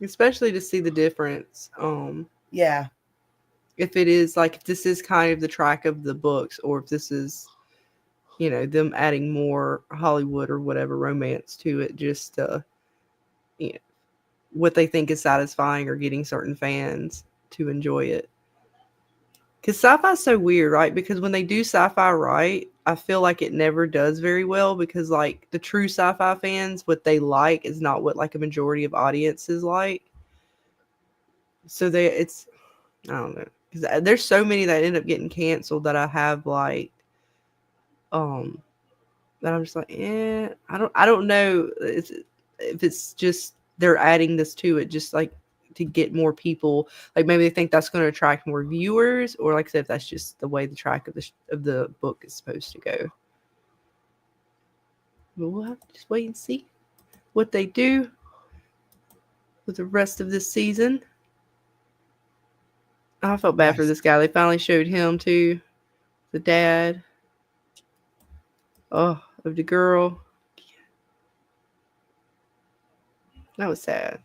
Especially to see the difference. Yeah. If it is like if this is kind of the track of the books, or if this is, them adding more Hollywood or whatever romance to it, just what they think is satisfying or getting certain fans to enjoy it. Because sci-fi is so weird, right? Because when they do sci-fi right, I feel like it never does very well because like the true sci-fi fans, what they like is not what like a majority of audiences like. So I don't know. Because there's so many that end up getting canceled that I have like, that I'm just like, I don't know if it's just they're adding this to it just like to get more people. Like maybe they think that's going to attract more viewers, or like I said, if that's just the way the track of the book is supposed to go. But we'll have to just wait and see what they do with the rest of this season. I felt bad for this guy. They finally showed him too, the dad. Oh, of the girl. That was sad.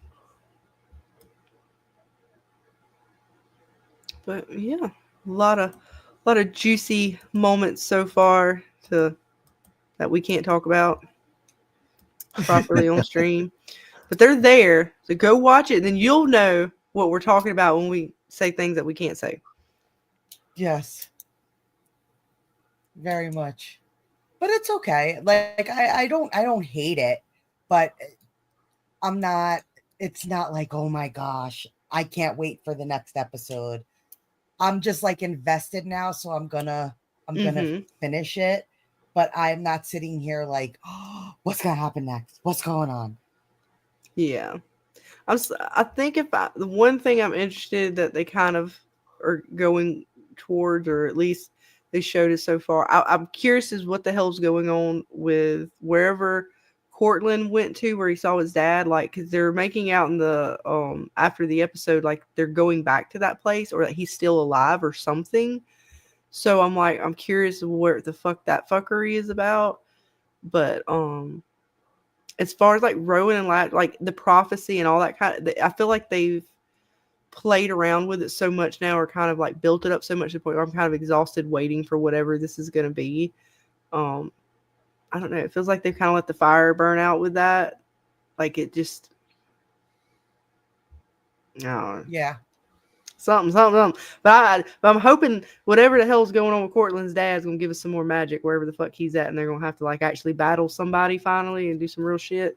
But yeah, a lot of juicy moments so far that we can't talk about properly on stream. But they're there. So go watch it, and then you'll know what we're talking about when we say things that we can't say. Yes. Very much. But it's okay. Like I don't hate it, but it's not like, oh my gosh, I can't wait for the next episode. I'm just like invested now, so I'm gonna finish it. But I'm not sitting here like, oh, what's gonna happen next? What's going on? Yeah. I think the one thing I'm interested that they kind of are going towards, or at least they showed us so far. I'm curious as what the hell's going on with wherever Cortland went to, where he saw his dad. Like, because they're making out in the after the episode, like they're going back to that place, or that he's still alive or something. So I'm curious where the fuck that fuckery is about. But as far as like Rowan and like the prophecy and all that I feel like they've played around with it so much now, or kind of like built it up so much to the point where I'm kind of exhausted waiting for whatever this is going to be. I don't know. It feels like they've kind of let the fire burn out with that. Like it just, I don't know. Yeah. Something. But I'm hoping whatever the hell's going on with Cortland's dad's gonna give us some more magic wherever the fuck he's at, and they're gonna have to like actually battle somebody finally and do some real shit.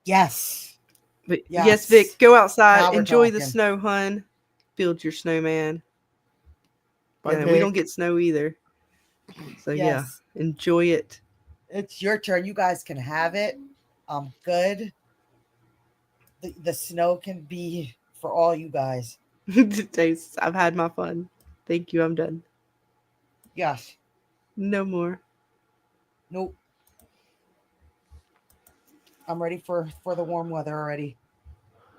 Yes. But yes, Vic, go outside, enjoy the snow, hun. Build your snowman. Yeah, we don't get snow either. So yeah, enjoy it. It's your turn. You guys can have it. I'm good. The snow can be for all you guys. I've had my fun. Thank you. I'm done. Yes. No more. Nope. I'm ready for the warm weather already.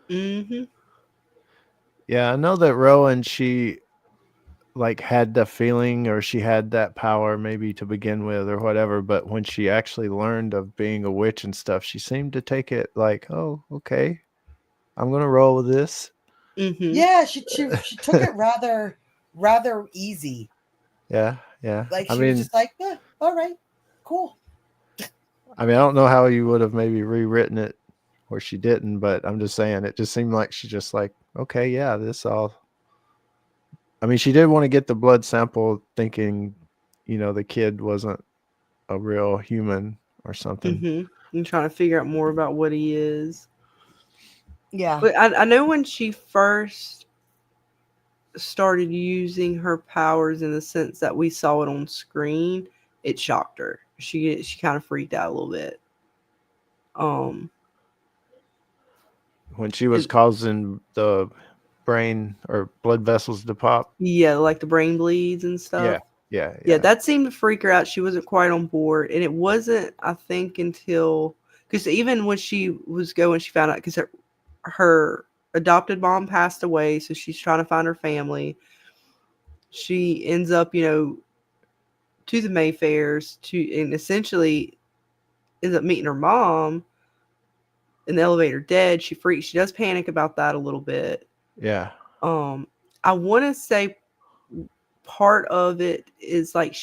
Mm-hmm. Yeah, I know that Rowan, she like had the feeling, or she had that power maybe to begin with or whatever, but when she actually learned of being a witch and stuff, she seemed to take it like, oh, okay, I'm gonna roll with this. Mm-hmm. Yeah, she took it rather easy. Yeah. Like she was just like, yeah, all right, cool. I mean, I don't know how you would have maybe rewritten it, or she didn't, but I'm just saying it just seemed like she just like, okay, yeah, this all. I mean, she did want to get the blood sample, thinking, the kid wasn't a real human or something. Mm-hmm. And trying to figure out more about what he is. Yeah. But I know when she first started using her powers in the sense that we saw it on screen, it shocked her. She kind of freaked out a little bit. When she was causing the brain or blood vessels to pop. Yeah, like the brain bleeds and stuff. Yeah. That seemed to freak her out. She wasn't quite on board. And it wasn't, I think, until, because even when she was going, she found out, because her adopted mom passed away, so she's trying to find her family. She ends up, to the Mayfairs, and essentially ends up meeting her mom in the elevator dead. She freaks. She does panic about that a little bit. Yeah. I want to say part of it is like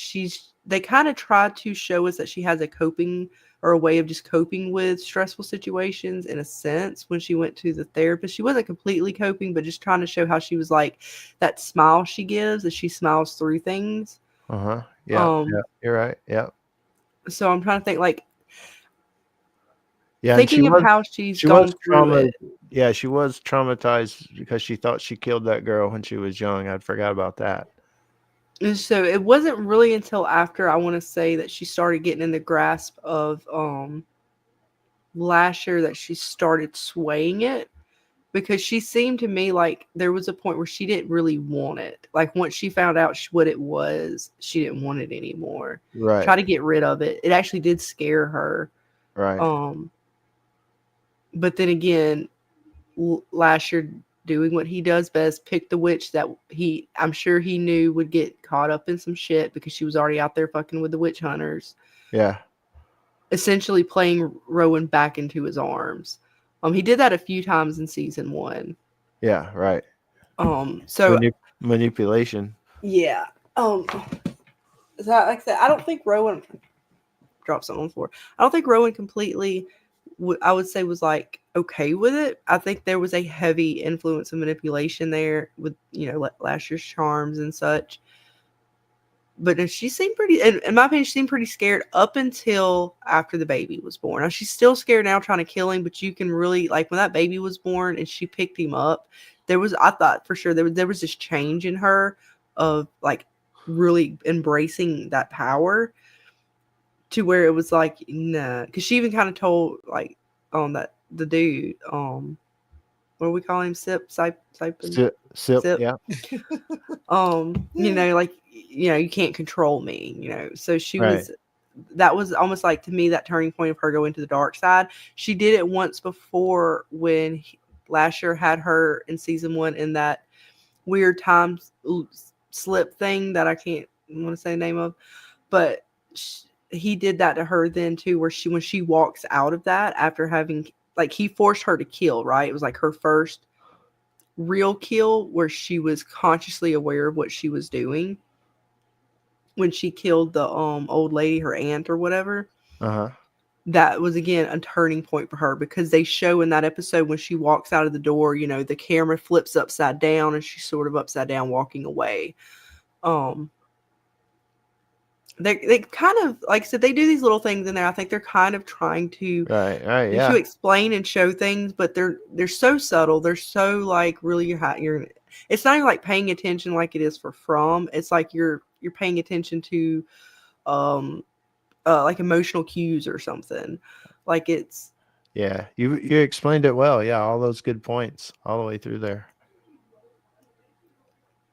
they kind of try to show us that she has a coping or a way of just coping with stressful situations in a sense. When she went to the therapist, she wasn't completely coping, but just trying to show how she was like that smile she gives, that she smiles through things. Yeah. You're right. Yeah. So I'm trying to think, like, yeah, thinking of how she was through it. Yeah, she was traumatized because she thought she killed that girl when she was young. I'd forgot about that. And so it wasn't really until after, I want to say, that she started getting in the grasp of Lasher that she started swaying it, because she seemed to me like there was a point where she didn't really want it. Like once she found out what it was, she didn't want it anymore. Right. Try to get rid of it. It actually did scare her. Right. But then again, Lasher doing what he does best, picked the witch that I'm sure he knew would get caught up in some shit, because she was already out there fucking with the witch hunters. Yeah. Essentially playing Rowan back into his arms. He did that a few times in season 1. Yeah, right. So manipulation. Yeah. So like I said, I don't think Rowan dropped something on the floor. I don't think Rowan completely, I would say, was like okay with it. I think there was a heavy influence of manipulation there with, Lasher's charms and such. But she seemed pretty, in my opinion, she seemed pretty scared up until after the baby was born. Now, she's still scared now trying to kill him, but you can really, like, when that baby was born and she picked him up, I thought for sure there was this change in her of, like, really embracing that power, to where it was like, nah. Because she even kind of told, like, that the dude, what do we call him? Sip. Yeah. Like, you can't control me, so she was, that was almost like, to me, that turning point of her going to the dark side. She did it once before when Lasher had her in season 1 in that weird time slip thing that I can't want to say the name of, but he did that to her then too, where when she walks out of that after having, like, he forced her to kill, right? It was like her first real kill where she was consciously aware of what she was doing when she killed the old lady, her aunt or whatever. Uh-huh. That was again a turning point for her, because they show in that episode when she walks out of the door, you know, the camera flips upside down and she's sort of upside down walking away. They kind of, like I said, they do these little things in there. I think they're kind of trying to Right, to yeah. explain and show things, but they're so subtle. They're so like really you're it's not even like paying attention like it is for From. It's like you're paying attention to like emotional cues or something. Like it's Yeah, you explained it well. Yeah, all those good points all the way through there.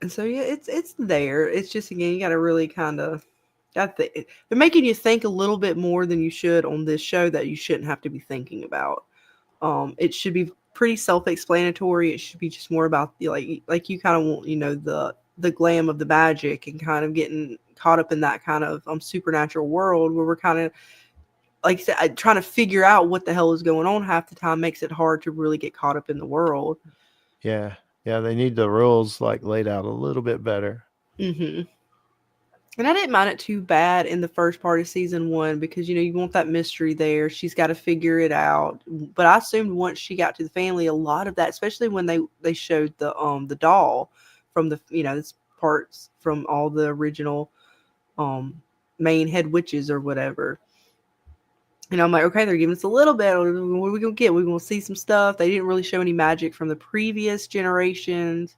And so yeah, it's there. It's just, again, you got to really kind of they're making you think a little bit more than you should on this show that you shouldn't have to be thinking about. It should be pretty self-explanatory. It should be just more about the like you kind of want, you know, the glam of the magic and kind of getting caught up in that kind of supernatural world where we're kind of, like I said, trying to figure out what the hell is going on half the time makes it hard to really get caught up in the world. Yeah. Yeah, they need the rules like laid out a little bit better. Mm-hmm. And I didn't mind it too bad in the first part of season 1 because, you know, you want that mystery there. She's got to figure it out. But I assumed once she got to the family, a lot of that, especially when they showed the doll from the, you know, this parts from all the original main head witches or whatever. And I'm like, okay, they're giving us a little bit. What are we going to get? We're going to see some stuff. They didn't really show any magic from the previous generations.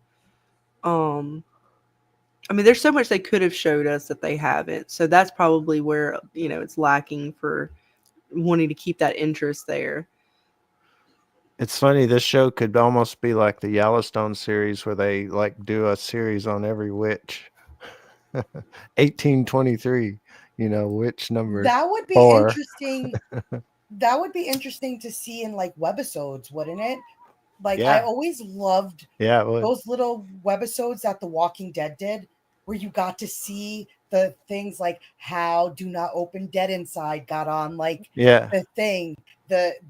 I mean, there's so much they could have showed us that they haven't. So that's probably where, you know, it's lacking for wanting to keep that interest there. It's funny, this show could almost be like the Yellowstone series where they like do a series on every witch. 1823, you know, witch number That would be 4. interesting. That would be interesting to see in like webisodes, wouldn't it? Like I Yeah. always loved Yeah, it would. those little webisodes that The Walking Dead did, where you got to see the things like how Do Not Open Dead Inside got on, like Yeah. the thing, the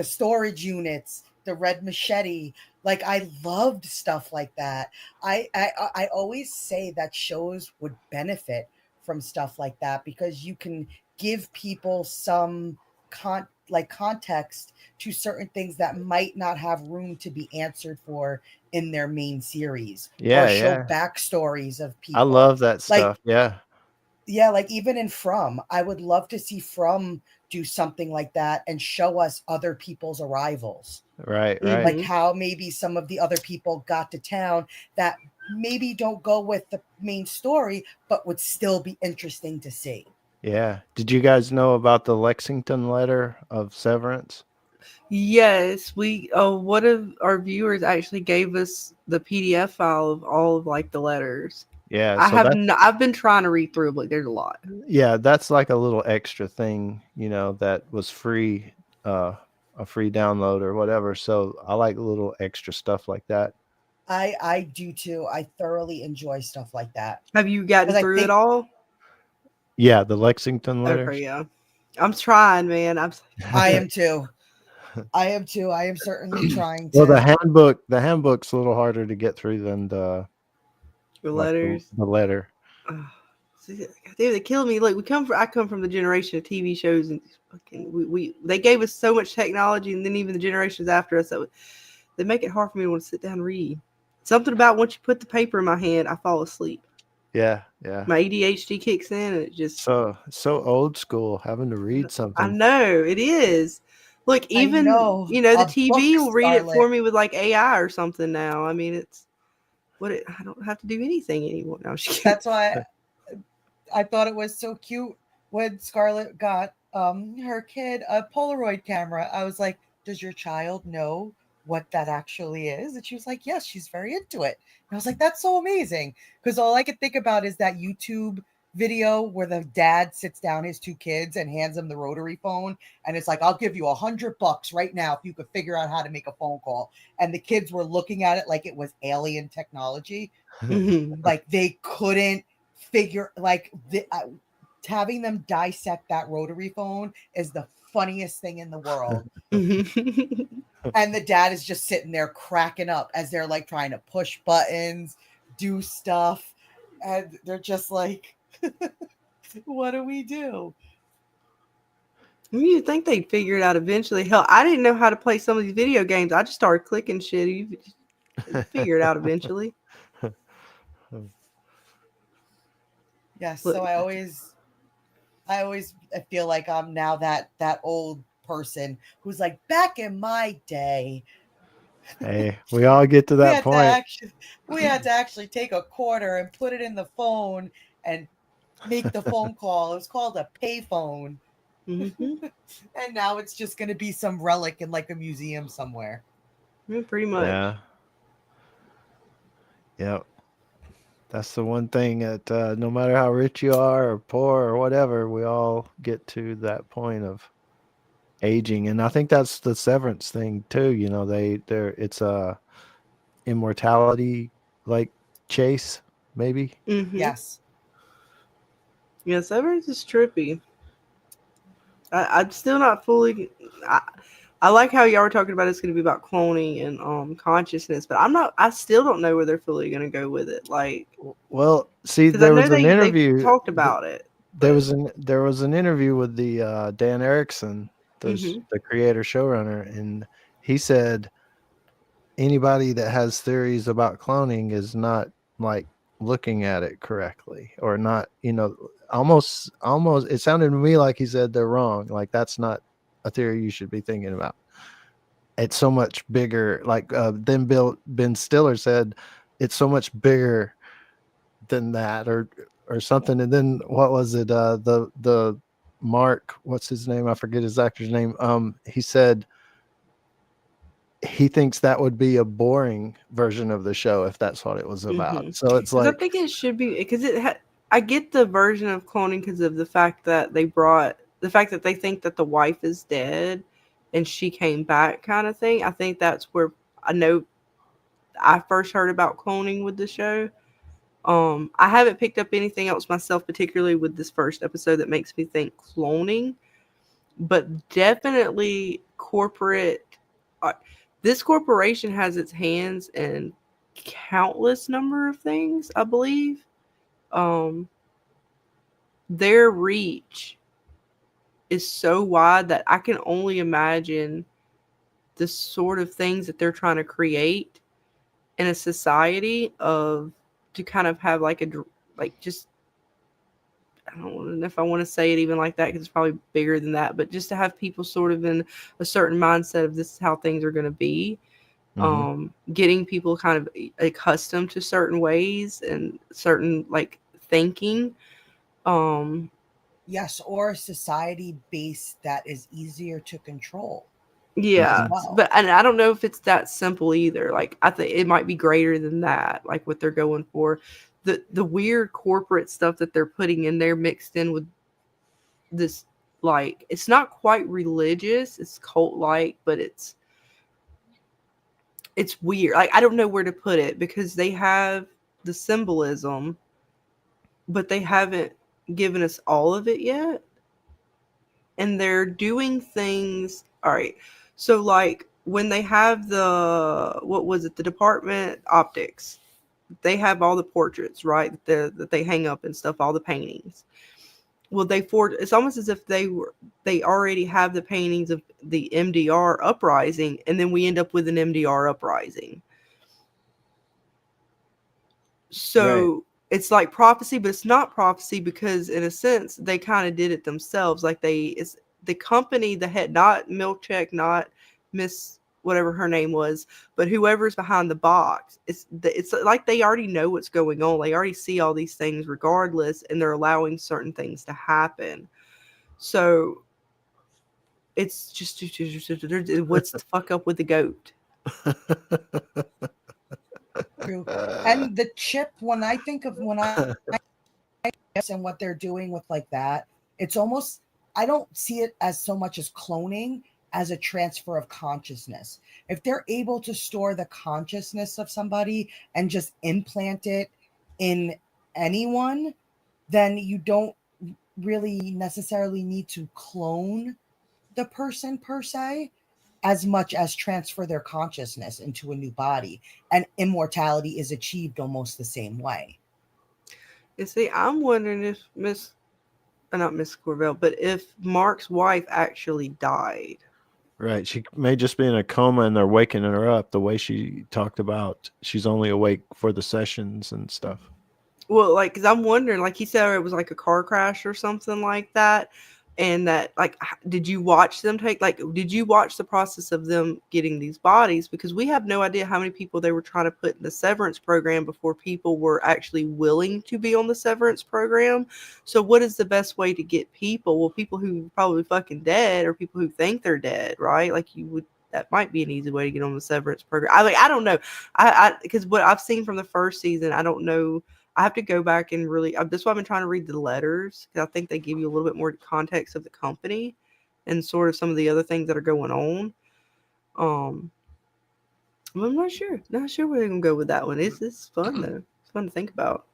storage units, the red machete. Like I loved stuff like that. I always say that shows would benefit from stuff like that because you can give people some context to certain things that might not have room to be answered for in their main series, Yeah, or show yeah. backstories of I people. love that Like, stuff. Yeah. yeah, like even in From, I would love to see From do something like that and show us other people's arrivals. Right, right. Like how maybe some of the other people got to town that maybe don't go with the main story, but would still be interesting to see. Yeah. Did you guys know about the Lexington letter of Severance? Yes, one of our viewers actually gave us the PDF file of all of like the letters. Yeah, I so have that's I've been trying to read through, but there's a lot. yeah, that's like a little extra thing, you know, that was free, a free download or whatever. So I like little extra stuff like that. I do too. I thoroughly enjoy stuff like that. Have you gotten 'Cause I through it think all? Yeah, the Lexington letters. Okay, yeah. I'm trying, man. I am too. I am too. I am certainly trying to. Well, the handbook's a little harder to get through than the letters. the letter. Dude, they kill me. Look, I come from the generation of TV shows, and fucking they gave us so much technology, and then even the generations after us, they make it hard for me to want to sit down and read. Something about once you put the paper in my hand, I fall asleep. Yeah, yeah. My ADHD kicks in, and it just So old school having to read something. I know it is. Look, even know, you know the a TV book, will read it for Scarlett. me with like AI or something now. I mean, I don't have to do anything anymore. No, That's why I thought it was so cute when Scarlett got her kid a Polaroid camera. I was like, does your child know what that actually is? And she was like, yes, she's very into it. And I was like, that's so amazing. Because all I could think about is that YouTube video where the dad sits down his 2 kids and hands them the rotary phone. And it's like, I'll give you $100 right now if you could figure out how to make a phone call. And the kids were looking at it like it was alien technology. Mhm. Like they couldn't figure, like having them dissect that rotary phone is the funniest thing in the world. And the dad is just sitting there cracking up as they're like trying to push buttons, do stuff, and they're just like, what do we do? You think they'd figure it out eventually? Hell, I didn't know how to play some of these video games. I just started clicking shit. You figure it out eventually. Yes, Look. so I always feel like I'm now that old person who's like, back in my day, Hey, we all get to that point. we had to actually take a quarter and put it in the phone and make the phone call. It was called a payphone. Mm-hmm. And now it's just going to be some relic in like a museum somewhere. Yeah, pretty much. Yeah. Yep. That's the one thing that no matter how rich you are or poor or whatever, we all get to that point of aging. And I think that's the Severance thing too. You know, it's a immortality like chase, maybe. Mm-hmm. Yes. Yeah, Severance is trippy. I'm still not fully. I like how y'all were talking about it's going to be about cloning and consciousness, but I'm not. I still don't know where they're fully going to go with it. Like, Well, see, because I there know was an they interview. talked about it. There was an interview with the Dan Erickson, Mhm. the creator showrunner, and he said anybody that has theories about cloning is not like looking at it correctly or not, you know, almost it sounded to me like he said they're wrong. Like that's not a theory you should be thinking about. It's so much bigger. Like then Ben Stiller said, it's so much bigger than that, or something. And then what was it? The Mark, what's his name? I forget his actor's name. He said he thinks that would be a boring version of the show if that's what it was about. Mhm. So it's 'Cause I like, think it should be because I get the version of cloning because of the fact that they think that the wife is dead and she came back kind of thing. I think that's where I know I first heard about cloning with the show. I haven't picked up anything else myself, particularly with this first episode, that makes me think cloning, but definitely corporate. Uh, this corporation has its hands in countless number of things, I believe. Their reach is so wide that I can only imagine the sort of things that they're trying to create in a society of to kind of have like just I don't know if I want to say it even like that because it's probably bigger than that, but just to have people sort of in a certain mindset of this is how things are going to be. Getting people kind of accustomed to certain ways and certain like thinking. Yes, or a society base that is easier to control. Yeah, Wow. but and I don't know if it's that simple either. Like I think it might be greater than that. Like what they're going for, the weird corporate stuff that they're putting in there mixed in with this. Like it's not quite religious. It's cult like, but it's weird. Like I don't know where to put it because they have the symbolism, but they haven't given us all of it yet. And they're doing things. All right. So like when they have the department optics, they have all the portraits, right? That they hang up and stuff, all the paintings. Well, it's almost as if they already have the paintings of the MDR uprising, and then we end up with an MDR uprising. So right. It's like prophecy, but it's not prophecy because in a sense they kind of did it themselves. Like it's the company, the head, not Milkcheck, not Miss whatever her name was, but whoever's behind the box. It's like they already know what's going on. They already see all these things regardless, and they're allowing certain things to happen. So it's just what's the fuck up with the goat? True. And the chip, when I think of and what they're doing with like that, it's almost, I don't see it as so much as cloning as a transfer of consciousness. If they're able to store the consciousness of somebody and just implant it in anyone, then you don't really necessarily need to clone the person per se, as much as transfer their consciousness into a new body, and immortality is achieved almost the same way. You see, I'm wondering if not Miss Corvell, but if Mark's wife actually died. Right. She may just be in a coma and they're waking her up the way she talked about. She's only awake for the sessions and stuff. Well, like, because I'm wondering, like he said, it was like a car crash or something like that. And that, like, did you watch them did you watch the process of them getting these bodies? Because we have no idea how many people they were trying to put in the severance program before people were actually willing to be on the severance program. So what is the best way to get people? Well, people who are probably fucking dead, or people who think they're dead, right? Like, that might be an easy way to get on the severance program. I don't know. Because what I've seen from the first season, I don't know. I have to go back and really. That's why I've been trying to read the letters, because I think they give you a little bit more context of the company and sort of some of the other things that are going on. I'm not sure. Not sure where they're gonna go with that one. It's fun though. It's fun to think about.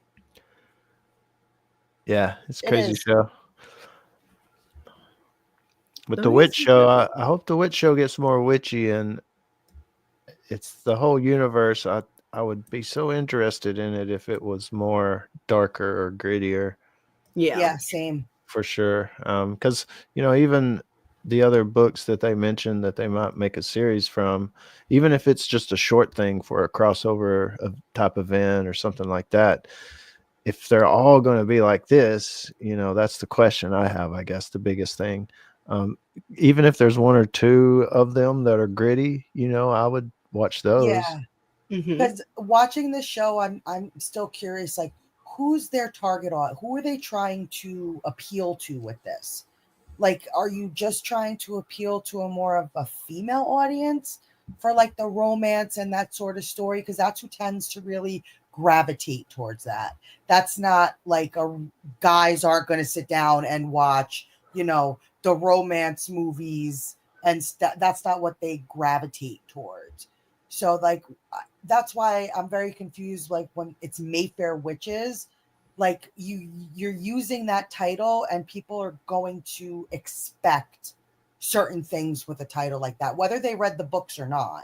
Yeah, it's a It crazy is. show. With Oh, the yes, witch it's show, good. I hope the witch show gets more witchy, and it's the whole universe. I would be so interested in it if it was more darker or grittier. Yeah, same. For sure. Because even the other books that they mentioned that they might make a series from, even if it's just a short thing for a crossover of type event or something like that, if they're all going to be like this, that's the question I have. I guess the biggest thing, even if there's one or two of them that are gritty, I would watch those. Yeah. Mm-hmm. Because watching this show, I'm still curious, like, who's their target on? Who are they trying to appeal to with this? Like, are you just trying to appeal to a more of a female audience for like the romance and that sort of story? Because that's who tends to really gravitate towards that. That's not like guys aren't going to sit down and watch, the romance movies, and that's not what they gravitate towards. So like that's why I'm very confused. Like when it's Mayfair Witches, like you're using that title and people are going to expect certain things with a title like that, whether they read the books or not.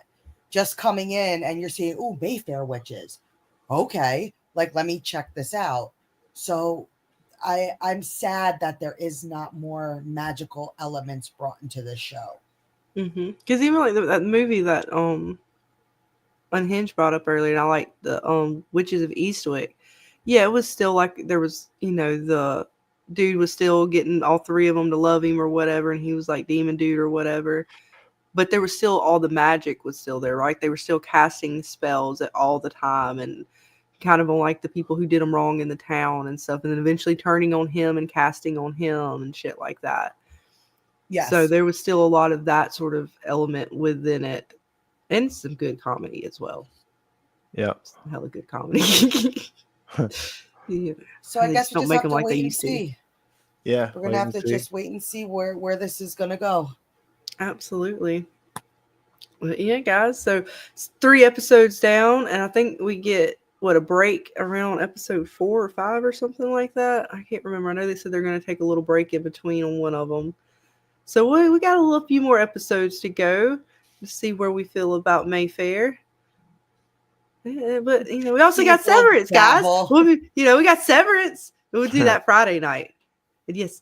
Just coming in and you're seeing, oh, Mayfair Witches. Okay, like let me check this out. So I'm sad that there is not more magical elements brought into this show. Mm-hmm. Because even like that movie that Unhinged brought up earlier, and I like the Witches of Eastwick. Yeah, it was still like there was, the dude was still getting all three of them to love him or whatever, and he was like demon dude or whatever. But there was still all the magic was still there, right? They were still casting spells at all the time, and kind of on like the people who did them wrong in the town and stuff, and then eventually turning on him and casting on him and shit like that. Yes. So there was still a lot of that sort of element within it, and some good comedy as well. Yeah, some hella good comedy. Yeah. So I guess we don't just make have them to like they wait and used to. see. yeah. We're gonna have to just wait and see where this is gonna go. Absolutely. But yeah, guys. So it's 3 episodes down, and I think we get a break around episode 4 or 5 or something like that. I can't remember. I know they said they're going to take a little break in between on one of them. So we got a few more episodes to go to see where we feel about Mayfair. Yeah, but we also got Severance, guys. We got Severance. We'll do that Friday night. And yes,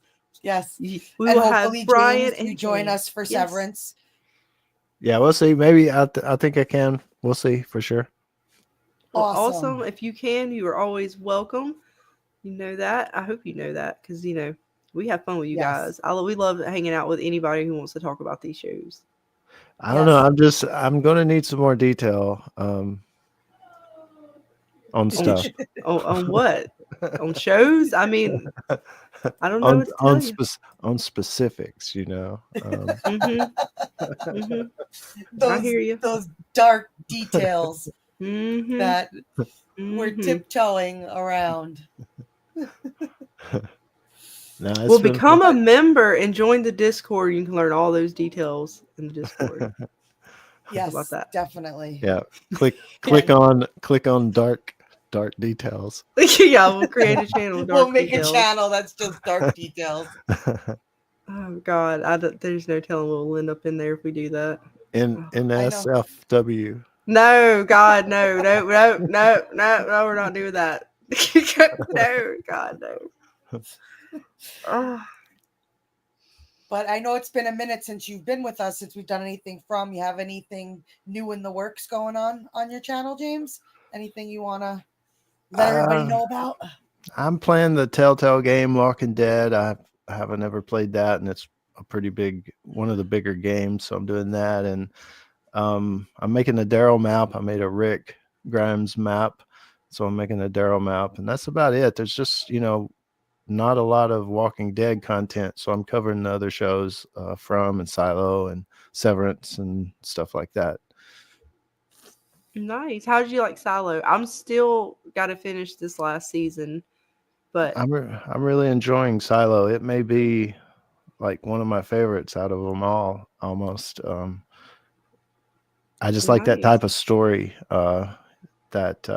we will have Brian and you join us for Severance. Yeah, we'll see. Maybe I think I can. We'll see for sure. Well, awesome. If you can, you are always welcome. You know that. I hope you know that, because we have fun with you guys. We love hanging out with anybody who wants to talk about these shows. I don't know. I'm gonna need some more detail on stuff. on what? On shows? I mean, I don't know what to tell you. On specifics, Mm-hmm. I hear you. Those dark details mm-hmm. that we're tiptoeing around. Well, become a member and join the Discord. You can learn all those details in the Discord. Yes, about that? Definitely. Yeah. Click on dark Dark Details. Yeah, we'll create a channel. We'll Dark make Details. a channel that's just dark details. Oh God, there's no telling what will end up in there if we do that. NSFW. No, God, no, we're not doing that. No, God, no. Oh, But I know it's been a minute since you've been with us, since we've done anything from. You have anything new in the works going on your channel, James? Anything you want to let everybody know about? I'm playing the Telltale game, Walking Dead. I haven't ever played that, and it's a pretty big, one of the bigger games. So I'm doing that, and I'm making a Daryl map. I made a Rick Grimes map, so I'm making a Daryl map, and that's about it. There's just not a lot of Walking Dead content, so I'm covering the other shows from and Silo and Severance and stuff like that. nice. How did you like Silo? I'm still got to finish this last season, but I'm really enjoying Silo. It may be like one of my favorites out of them all, almost. I just like that nice. type of story. That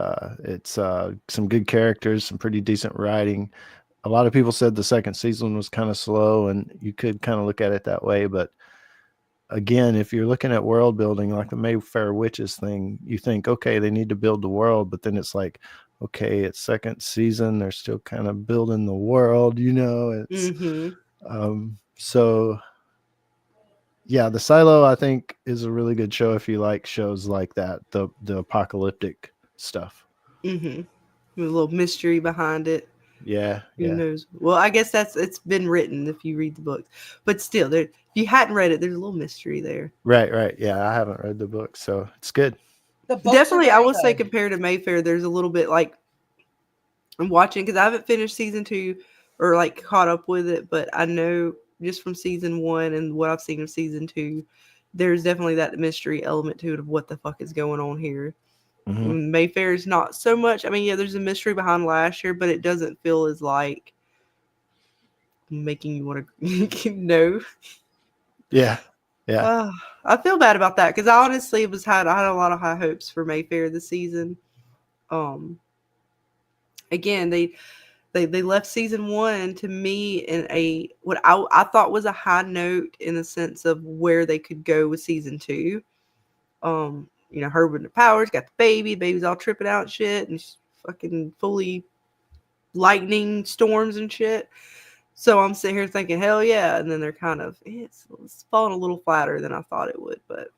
it's some good characters, some pretty decent writing. A lot of people said the second season was kind of slow, and you could kind of look at it that way. But again, if you're looking at world building, like the Mayfair Witches thing, you think, okay, they need to build the world, but then it's like, okay, it's second season, they're still kind of building the world, It's so yeah, the Silo I think is a really good show if you like shows like that, the apocalyptic stuff. With a little mystery behind it. Yeah. Who knows? Well, I guess it's been written if you read the books, but still, if you hadn't read it, there's a little mystery there. Right. Yeah, I haven't read the book, so it's good. The books Definitely, I will say good. compared to Mayfair, there's a little bit like I'm watching because I haven't finished season 2 or like caught up with it, but I know just from season 1 and what I've seen of season 2, there's definitely that mystery element to it of what the fuck is going on here. Mayfair is not so much. I mean, yeah, there's a mystery behind Lasher, but it doesn't feel as like making you want to know. Yeah. I feel bad about that because I honestly I had a lot of high hopes for Mayfair this season. Again, they left season 1 to me in what I thought was a high note in the sense of where they could go with season 2. Her with the powers, got the baby's all tripping out and shit, and she's fucking fully lightning storms and shit. So I'm sitting here thinking, hell yeah, and then they're kind of it's falling a little flatter than I thought it would, but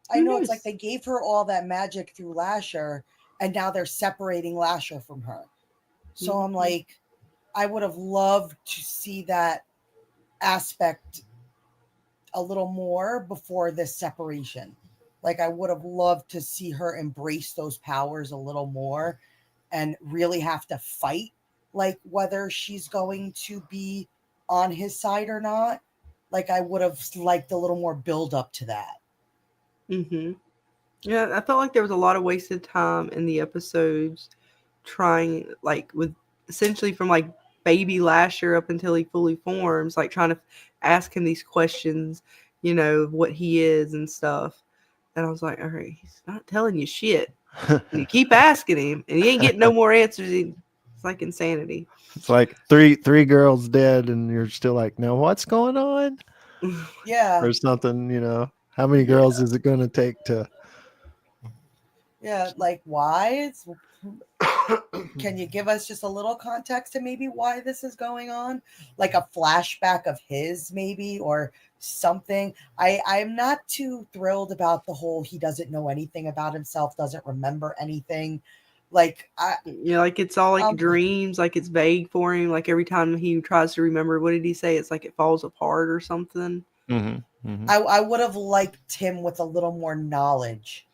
I know it's like they gave her all that magic through Lasher, and now they're separating Lasher from her. So I'm like, I would have loved to see that aspect a little more before this separation. Like, I would have loved to see her embrace those powers a little more and really have to fight, like, whether she's going to be on his side or not. Like, I would have liked a little more build up to that. Yeah, I felt like there was a lot of wasted time in the episodes trying, like, with essentially from like baby Lasher up until he fully forms, like trying to ask him these questions, what he is and stuff. And I was like, all right, he's not telling you shit. And you keep asking him, and he ain't getting no more answers. It's like insanity. It's like three girls dead, and you're still like, no, what's going on? Yeah. Or something, How many girls is it going to take to? Yeah, like why? Can you give us just a little context to maybe why this is going on? Like a flashback of his, maybe, or something. I'm not too thrilled about the whole he doesn't know anything about himself, doesn't remember anything. Like like it's all like dreams, like it's vague for him. Like every time he tries to remember, what did he say? It's like it falls apart or something. I would have liked him with a little more knowledge.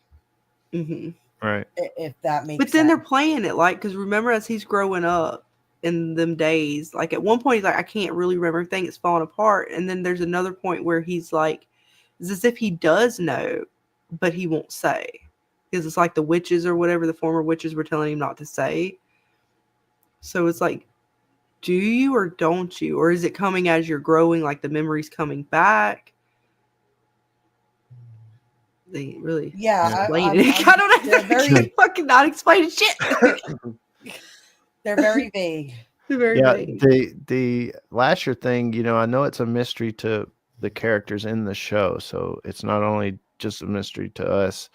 Right. If that makes sense. But then they're playing it like, because remember as he's growing up in them days, like at one point he's like, I can't really remember everything, it's falling apart. And then there's another point where he's like, it's as if he does know, but he won't say. Because it's like the witches or whatever, the former witches were telling him not to say. So it's like, do you or don't you? Or is it coming as you're growing, like the memory's coming back? they really Yeah, explain it. I don't know. they're very fucking not explaining shit. they're very vague. They're very Yeah, vague. the Lasher thing, you know, I know it's a mystery to the characters in the show, so it's not only just a mystery to us.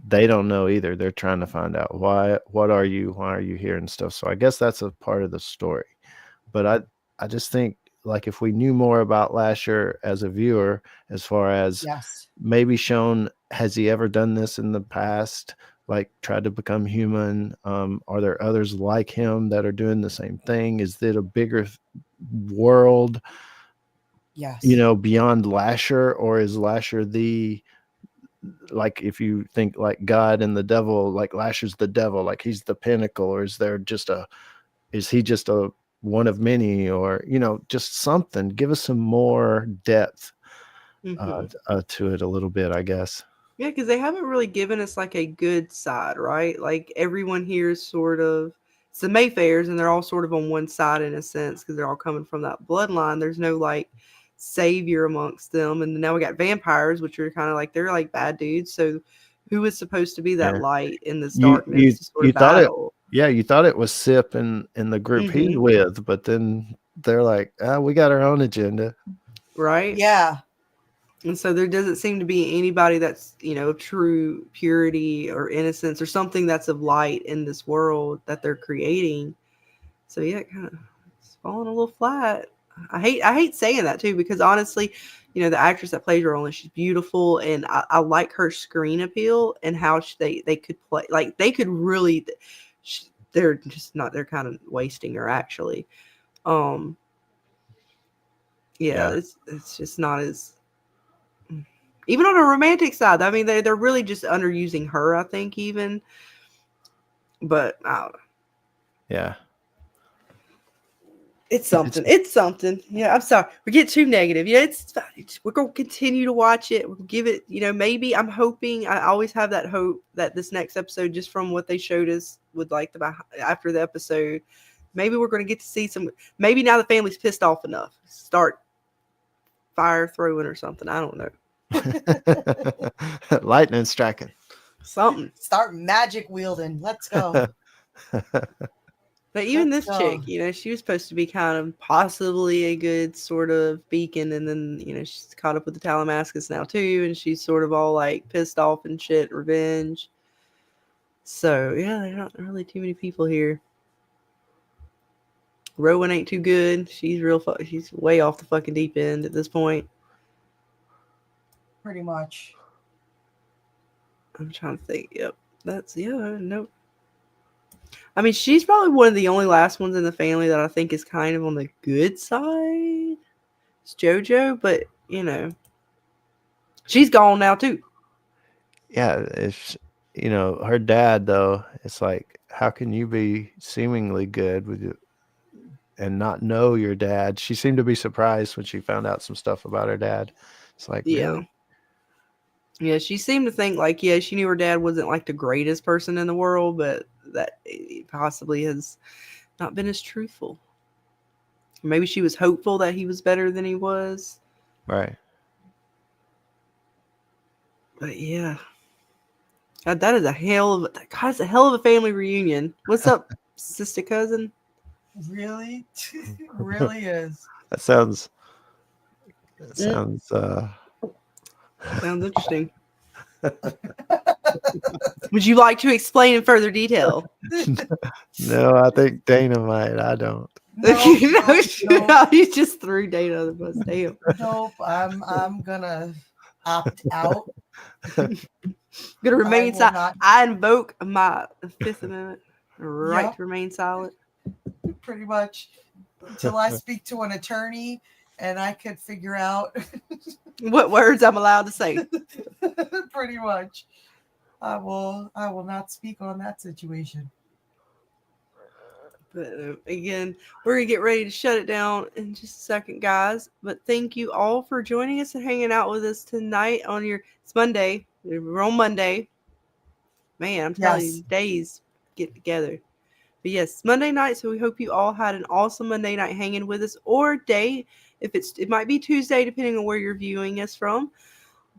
They don't know either. They're trying to find out why are you here and stuff. So I guess that's a part of the story. But I just think like if we knew more about Lasher as a viewer, as far as Yes. maybe shown, has he ever done this in the past? Like tried to become human? Are there others like him that are doing the same thing? Is it a bigger world, Yes. you know, beyond Lasher, or is Lasher the, like if you think like God and the devil, like Lasher's the devil, like he's the pinnacle, or is he just a one of many, or you know, just something? Give us some more depth to it a little bit, I guess. Yeah, because they haven't really given us like a good side, right? Like everyone here is sort of it's the Mayfairs, and they're all sort of on one side in a sense because they're all coming from that bloodline. There's no like savior amongst them, and now we got vampires, which are kind of like they're like bad dudes. So who is supposed to be that Yeah. light in this You darkness to sort you of thought it, battle? yeah, you thought it was Sip and the group he's with, but then they're like, we got our own agenda. Right? Yeah. And so there doesn't seem to be anybody that's, you know, of true purity or innocence or something that's of light in this world that they're creating. So yeah, it kind of it's falling a little flat. I hate saying that too, because honestly, you know, the actress that plays Roland, she's beautiful, and I like her screen appeal and how they could play, like they could really. They're just not. They're kind of wasting her actually. Yeah. It's just not as. Even on a romantic side, I mean, they're really just underusing her, I think, even. But I don't know. Yeah. It's something. It's something. Yeah, I'm sorry. We get too negative. Yeah, it's fine. We're going to continue to watch it. We'll give it, you know, maybe I'm hoping, I always have that hope that this next episode, just from what they showed us with like after the episode, maybe we're going to get to see some, maybe now the family's pissed off enough. Start fire throwing or something. I don't know. Lightning striking. Something. Start magic wielding. Let's go. But even Let's this go. chick, you know, she was supposed to be kind of possibly a good sort of beacon, and then, you know, she's caught up with the Talamascus now too, and she's sort of all like pissed off and shit, revenge. So yeah, there's not really too many people here. Rowan ain't too good. She's she's way off the fucking deep end at this point. Pretty much. I'm trying to think. Yep, nope. I mean, she's probably one of the only last ones in the family that I think is kind of on the good side. It's JoJo, but you know, she's gone now too. Yeah, it's, you know, her dad though. It's like, how can you be seemingly good with you and not know your dad? She seemed to be surprised when she found out some stuff about her dad. It's like, really? Yeah, she seemed to think like, yeah, she knew her dad wasn't like the greatest person in the world, but that he possibly has not been as truthful. Maybe she was hopeful that he was better than he was. Right. But yeah. God, that is a hell of a family reunion. What's up, sister cousin? Really? It really is. That sounds Sounds interesting. Would you like to explain in further detail? no, I think Dana might. I don't. No, You just threw Dana on the bus. Damn. Nope. I'm gonna opt out. Gonna remain silent. not- I invoke my Fifth Amendment right Yep. to remain silent. Pretty much until I speak to an attorney and I could figure out What words I'm allowed to say. pretty much. I will not speak on that situation. But again, we're going to get ready to shut it down in just a second, guys. But thank you all for joining us and hanging out with us tonight on it's Monday. We're on Monday. Man, I'm telling you, days get together. But yes, Monday night. So we hope you all had an awesome Monday night hanging with us, or day. It might be Tuesday, depending on where you're viewing us from.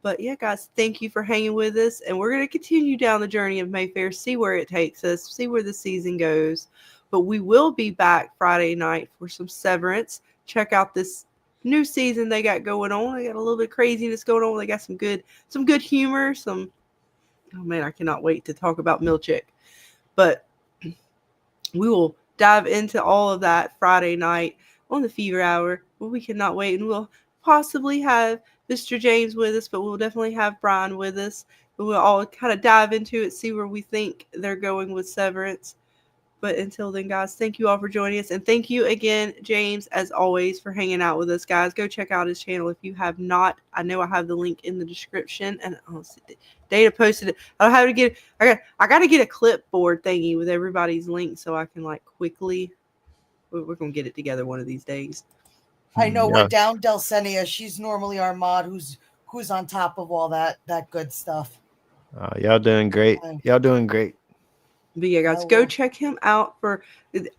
But yeah, guys, thank you for hanging with us. And we're going to continue down the journey of Mayfair, see where it takes us, see where the season goes. But we will be back Friday night for some Severance. Check out this new season they got going on. They got a little bit of craziness going on. They got some good humor. Oh man, I cannot wait to talk about Milchick. But we will dive into all of that Friday night on the Fever Hour. Well, we cannot wait, and we'll possibly have Mr. James with us, but we'll definitely have Brian with us. But we'll all kind of dive into it, see where we think they're going with Severance. But until then, guys, thank you all for joining us. And thank you again, James, as always, for hanging out with us, guys. Go check out his channel if you have not. I know I have the link in the description. And Dana posted it. I got to get a clipboard thingy with everybody's link so I can like quickly. We're going to get it together one of these days. I know we're down Delsenia. She's normally our mod who's on top of all that good stuff. Y'all doing great. Y'all doing great. But yeah, guys, go check him out for,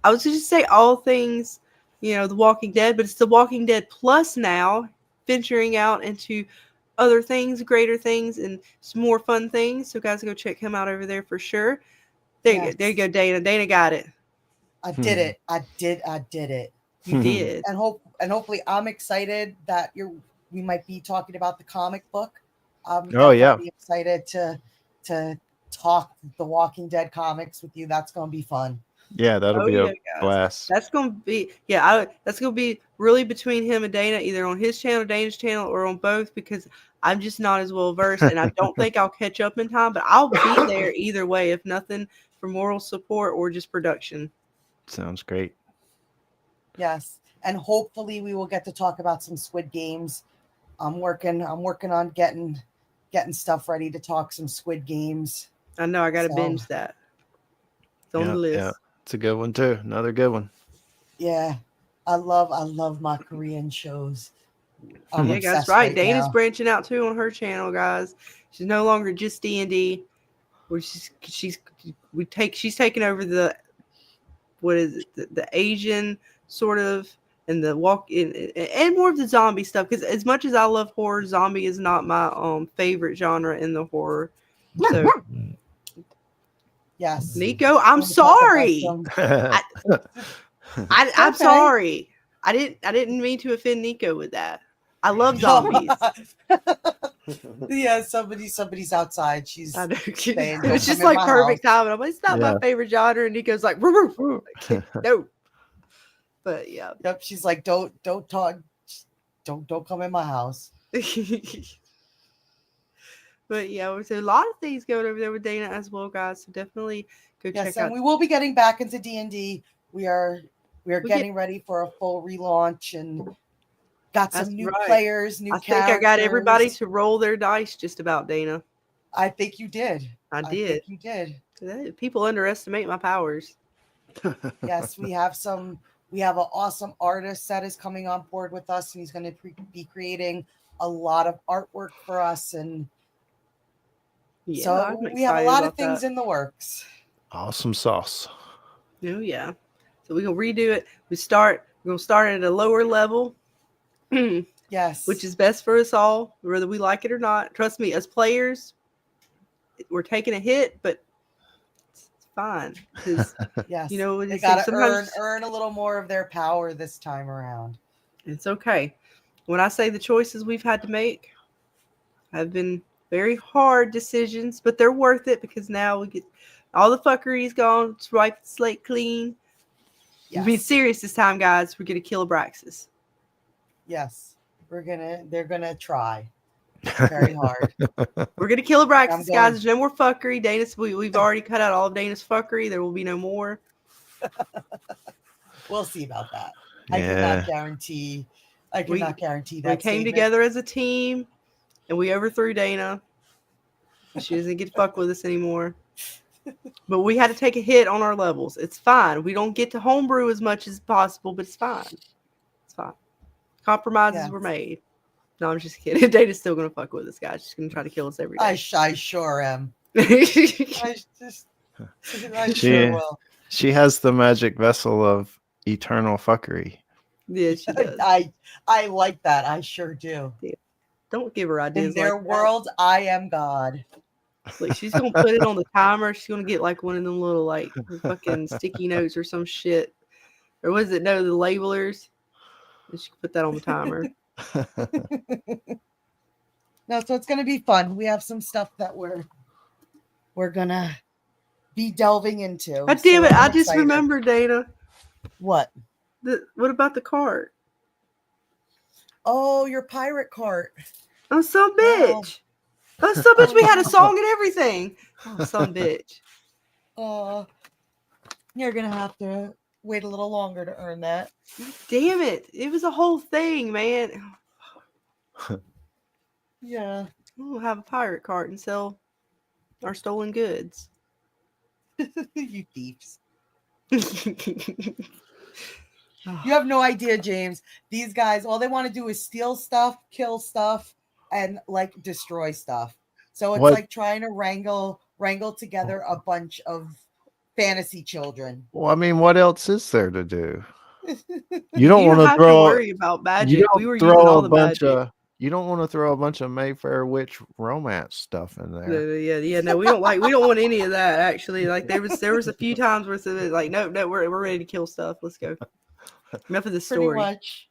I was just say all things, The Walking Dead, but it's The Walking Dead Plus now, venturing out into other things, greater things, and some more fun things. So guys, go check him out over there for sure. There you go, Dana. Dana got it. I did it. I did it. You did. And hopefully I'm excited that we might be talking about the comic book. I'm excited to talk the Walking Dead comics with you. That's gonna be fun. Yeah, that'll be a blast. That's gonna be that's gonna be really between him and Dana, either on his channel, Dana's channel, or on both, because I'm just not as well versed, and I don't think I'll catch up in time. But I'll be there either way, if nothing for moral support or just production. Sounds great. Yes, and hopefully we will get to talk about some Squid Games. I'm working on getting stuff ready to talk some Squid Games. I know I got to binge that. It's on the list. Yeah, it's a good one too. Another good one. Yeah, I love my Korean shows. Yeah, guys, right. Dana's branching out too on her channel, guys. She's no longer just D&D. Where she's taking over the Asian sort of, and the and more of the zombie stuff, because as much as I love horror, zombie is not my favorite genre in the horror. So yes, Nico, I'm sorry. I'm sorry. I didn't mean to offend Nico with that. I love zombies. Yeah, somebody's outside. She's it was just like perfect time. I'm like, it's not my favorite genre, and Nico's like, no. But yeah. Yep, she's like, don't talk, don't come in my house. But yeah, there's a lot of things going over there with Dana as well, guys. So definitely go check out. Yes, and we will be getting back into D&D. We are getting ready for a full relaunch, and got some new players, new characters. I think I got everybody to roll their dice just about, Dana. I think you did. I did. You did. People underestimate my powers. Yes, we have an awesome artist that is coming on board with us, and he's going to be creating a lot of artwork for us, and so we have a lot of things in the works. Awesome sauce. Oh yeah. So we're gonna redo it. We're gonna start at a lower level. Yes. Which is best for us all, whether we like it or not. Trust me, as players, we're taking a hit, but it's fine. Yes. They gotta earn a little more of their power this time around. It's okay. When I say the choices we've had to make have been very hard decisions, but they're worth it, because now we get all the fuckery's gone, wipe the slate clean. Yes. Be serious this time, guys. We're gonna kill Abraxas. Yes, they're gonna try very hard. We're gonna kill Abraxas, guys. There's no more fuckery. We've already cut out all of Dana's fuckery. There will be no more. We'll see about that. I cannot guarantee that. We came together as a team, and we overthrew Dana. She doesn't get to fuck with us anymore. But we had to take a hit on our levels. It's fine. We don't get to homebrew as much as possible, but it's fine. It's fine. Compromises were made. No, I'm just kidding. Dana's still gonna fuck with us, guys. She's gonna try to kill us every day. I sure am. I sure will. She has the magic vessel of eternal fuckery. Yeah, she does. I like that. I sure do. Yeah. Don't give her In ideas their like that. world, I am God. Like she's gonna put it on the timer. She's gonna get like one of them little like fucking sticky notes or some shit. Or was it no the labelers? And she can put that on the timer. No, so it's gonna be fun. We have some stuff that we're gonna be delving into. God damn so it! I I'm just excited. remembered, Dana. What? What about the cart? Oh, your pirate cart. Oh, some Wow. bitch. Oh, some bitch. We had a song and everything. Oh, some bitch. You're gonna have to wait a little longer to earn that. Damn it! It was a whole thing, man. Yeah. We'll have a pirate cart and sell our stolen goods. You thieves. You have no idea, James. These guys, all they want to do is steal stuff, kill stuff, and like destroy stuff. So it's What? like trying to wrangle together a bunch of fantasy children. Well, I mean, what else is there to do? You You don't want don't to have to throw. worry about You magic. We don't were using throw all a the bunch magic. of. You don't want to throw a bunch of Mayfair Witch romance stuff in there. Yeah. No, we don't want any of that. Actually, like there was a few times where it was like, no, we're ready to kill stuff. Let's go. Enough of this Pretty story. much.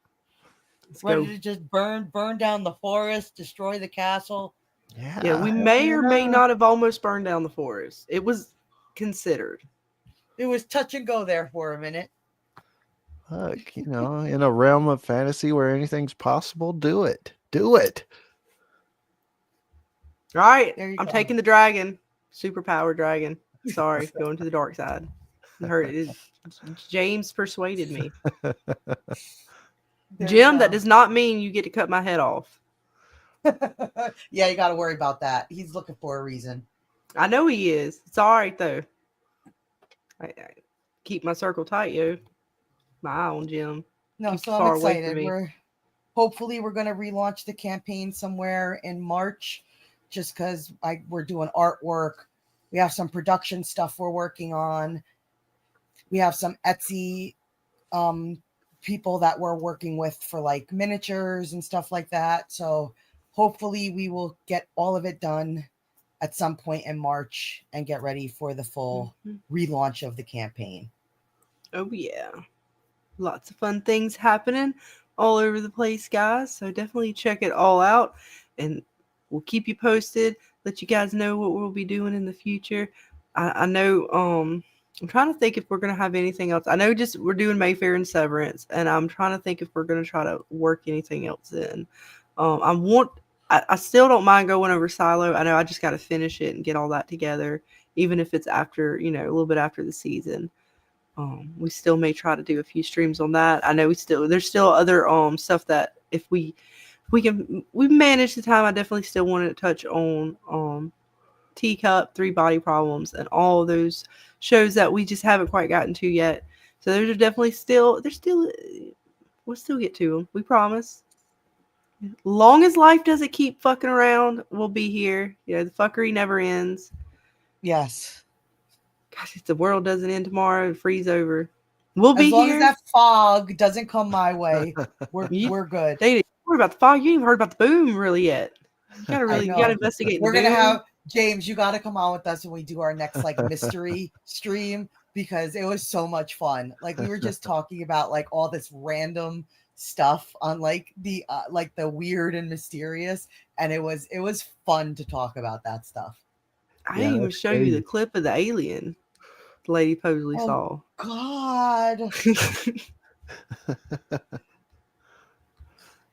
Let's Ready go. to just burn down the forest, destroy the castle. Yeah, we may or may not have almost burned down the forest. It was considered. It was touch and go there for a minute. Look, in a realm of fantasy where anything's possible, do it. Do it. All right, There you I'm go. taking the dragon, superpower dragon. Sorry, going to the dark side. I heard it. James persuaded me. There Jim, you that go. does not mean you get to cut my head off. Yeah, you got to worry about that. He's looking for a reason. I know he is. It's all right though. I keep my circle tight, yo. My eye on Jim. No, Keeps so far I'm away from excited. me. Hopefully we're going to relaunch the campaign somewhere in March, just because we're doing artwork. We have some production stuff we're working on. We have some Etsy people that we're working with for like miniatures and stuff like that. So hopefully we will get all of it done at some point in March and get ready for the full relaunch of the campaign. Oh yeah. Lots of fun things happening all over the place, guys. So definitely check it all out. And we'll keep you posted, let you guys know what we'll be doing in the future. I know I'm trying to think if we're gonna have anything else. I know just we're doing Mayfair and Severance, and I'm trying to think if we're gonna try to work anything else in. I still don't mind going over Silo. I know I just gotta finish it and get all that together, even if it's after, a little bit after the season. We still may try to do a few streams on that. I know there's still other stuff that if we manage the time, I definitely still want to touch on Teacup, Three Body Problems, and all those shows that we just haven't quite gotten to yet. So there's definitely we'll still get to them. We promise. Long as life doesn't keep fucking around, we'll be here. The fuckery never ends. Yes. Gosh, if the world doesn't end tomorrow and freeze over, we'll be as long here. as that fog doesn't come my way, we're good. They didn't worry about the fog. You ain't even heard about the boom really yet. You gotta investigate. We're the gonna boom. have James. You got to come on with us when we do our next mystery stream, because it was so much fun. Like we were just talking about like all this random stuff on like the weird and mysterious, and it was fun to talk about that stuff. I didn't even show you the clip of the alien the lady Posley saw. God.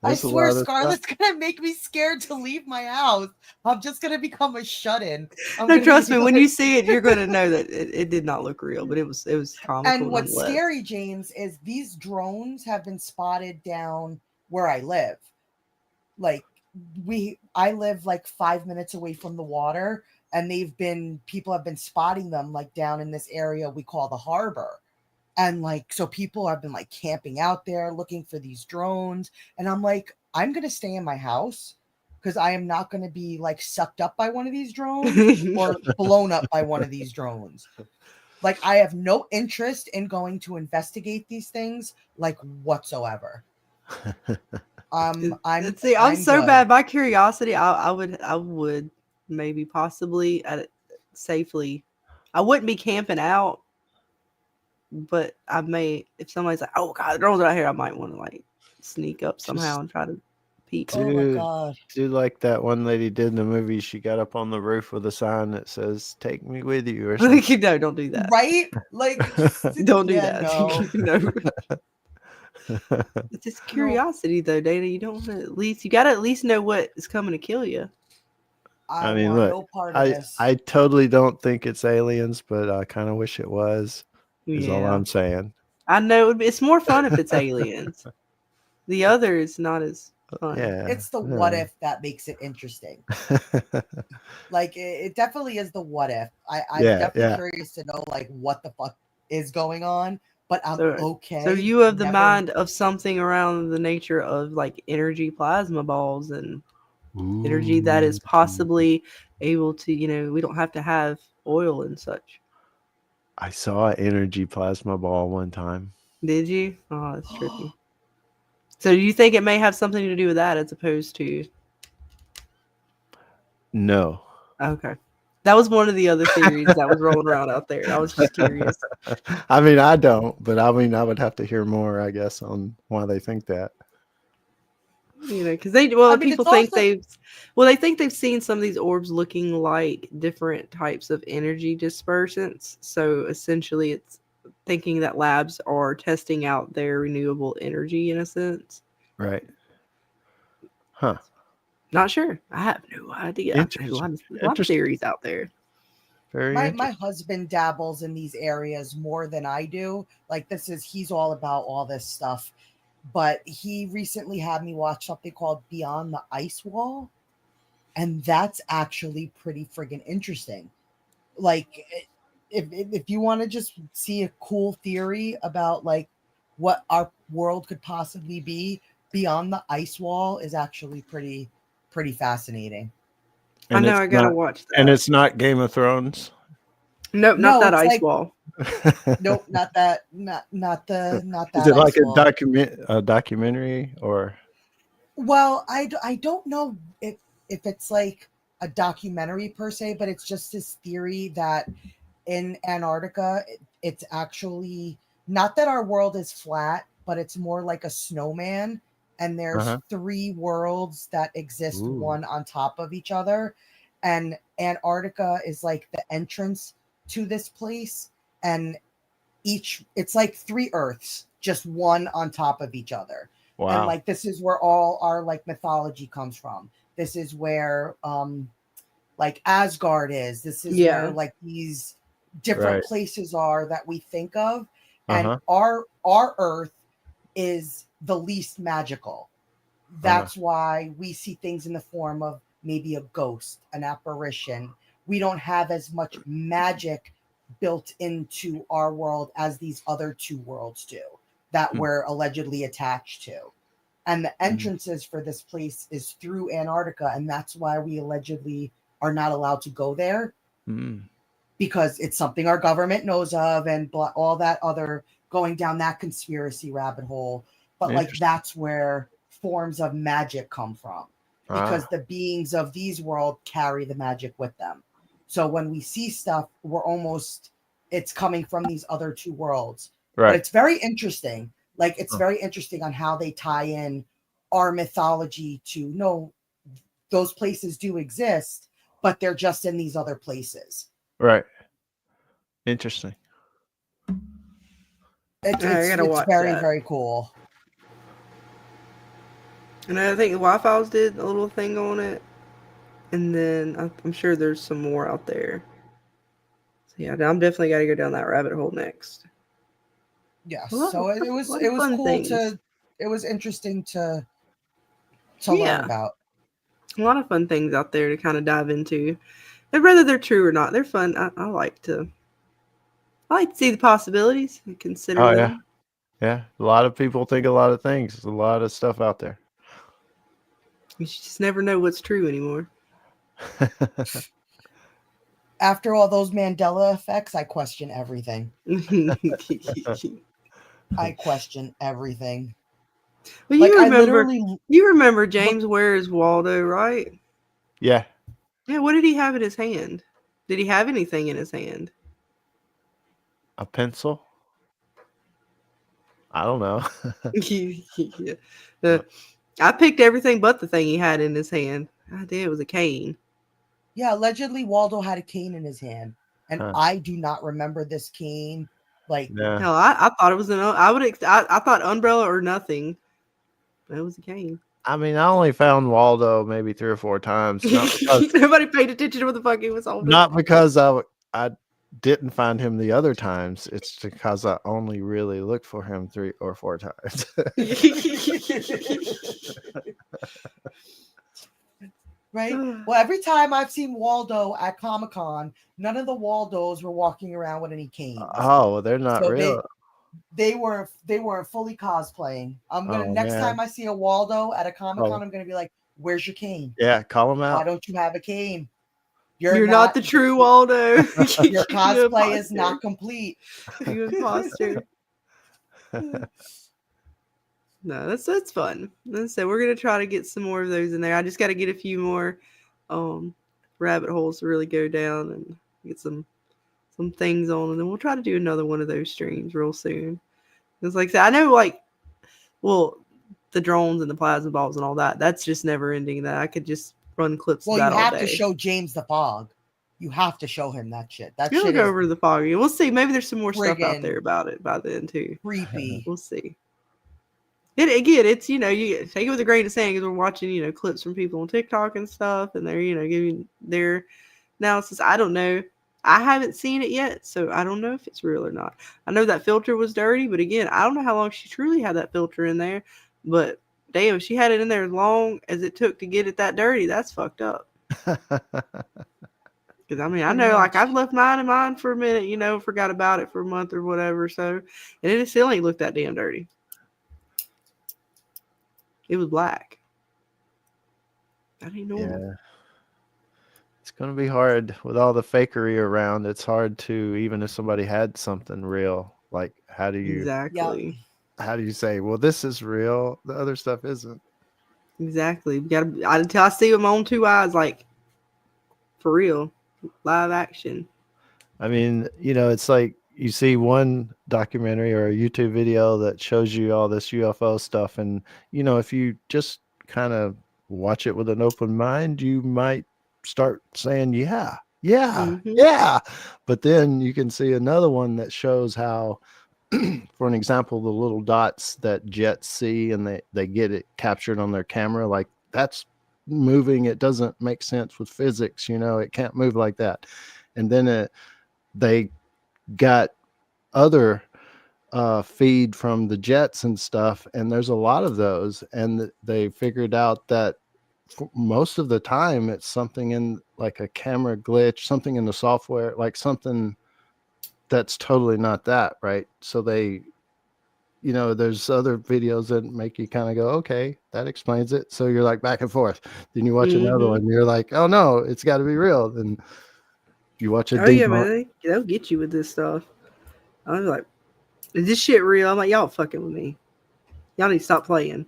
I swear Scarlett's gonna make me scared to leave my house. I'm just gonna become a shut-in. No, trust me, when you see it, you're gonna know that it did not look real, but it was comical. And what's scary, James, is these drones have been spotted down where I live. Like I live like 5 minutes away from the water, and people have been spotting them like down in this area we call the harbor. And like, so people have been like camping out there looking for these drones. And I'm like, I'm going to stay in my house because I am not going to be like sucked up by one of these drones or blown up by one of these drones. Like, I have no interest in going to investigate these things like whatsoever. I'm See, I'm so good. bad. My curiosity, I would maybe possibly safely. I wouldn't be camping out, but I may if somebody's like, "Oh God, the girls out here," I might want to like sneak up somehow and try to peek. Oh my Do god. do like that one lady did in the movie. She got up on the roof with a sign that says "Take me with you" or something. No, don't do that. Right? Like Don't do yeah, that. no. No. It's just curiosity, though, Dana. You don't want to at least you gotta at least know what is coming to kill you. I I mean, want look, no part of this. I totally don't think it's aliens, but I kind of wish it was. Is all Yeah, I'm saying. I know it's more fun if it's aliens. The other is not as fun. Yeah. It's the what if that makes it interesting. Like it definitely is the what if. I'm Yeah, definitely yeah. curious to know like what the fuck is going on, but I'm okay. So you have the never- mind of something around the nature of like energy plasma balls and energy that is possibly able to, we don't have to have oil and such. I saw an energy plasma ball one time. Did you? Oh, that's trippy. So do you think it may have something to do with that as opposed to? No. Okay. That was one of the other theories that was rolling around out there. I was just curious. I mean, I don't, but I mean, I would have to hear more, I guess, on why they think that. Because people it's think also- they think they've seen some of these orbs looking like different types of energy dispersants. So essentially, it's thinking that labs are testing out their renewable energy in a sense. Right. Huh. Not sure. I have no idea. There's a lot of theories out there. Very my interesting. husband dabbles in these areas more than I do. Like he's all about all this stuff. But he recently had me watch something called Beyond the Ice Wall, and that's actually pretty friggin' interesting. Like if you want to just see a cool theory about like what our world could possibly be, Beyond the Ice Wall is actually pretty fascinating. And I know it's I gotta not- watch that. And it's not Game of Thrones. Nope, No, not that it's ice like- wall. Nope, not that. Not that. Is it like Ice Wall. a documentary or? Well, I don't know if it's like a documentary per se, but it's just this theory that in Antarctica, it's actually not that our world is flat, but it's more like a snowman, and there's Uh-huh. 3 worlds that exist Ooh. one on top of each other, and Antarctica is like the entrance to this place, and it's like 3 Earths, just one on top of each other. Wow. And like this is where all our like mythology comes from. This is where like Asgard is. This is Yeah. where like these different Right. places are that we think of. And Uh-huh. our Earth is the least magical. That's why we see things in the form of maybe a ghost, an apparition. We don't have as much magic built into our world as these other 2 worlds do that we're allegedly attached to. And the entrances for this place is through Antarctica, and that's why we allegedly are not allowed to go there, because it's something our government knows of, and all that other going down that conspiracy rabbit hole. But like that's where forms of magic come from, because the beings of these world carry the magic with them. So when we see stuff, it's coming from these other 2 worlds. Right. But it's very interesting. Like it's very interesting on how they tie in our mythology to no, those places do exist, but they're just in these other places. Right. Interesting. It's gotta watch very, that. very cool. And I think Wi-Fi's did a little thing on it. And then I'm sure there's some more out there. So yeah, I'm definitely got to go down that rabbit hole next. Yeah. A lot So of- it a was lot of fun cool things. it was interesting to Yeah. learn about. A lot of fun things out there to kind of dive into. And whether they're true or not, they're fun. I like to see the possibilities and consider Oh, them. Yeah. A lot of people think a lot of things. There's a lot of stuff out there. You just never know what's true anymore. After all those Mandela effects, I question everything. I question everything. Well, Like, I you remember James Ware's Waldo, right? Yeah. Yeah, what did he have in his hand? Did he have anything in his hand? A pencil? I don't know. Yeah. I picked everything but the thing he had in his hand. I did. It was a cane. Yeah, allegedly Waldo had a cane in his hand, and Huh. I do not remember this cane. Like, Yeah. Hell, I thought it was I thought umbrella or nothing. But it was a cane. I mean, I only found Waldo maybe 3 or 4 times. Nobody paid attention to what the fuck he was holding. Not because I didn't find him the other times. It's because I only really looked for him 3 or 4 times. right? Well, every time I've seen Waldo at Comic-Con, none of the Waldos were walking around with any canes. Oh, well, they're not So real. they were fully cosplaying. I'm gonna Oh, next man. time I see a Waldo at a Comic-Con, Oh. I'm gonna be like, "Where's your cane? Yeah, call him Why out. don't you have a cane? You're not the true Waldo. Your cosplay is not complete." You imposter. No, that's fun. So we're gonna try to get some more of those in there. I just got to get a few more rabbit holes to really go down and get some things on, and then we'll try to do another one of those streams real soon. It's like I said, I know, like, well, the drones and the plasma balls and all that. That's just never ending. That I could just run clips. Well, of that you have all to day. show James the Fog. You have to show him that shit. That He'll shit go is over the foggy. We'll see. Maybe there's some more stuff out friggin' there about it by then too. creepy. We'll see. It's you take it with a grain of sand because we're watching clips from people on TikTok and stuff, and they're giving their analysis. I don't know. I haven't seen it yet, so I don't know if it's real or not. I know that filter was dirty, but again, I don't know how long she truly had that filter in there. But damn, if she had it in there as long as it took to get it that dirty, that's fucked up. Because I mean, I know, like, I've left mine in mine for a minute, forgot about it for a month or whatever. So, and it still ain't looked that damn dirty. It was black. That ain't normal. Yeah. It's going to be hard with all the fakery around. It's hard to, even if somebody had something real, like, how do you say, well, this is real, the other stuff isn't? Exactly. Until I see with my own 2 eyes, like, for real, live action. I mean, it's like you see one documentary or a YouTube video that shows you all this UFO stuff, and if you just kind of watch it with an open mind, you might start saying, yeah. But then you can see another one that shows how, for an example, the little dots that jets see, and they get it captured on their camera, like, that's moving. It doesn't make sense with physics. It can't move like that. And then they got other feed from the jets and stuff, and there's a lot of those, and they figured out that most of the time it's something in, like, a camera glitch, something in the software, like something that's totally not that, right? So they there's other videos that make you kind of go, okay, that explains it. So you're like back and forth. Then you watch another one, and you're like, oh no, it's got to be real. Then you watch a man, they'll get you with this stuff. I was like, is this shit real? I'm like, y'all fucking with me. Y'all need to stop playing.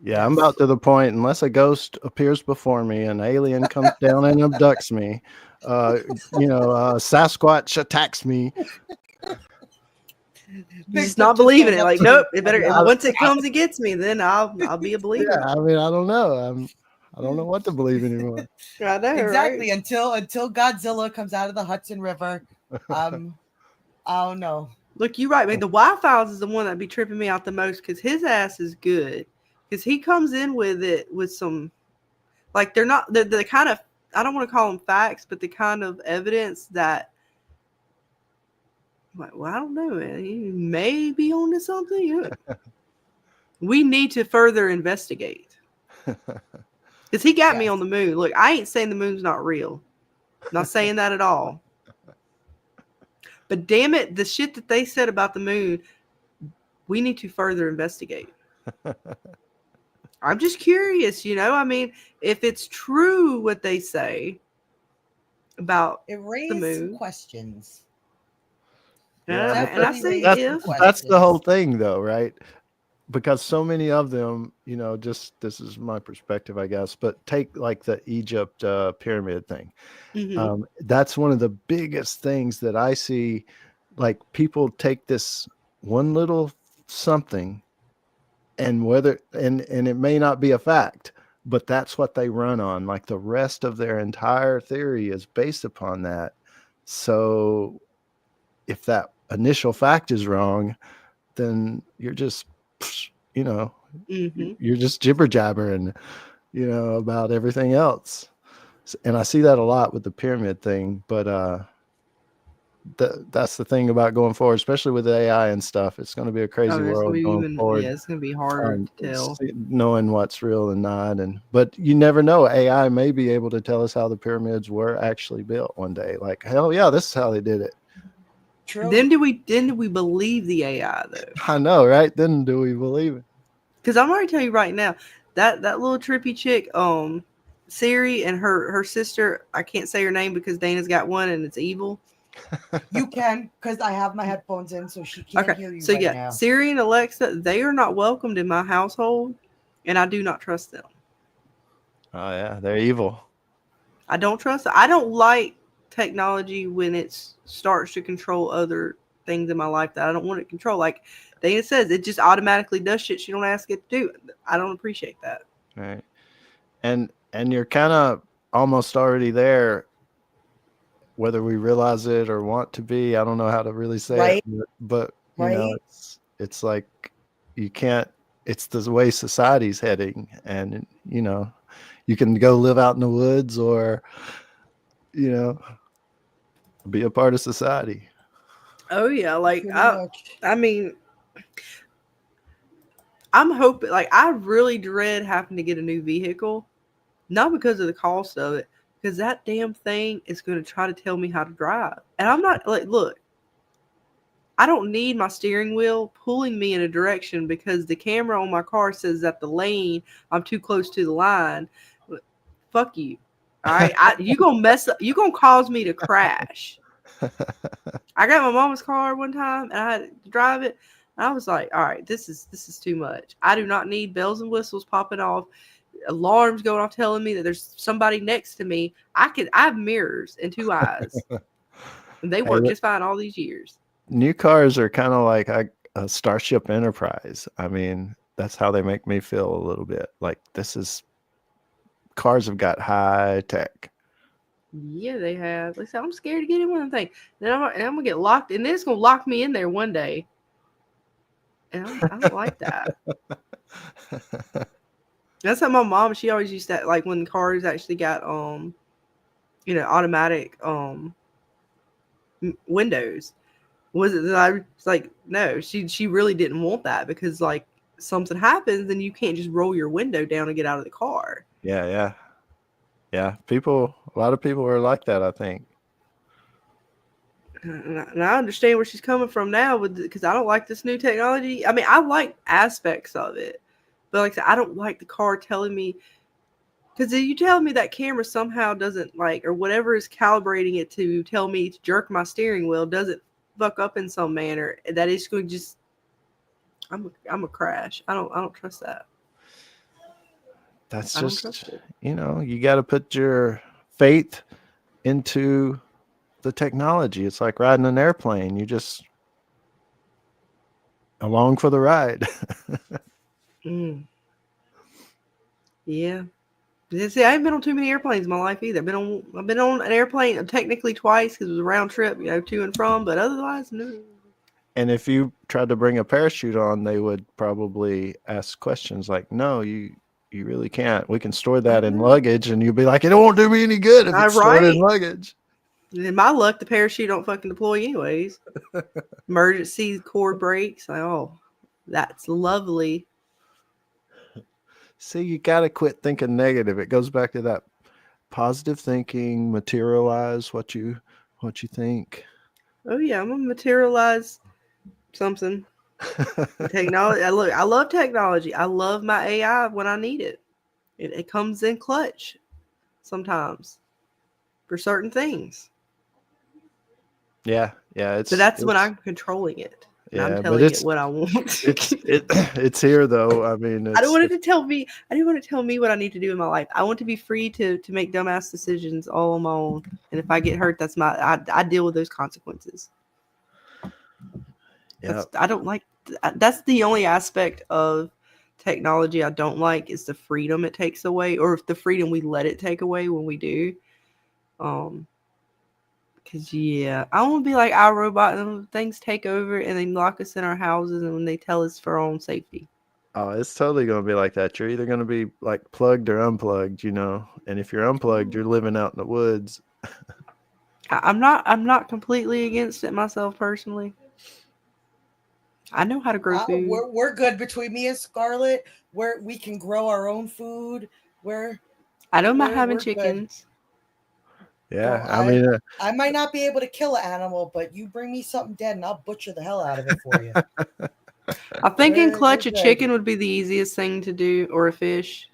Yeah, I'm about to the point, unless a ghost appears before me, an alien comes down and abducts me, Sasquatch attacks me. Just not believing it. Like, nope. It better. Once it comes and gets me, then I'll be a believer. Yeah, I mean, I don't know. I don't know what to believe anymore. I know, Exactly. right? Until Godzilla comes out of the Hudson River, I don't know. Look, you're right, man. The Y-Files is the one that be tripping me out the most because his ass is good. Because he comes in with it with some, like, they're the kind of, I don't want to call them facts, but the kind of evidence that, like, well, I don't know, man. You may be onto something. We need to further investigate. Because he got me on the moon. Look, I ain't saying the moon's not real. Not saying that at all. But damn it, the shit that they said about the moon, we need to further investigate. I'm just curious, I mean, if it's true what they say about it raised the moon. some questions. Yeah, and I say that's the whole thing, though, right? because so many of them, just this is my perspective, I guess, but take like the Egypt pyramid thing. That's one of the biggest things that I see. Like people take this one little something, and and it may not be a fact, but that's what they run on. Like the rest of their entire theory is based upon that. So if that initial fact is wrong, then you're just, you're just jibber jabbering, about everything else. And I see that a lot with the pyramid thing, but that's the thing about going forward, especially with AI and stuff. It's going to be a crazy world going forward. Yeah, it's gonna be harder to tell. Knowing what's real and not, but you never know. AI may be able to tell us how the pyramids were actually built one day. Like, hell yeah, this is how they did it. True. Then do we believe the AI though? I know, right? Then do we believe it? Because I'm already telling you right now, that little trippy chick, Siri, and her sister, I can't say her name because Dana's got one and it's evil. You can, because I have my headphones in, so she can't hear you so right yeah, now. Siri and Alexa, they are not welcomed in my household, and I do not trust them. Oh yeah, they're evil. I don't trust them. I don't like technology when it starts to control other things in my life that I don't want it to control. Like Dana says, it just automatically does shit she don't ask it to do. I don't appreciate that. Right. And you're kind of almost already there, whether we realize it or want to be. I don't know how to really say it, but it's like you can't. It's the way society's heading, and you can go live out in the woods or be a part of society. Oh yeah, like I mean, I'm hoping. Like I really dread having to get a new vehicle, not because of the cost of it, because that damn thing is going to try to tell me how to drive, and I'm not like, look, I don't need my steering wheel pulling me in a direction because the camera on my car says that the lane I'm too close to the line. Fuck you. All right, you gonna mess up. You gonna cause me to crash. I got my mama's car one time and I had to drive it. And I was like, all right, this is too much. I do not need bells and whistles popping off, alarms going off telling me that there's somebody next to me. I have mirrors and two eyes. And they work just fine all these years. New cars are kind of like a Starship Enterprise. I mean, that's how they make me feel a little bit. Like cars have got high tech. Yeah, they have. Like I said, I'm scared to get in one of them things. Then I'm gonna get locked, and then it's gonna lock me in there one day. And I don't like that. That's how my mom. She always used that. Like when cars actually got automatic windows. Was it that I was like, no? She really didn't want that because like something happens, then you can't just roll your window down and get out of the car. Yeah. A lot of people are like that, I think. And I understand where she's coming from now because I don't like this new technology. I mean, I like aspects of it, but like I said, I don't like the car telling me, because if you tell me that camera somehow doesn't like, or whatever is calibrating it to tell me to jerk my steering wheel doesn't fuck up in some manner, that it's going to just, I'm a crash. I don't trust that. That's just, you got to put your faith into the technology. It's like riding an airplane. You just along for the ride. Yeah. See, I haven't been on too many airplanes in my life either. I've been on an airplane technically twice because it was a round trip, to and from, but otherwise, no. And if you tried to bring a parachute on, they would probably ask questions like, no, you really can't. We can store that in luggage. And you'd be like, it won't do me any good if it's stored in luggage. In my luck, the parachute don't fucking deploy anyways. Emergency cord breaks. Like, oh, that's lovely. See, you got to quit thinking negative. It goes back to that positive thinking, materialize what you think. Oh yeah, I'm gonna materialize something. Technology. I love technology. I love my AI when I need it. It comes in clutch sometimes for certain things. Yeah. But that's when I'm controlling it. And I'm Yeah, but telling it what I want. it's here though. I mean, I don't want it it's to tell me. I don't want it to tell me what I need to do in my life. I want to be free to make dumbass decisions all on my own. And if I get hurt, that's I deal with those consequences. yeah. I don't like. That's the only aspect of technology I don't like is the freedom it takes away, or if the freedom we let it take away when we do. Because I want to be like our robot and things take over and they lock us in our houses and when they tell us for our own safety. Oh, it's totally gonna be like that. You're either gonna be like plugged or unplugged, you know. And if you're unplugged, you're living out in the woods. I'm not completely against it myself personally. I know how to grow food. We're good between me and Scarlett. We can grow our own food. I don't mind having we're good. chickens. Yeah, Well, I mean, I might not be able to kill an animal, but you bring me something dead and I'll butcher the hell out of it for you. I'm thinking clutch we're a good. chicken would be the easiest thing to do, or a fish.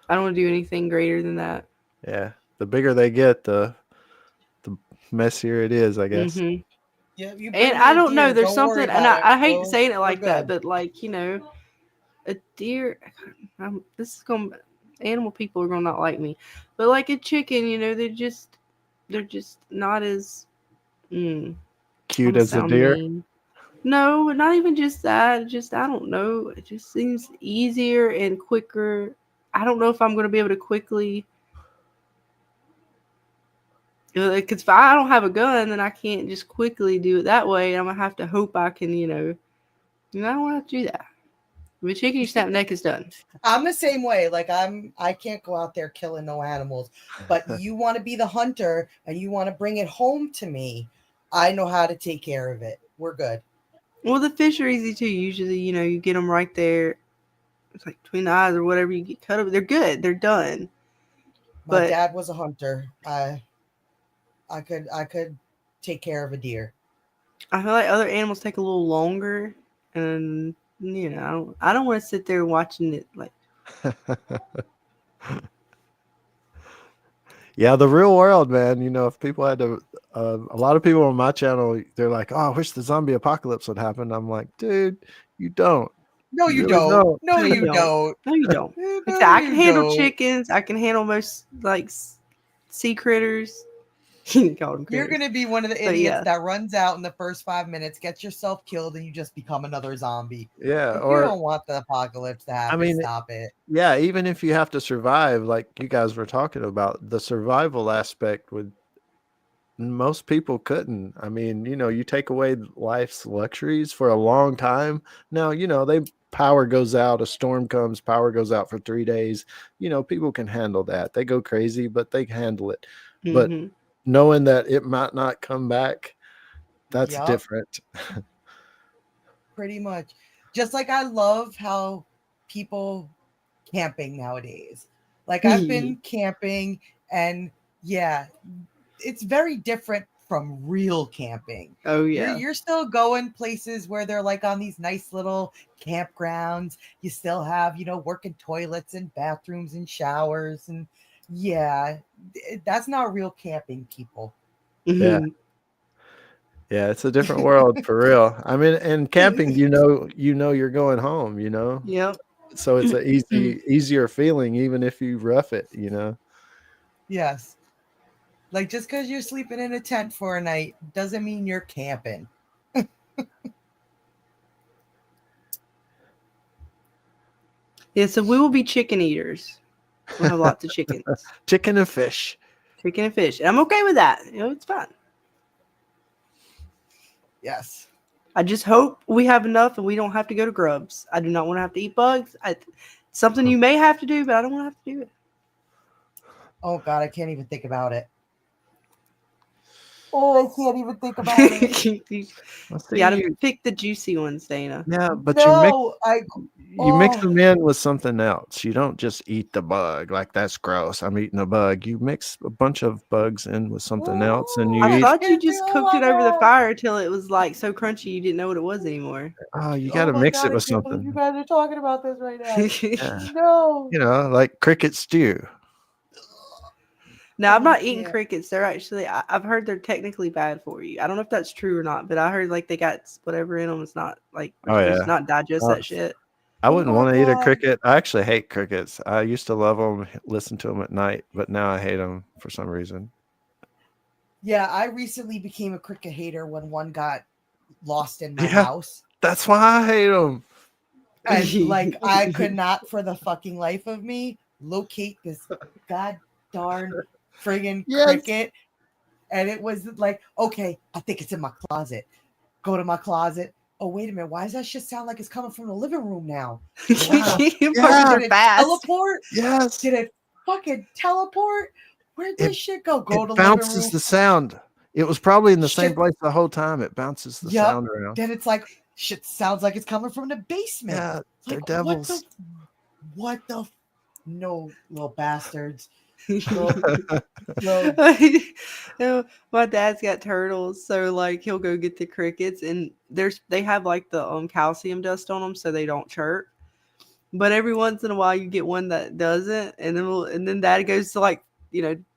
I don't want to do anything greater than that. yeah. The bigger they get, the messier it is, I guess. Mm-hmm. Yeah, you bring And me I a don't know. deer, There's don't worry something, and about it. I hate We're saying it like that, good. but like a deer. This is gonna. Animal people are gonna not like me, but like a chicken, they're just not as. Cute I'ma as a sound deer. mean. No, not even just that. Just I don't know. It just seems easier and quicker. I don't know if I'm gonna be able to quickly. Because if I don't have a gun, then I can't just quickly do it that way. I'm gonna have to hope I can, I don't want to do that. With chicken, you snap neck is done. I'm the same way. Like I can't go out there killing no animals. But you want to be the hunter and you want to bring it home to me. I know how to take care of it. We're good. Well, the fish are easy too. Usually, you get them right there. It's like between the eyes or whatever. You get cut over. They're good. They're done. My But dad was a hunter. I could take care of a deer. I feel like other animals take a little longer, and I don't want to sit there watching it like. Yeah, the real world, man. If people had to, a lot of people on my channel, they're like, "Oh, I wish the zombie apocalypse would happen." I'm like, dude, you don't. No, you really don't. No, No, you you don't. No, you don't. No, Like I said, I can you handle don't. chickens. I can handle most like sea critters. You call them You're critters. gonna be one of the But idiots yeah. that runs out in the first 5 minutes, gets yourself killed, and you just become another zombie. Yeah, If you or don't want the apocalypse to happen, I mean, stop it. yeah, even if you have to survive, like you guys were talking about, the survival aspect would most people couldn't. I mean, you take away life's luxuries for a long time. Now, power goes out, a storm comes, power goes out for 3 days. People can handle that. They go crazy, but they can handle it. But Mm-hmm. knowing that it might not come back, that's Yup. different. Pretty much. Just like I love how people camping nowadays. Like I've been camping and yeah, it's very different from real camping. Oh yeah. You're still going places where they're like on these nice little campgrounds. You still have, working toilets and bathrooms and showers and yeah, that's not real camping, people. Yeah. Yeah, it's a different world for real. I mean, and camping, you're going home, Yep. So it's an easier feeling, even if you rough it, Yes. Like just because you're sleeping in a tent for a night doesn't mean you're camping. Yeah, so we will be chicken eaters. We'll have lots of chickens. Chicken and fish. Chicken and fish. And I'm okay with that. It's fine. Yes. I just hope we have enough and we don't have to go to grubs. I do not want to have to eat bugs. Something you may have to do, but I don't want to have to do it. Oh God, I can't even think about it. Oh, I can't even think about it. You gotta pick the juicy ones, Dana. Yeah, but No, you mix them in with something else. You don't just eat the bug. Like, that's gross. I'm eating a bug. You mix a bunch of bugs in with something else, and you I eat. thought you just cooked it over the fire till it was like so crunchy you didn't know what it was anymore. Oh, you got to mix it with something. You guys are talking about this right now. Yeah. No. Like cricket stew. Now, I'm Oh, not eating yeah. crickets. They're actually, I've heard they're technically bad for you. I don't know if that's true or not, but I heard like they got whatever in them. It's not like Oh you're supposed to yeah. not digest Uh, that shit. I Oh wouldn't my want to eat a God. cricket. I actually hate crickets. I used to love them, listen to them at night, but now I hate them for some reason. Yeah, I recently became a cricket hater when one got lost in my Yeah. house. That's why I hate them. And like I could not for the fucking life of me locate this god darn friggin' Yes. cricket. And it was like, okay, I think it's in my closet. Go to my closet. Oh, wait a minute. Why does that shit sound like it's coming from the living room now? Yeah. Fucking Yeah. they're Did it fast. teleport? Yes. Did it fucking teleport? Where'd this shit go? Go to It the living bounces room. the sound. It was probably in the same Shit. place the whole time. It bounces the Yep. sound around. Then it's like shit sounds like it's coming from the basement. Yeah, It's they're like, devils. What the no, little bastards. Little, You know, my dad's got turtles, so like he'll go get the crickets, and they have like the calcium dust on them, so they don't chirp. But every once in a while, you get one that doesn't, and then Dad goes to like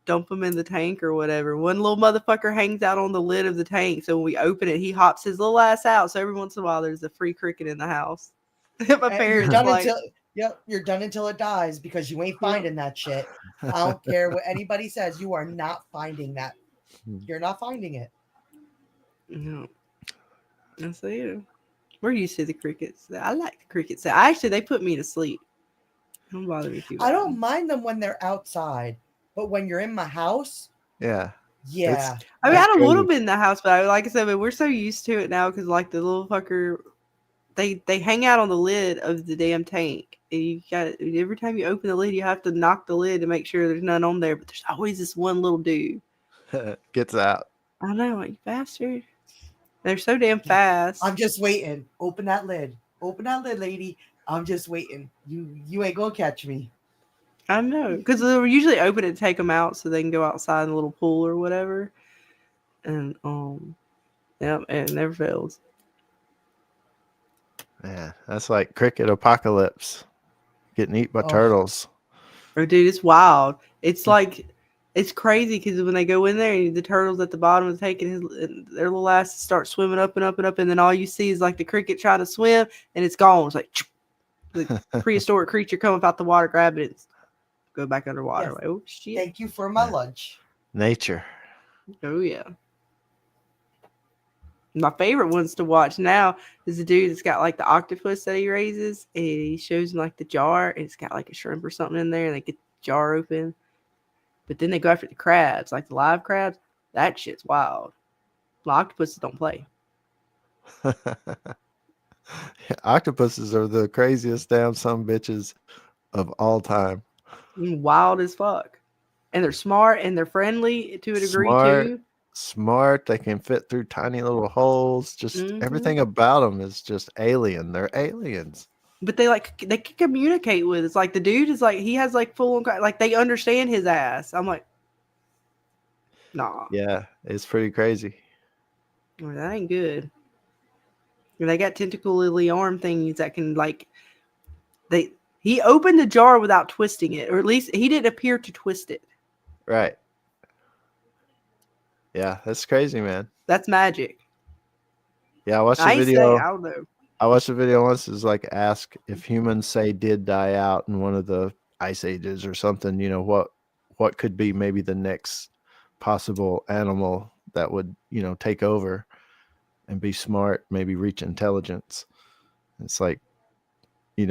dump them in the tank or whatever. One little motherfucker hangs out on the lid of the tank, so when we open it, he hops his little ass out. So every once in a while, there's a free cricket in the house. My you're parents done like, until you're done until it dies because you ain't finding that shit. I don't care what anybody says, you are not finding that. You're not finding it. no, I see you. We're used to the crickets. I like the crickets. Actually, they put me to sleep. Don't bother me too bad. I don't mind them when they're outside, but when you're in my house, Yeah. yeah. I mean, I That's had a little crazy. bit in the house, but like I said, but we're so used to it now because like the little fucker, they hang out on the lid of the damn tank. And you got every time you open the lid, you have to knock the lid to make sure there's none on there. But there's always this one little dude. Gets out. I know, like you bastard. They're so damn fast. I'm just waiting. Open that lid. Open that lid, lady. I'm just waiting. You ain't gonna catch me. I know, because they'll usually open it and take them out so they can go outside in the little pool or whatever. And yeah, and it never fails. Yeah, that's like cricket apocalypse. Getting eaten by turtles. Oh, dude, it's wild. It's like it's crazy because when they go in there, the turtles at the bottom of the tank and their little asses start swimming up and up and up, and then all you see is like the cricket trying to swim, and it's gone. It's like the prehistoric creature coming out the water, grab it, and go back underwater. Yes. Like, oh shit! Thank you for my lunch. Nature. Oh yeah. My favorite ones to watch now is the dude that's got like the octopus that he raises, and he shows him like the jar, and it's got like a shrimp or something in there, and they get the jar open. But then they go after the crabs, like the live crabs. That shit's wild. The octopuses don't play. Octopuses are the craziest damn some bitches of all time. Wild as fuck. And they're smart and they're friendly to a degree too. Smart. They can fit through tiny little holes. Just everything about them is just alien. They're aliens. But they can communicate with. It's like the dude is like he has like full on like they understand his ass. I'm like, nah. Yeah, it's pretty crazy. Well, that ain't good. And they got tentacly arm thingies that can like he opened the jar without twisting it, or at least he didn't appear to twist it. Right. Yeah, that's crazy, man. That's magic. Yeah, I watched a video. I don't know. I watched a video once. Is like ask if humans say did die out in one of the ice ages or something. You know what could be maybe the next possible animal that would take over and be smart, maybe reach intelligence. It's like it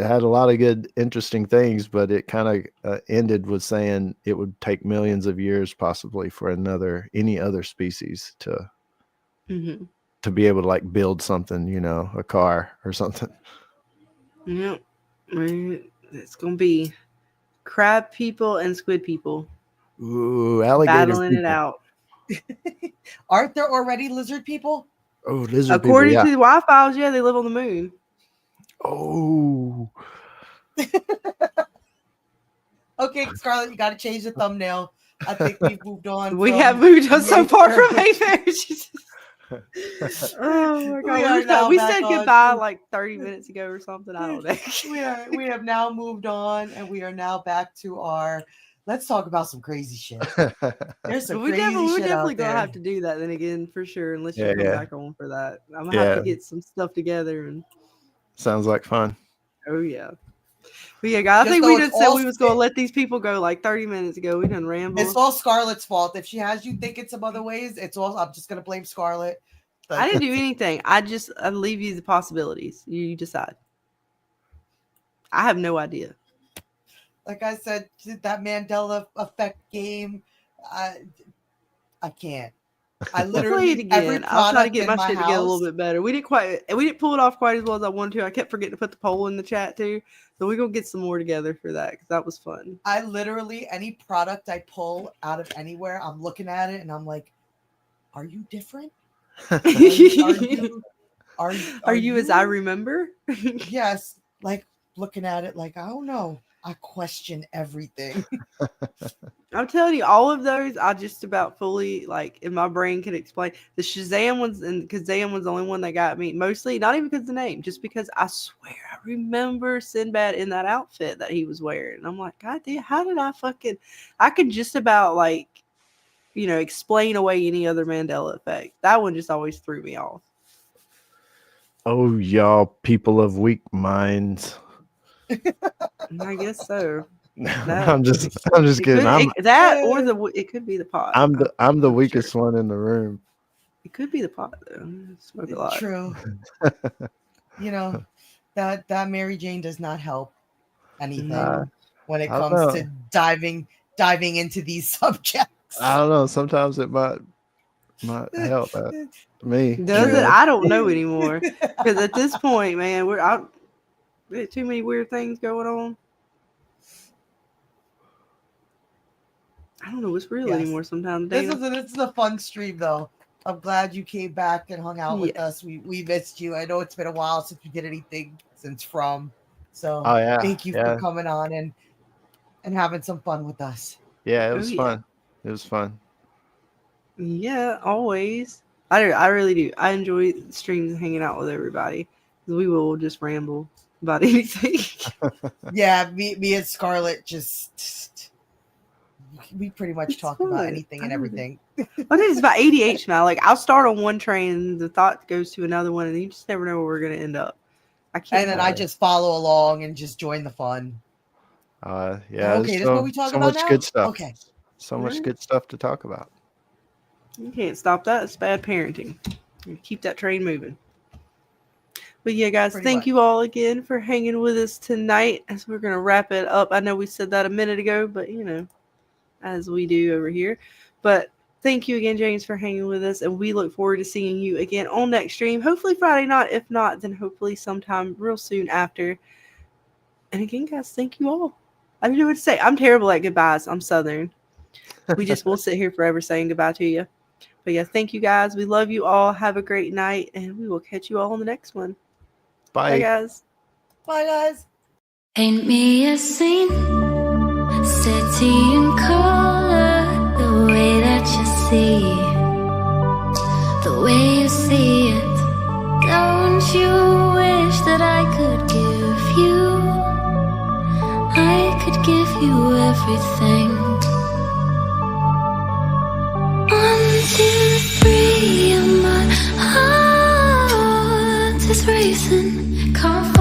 had a lot of good, interesting things, but it kind of ended with saying it would take millions of years possibly for any other species to be able to like build something, a car or something. Yeah, it's gonna be crab people and squid people. Ooh, alligator battling people. It out. Aren't there already lizard people? Oh, lizard According people, to the Wi-Files, yeah, they live on the moon. Oh. Okay, Scarlett, you got to change the thumbnail. I think we've moved on. We have moved on so far from Mayfair. Oh my god, we said goodbye like 30 minutes ago or something. I don't know. We have now moved on, and we are now back to our Let's talk about some crazy shit. There's some But we're crazy shit definitely out gonna there. have to do that then again for sure, unless you Yeah, come yeah. back on for that. I'm gonna have to get some stuff together and Sounds like fun. oh yeah. But yeah, guys, I Just think though we it's just said all we was gonna let these people go like 30 minutes ago. We done ramble. It's all Scarlett's fault. If she has you thinking some other ways, it's all. I'm just gonna blame Scarlett. I didn't do anything. I leave you the possibilities. You decide. I have no idea. Like I said, that Mandela effect game, I can't. I I'll play literally it every again. I'll try to product get in my my shit together a little house. bit better. We didn't pull it off quite as well as I wanted to. I kept forgetting to put the poll in the chat too. So we're gonna get some more together for that because that was fun. I literally any product I pull out of anywhere, I'm looking at it and I'm like, "Are you different? Are you as I remember? Yes, like looking at it like I don't know. I question everything. I'm telling you, all of those I just about fully like in my brain can explain. The Shazam ones, and because Shazam was the only one that got me mostly, not even because of the name, just because I swear I remember Sinbad in that outfit that he was wearing. And I'm like, God damn, how did I could just about like, explain away any other Mandela effect. That one just always threw me off. Oh, y'all people of weak minds. I guess so. No, I'm just kidding. It could be the pot. I'm the weakest one in the room. It could be the pot though. I smoke a lot. True. That Mary Jane does not help anything when it comes to diving into these subjects. I don't know. Sometimes it might help me. Does it? I don't know anymore. Because at this point, man, there's too many weird things going on. I don't know what's real anymore sometimes. This is a fun stream though. I'm glad you came back and hung out with us. We missed you. I know it's been a while since we did anything since From. So thank you for coming on and having some fun with us. Yeah, it was fun. It was fun. Yeah, always. I really do. I enjoy streams and hanging out with everybody. We will just ramble about anything. Yeah, me and Scarlett we pretty much talk about anything and everything. I think it's about ADH now. Like I'll start on one train and the thought goes to another one, and you just never know where we're gonna end up. I can't. And then I just follow along and just join the fun. Yeah. Okay, that's what we talk about now. So much good stuff. Okay. So much good stuff to talk about. You can't stop that. It's bad parenting. You keep that train moving. But yeah, guys, thank you all again for hanging with us tonight as we're going to wrap it up. I know we said that a minute ago, but as we do over here. But thank you again, James, for hanging with us. And we look forward to seeing you again on next stream. Hopefully Friday night. If not, then hopefully sometime real soon after. And again, guys, thank you all. I don't know what to say. I'm terrible at goodbyes. I'm Southern. We'll sit here forever saying goodbye to you. But yeah, thank you guys. We love you all. Have a great night. And we will catch you all on the next one. Bye. Bye, guys. Bye, guys. Paint me a scene, city in color, the way that you see, the way you see it. Don't you wish that I could give you, I could give you everything. 1, 2, 3, and my heart is racing. Can't